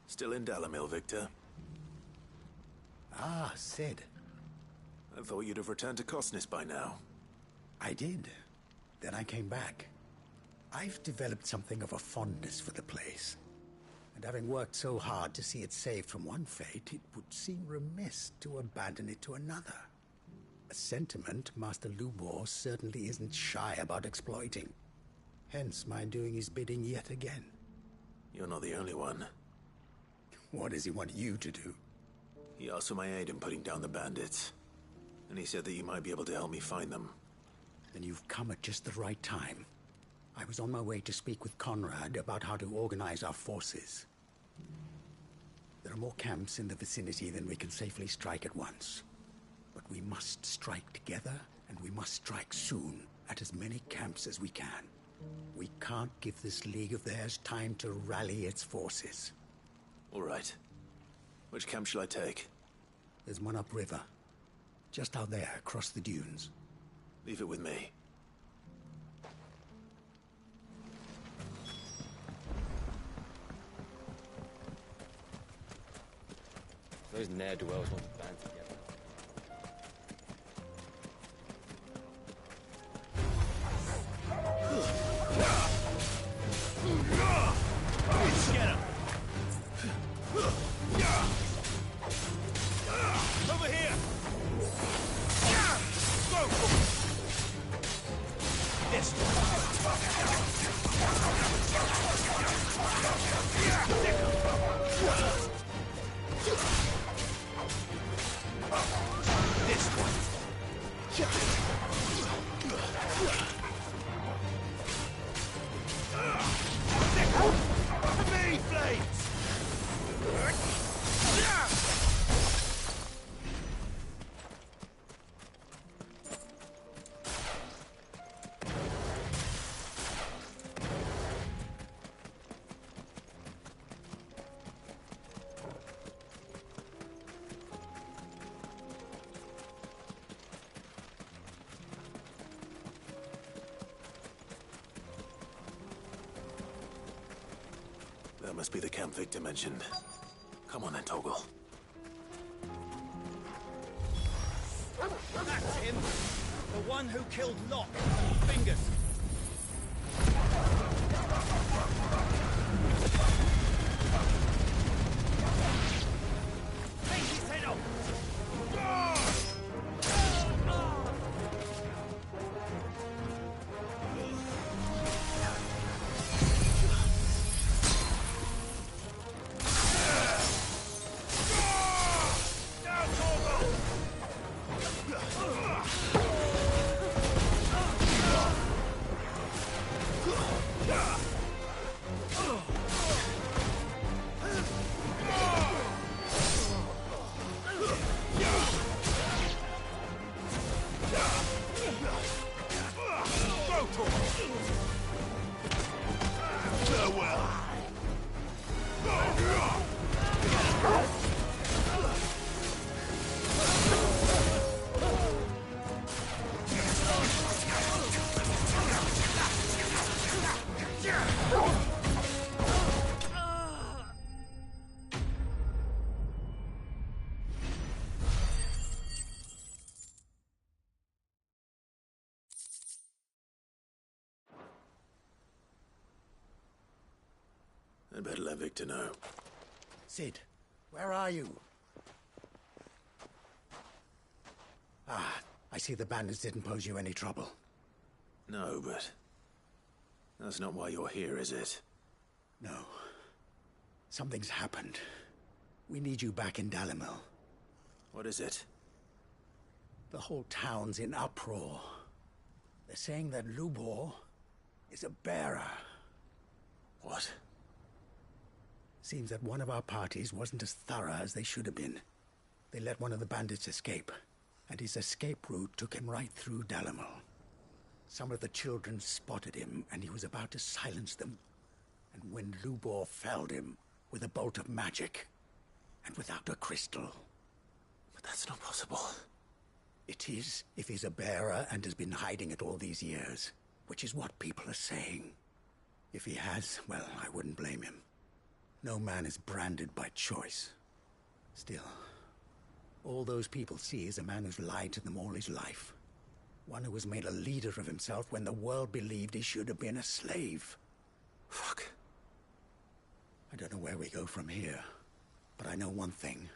S8: Still in Dalamil, Victor?
S5: Ah, Sid.
S8: I thought you'd have returned to Cosnis by now.
S5: I did. Then I came back. I've developed something of a fondness for the place. And having worked so hard to see it saved from one fate, it would seem remiss to abandon it to another. A sentiment Master Lubor certainly isn't shy about exploiting. Hence my doing his bidding yet again.
S8: You're not the only one.
S5: What does he want you to do?
S8: He asked for my aid in putting down the bandits. And he said that you might be able to help me find them.
S5: Then you've come at just the right time. I was on my way to speak with Conrad about how to organize our forces. There are more camps in the vicinity than we can safely strike at once. But we must strike together, and we must strike soon at as many camps as we can. We can't give this league of theirs time to rally its forces.
S8: All right. Which camp shall I take?
S5: There's one upriver. Just out there, across the dunes.
S8: Leave it with me.
S13: Those ne'er-do-wells want to band together.
S2: Get him! Over here! Go! This me, blades!
S8: That must be the camp Victor mentioned. Come on then, Toggle.
S3: That's him! The one who killed Locke and Fingers!
S2: Take his head off!
S8: I better let Victor know.
S5: Sid, where are you? Ah, I see the bandits didn't pose you any trouble.
S8: No, but that's not why you're here, is it?
S5: No. Something's happened. We need you back in Dalamil.
S8: What is it?
S5: The whole town's in uproar. They're saying that Lubor is a bearer.
S8: What?
S5: Seems that one of our parties wasn't as thorough as they should have been. They let one of the bandits escape, and his escape route took him right through Dalamil. Some of the children spotted him, and he was about to silence them. And when Lubor felled him with a bolt of magic, and without a crystal.
S8: But that's not possible.
S5: It is, if he's a bearer and has been hiding it all these years, which is what people are saying. If he has, well, I wouldn't blame him. No man is branded by choice. Still, all those people see is a man who's lied to them all his life. One who has made a leader of himself when the world believed he should have been a slave.
S8: Fuck.
S5: I don't know where we go from here, but I know one thing.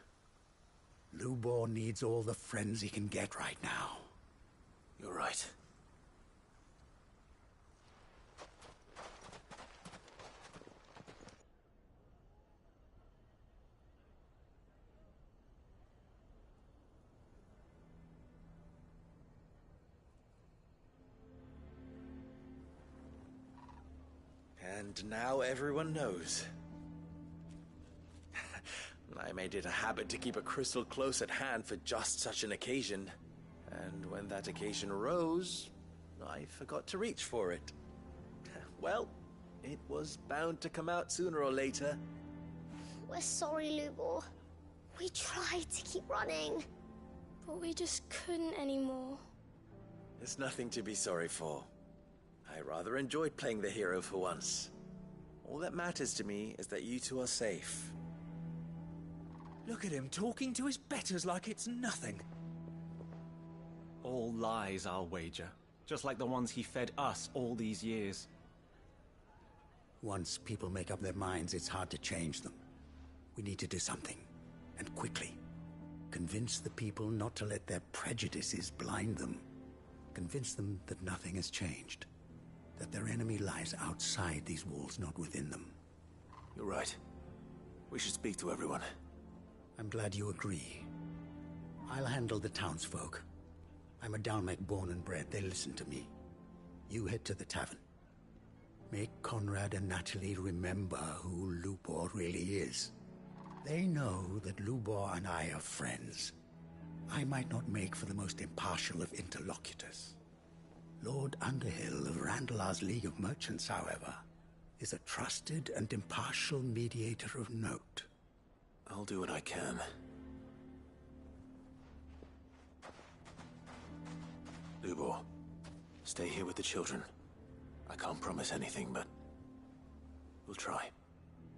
S5: Lubor needs all the friends he can get right now.
S8: You're right.
S18: And now everyone knows. I made it a habit to keep a crystal close at hand for just such an occasion. And when that occasion arose, I forgot to reach for it. Well, it was bound to come out sooner or later.
S19: We're sorry, Lubor. We tried to keep running.
S14: But we just couldn't anymore.
S18: There's nothing to be sorry for. I rather enjoyed playing the hero for once. All that matters to me is that you two are safe.
S4: Look at him talking to his betters like it's nothing. All lies, I'll wager. Just like the ones he fed us all these years.
S5: Once people make up their minds, it's hard to change them. We need to do something, and quickly. Convince the people not to let their prejudices blind them. Convince them that nothing has changed. That their enemy lies outside these walls, not within them.
S8: You're right. We should speak to everyone.
S5: I'm glad you agree. I'll handle the townsfolk. I'm a Dalmec born and bred. They listen to me. You head to the tavern. Make Conrad and Natalie remember who Lubor really is. They know that Lubor and I are friends. I might not make for the most impartial of interlocutors. Lord Underhill of Randalar's League of Merchants, however, is a trusted and impartial mediator of note.
S8: I'll do what I can. Lubor, stay here with the children. I can't promise anything, but we'll try.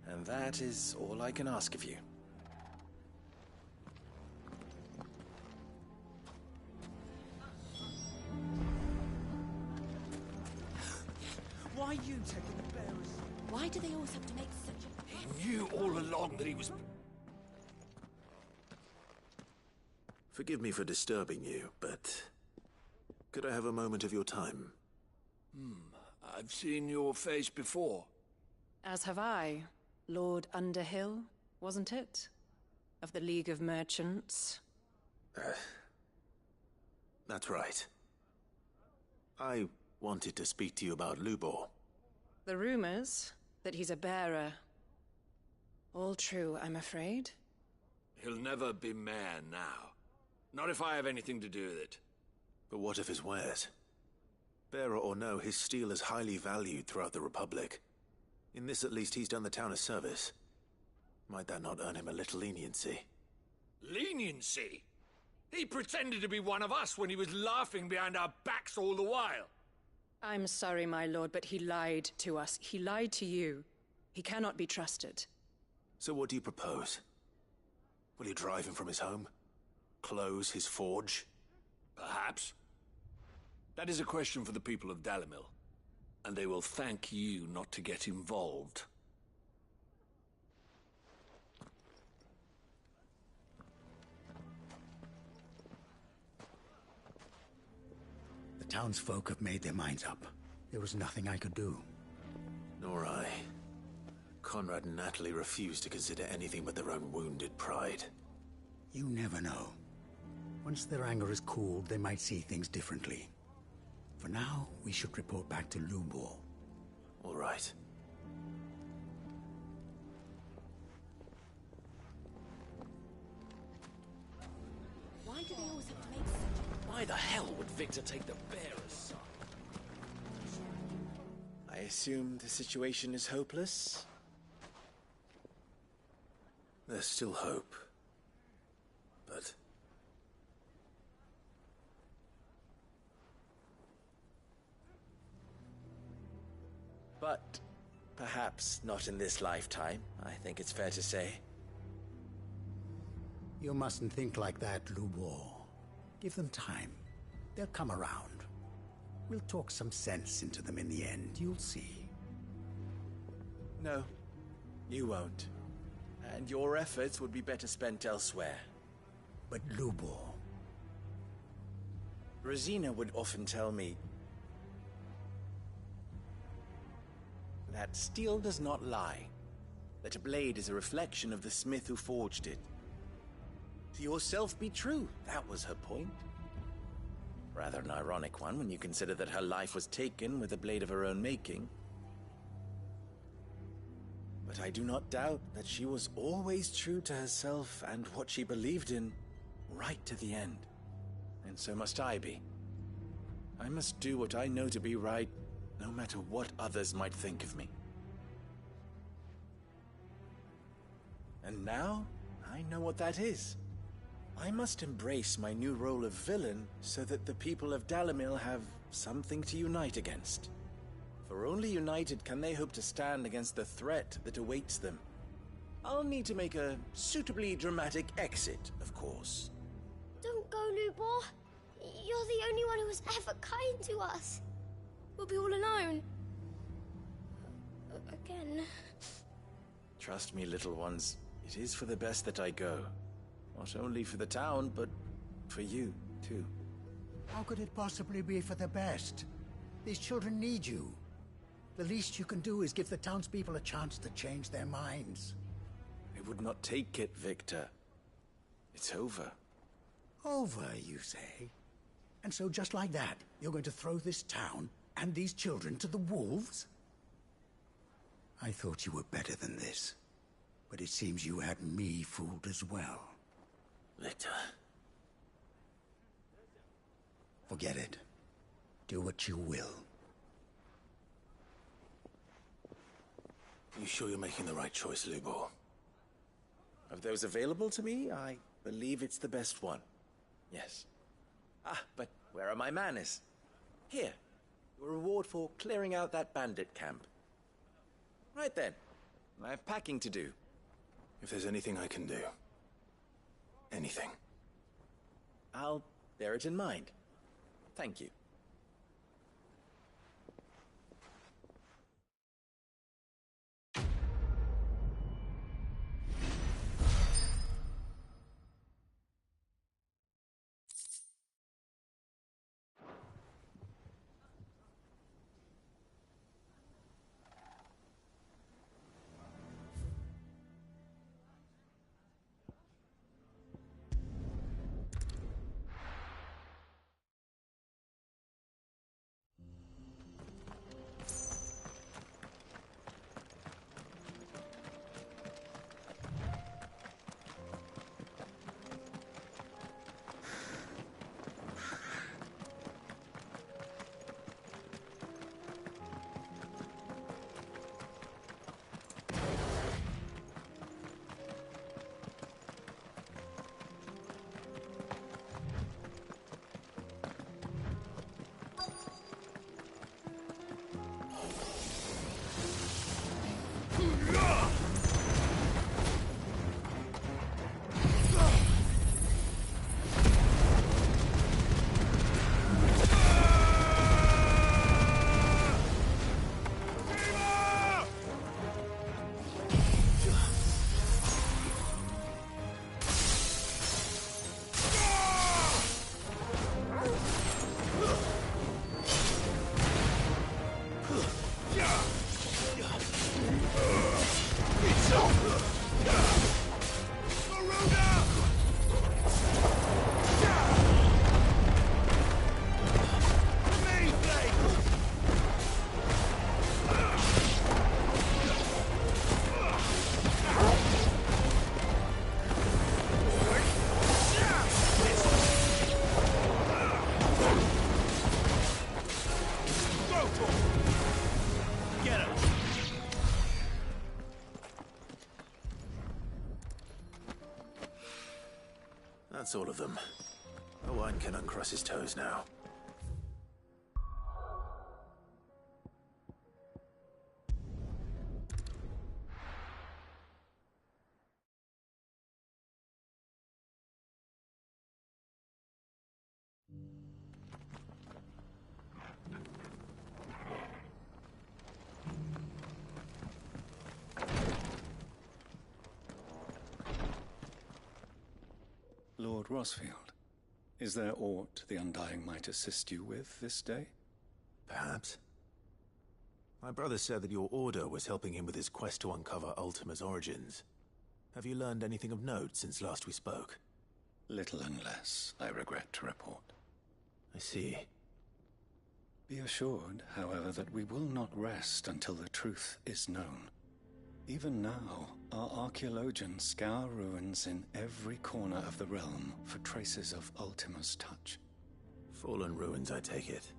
S18: And that is all I can ask of you.
S4: Why are you taking the bearers?
S20: Why do they always have to make such a...
S9: He knew all along that he was...
S8: Forgive me for disturbing you, but could I have a moment of your time?
S9: I've seen your face before.
S12: As have I. Lord Underhill, wasn't it? Of the League of Merchants.
S8: That's right. I wanted to speak to you about Lubor.
S12: The rumors that he's a bearer. All true, I'm afraid.
S9: He'll never be mayor now. Not if I have anything to do with it.
S8: But what of his wares? Bearer or no, his steel is highly valued throughout the Republic. In this, at least, he's done the town a service. Might that not earn him a little leniency?
S9: Leniency? He pretended to be one of us when he was laughing behind our backs all the while.
S12: I'm sorry, my lord, but he lied to us. He lied to you. He cannot be trusted.
S8: So what do you propose? Will you drive him from his home? Close his forge?
S9: Perhaps. That is a question for the people of Dalimil. And they will thank you not to get involved.
S5: The townsfolk have made their minds up. There was nothing I could do.
S8: Nor I. Conrad and Natalie refuse to consider anything but their own wounded pride.
S5: You never know. Once their anger is cooled, they might see things differently. For now, we should report back to Lubor.
S8: All right.
S20: Why do they always have to make such a...
S18: Why the hell would Victor take the bearer's side? I assume the situation is hopeless?
S8: There's still hope. But...
S18: But Perhaps not in this lifetime, I think it's fair to say.
S5: You mustn't think like that, Lubor. Give them time. They'll come around. We'll talk some sense into them in the end, you'll see.
S18: No, you won't. And your efforts would be better spent elsewhere.
S5: But Lubor...
S18: Rosina would often tell me that steel does not lie, that a blade is a reflection of the smith who forged it. To yourself be true, that was her point. Rather an ironic one when you consider that her life was taken with a blade of her own making. But I do not doubt that she was always true to herself and what she believed in, right to the end. And so must I be. I must do what I know to be right, no matter what others might think of me. And now, I know what that is. I must embrace my new role of villain so that the people of Dalimil have something to unite against. For only united can they hope to stand against the threat that awaits them. I'll need to make a suitably dramatic exit, of course.
S19: Don't go, Lubor. You're the only one who was ever kind to us.
S14: We'll be all alone. Again.
S18: Trust me, little ones. It is for the best that I go. Not only for the town, but for you, too.
S5: How could it possibly be for the best? These children need you. The least you can do is give the townspeople a chance to change their minds.
S18: I would not take it, Victor. It's over.
S5: Over, you say? And so just like that, you're going to throw this town and these children to the wolves? I thought you were better than this. But it seems you had me fooled as well.
S18: Victor.
S5: Forget it. Do what you will.
S8: You sure you're making the right choice, Lubor?
S18: Of those available to me, I believe it's the best one. Yes. Ah, but where are my manners? Here. Your reward for clearing out that bandit camp. Right then. I have packing to do.
S8: If there's anything I can do. Anything.
S18: I'll bear it in mind. Thank you.
S8: That's all of them. Owen can uncross his toes now.
S3: Lord Rosfield, is there aught the Undying might assist you with this day?
S8: Perhaps. My brother said that your order was helping him with his quest to uncover Ultima's origins. Have you learned anything of note since last we spoke?
S3: Little and less, I regret to report.
S8: I see.
S3: Be assured, however, that we will not rest until the truth is known. Even now, our archaeologians scour ruins in every corner of the realm for traces of Ultima's touch.
S8: Fallen ruins, I take it.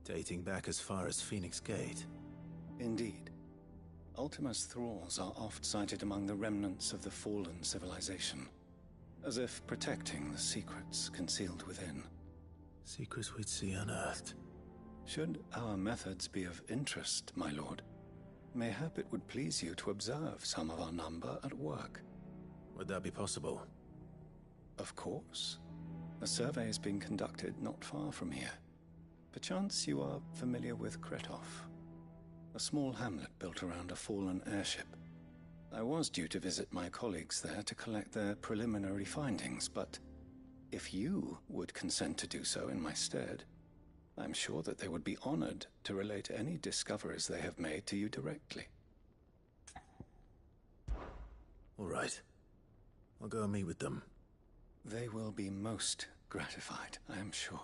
S8: Dating back as far as Phoenix Gate.
S3: Indeed. Ultima's thralls are oft sighted among the remnants of the fallen civilization, as if protecting the secrets concealed within.
S8: Secrets we'd see unearthed.
S3: Should our methods be of interest, my lord, mayhap it would please you to observe some of our number at work.
S8: Would that be possible?
S3: Of course. A survey is being conducted not far from here. Perchance you are familiar with Kretov, a small hamlet built around a fallen airship. I was due to visit my colleagues there to collect their preliminary findings, but if you would consent to do so in my stead, I'm sure that they would be honored to relate any discoveries they have made to you directly.
S8: All right. I'll go and meet with them.
S3: They will be most gratified, I am sure.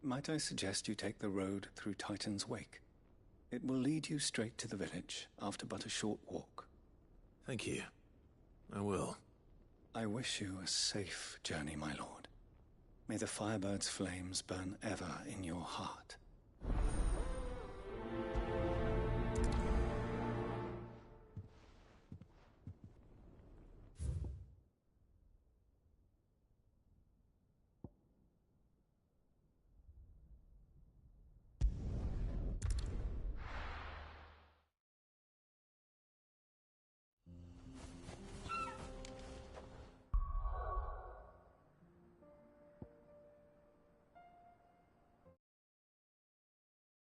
S3: Might I suggest you take the road through Titan's Wake? It will lead you straight to the village after but a short walk.
S8: Thank you. I will.
S3: I wish you a safe journey, my lord. May the Firebird's flames burn ever in your heart.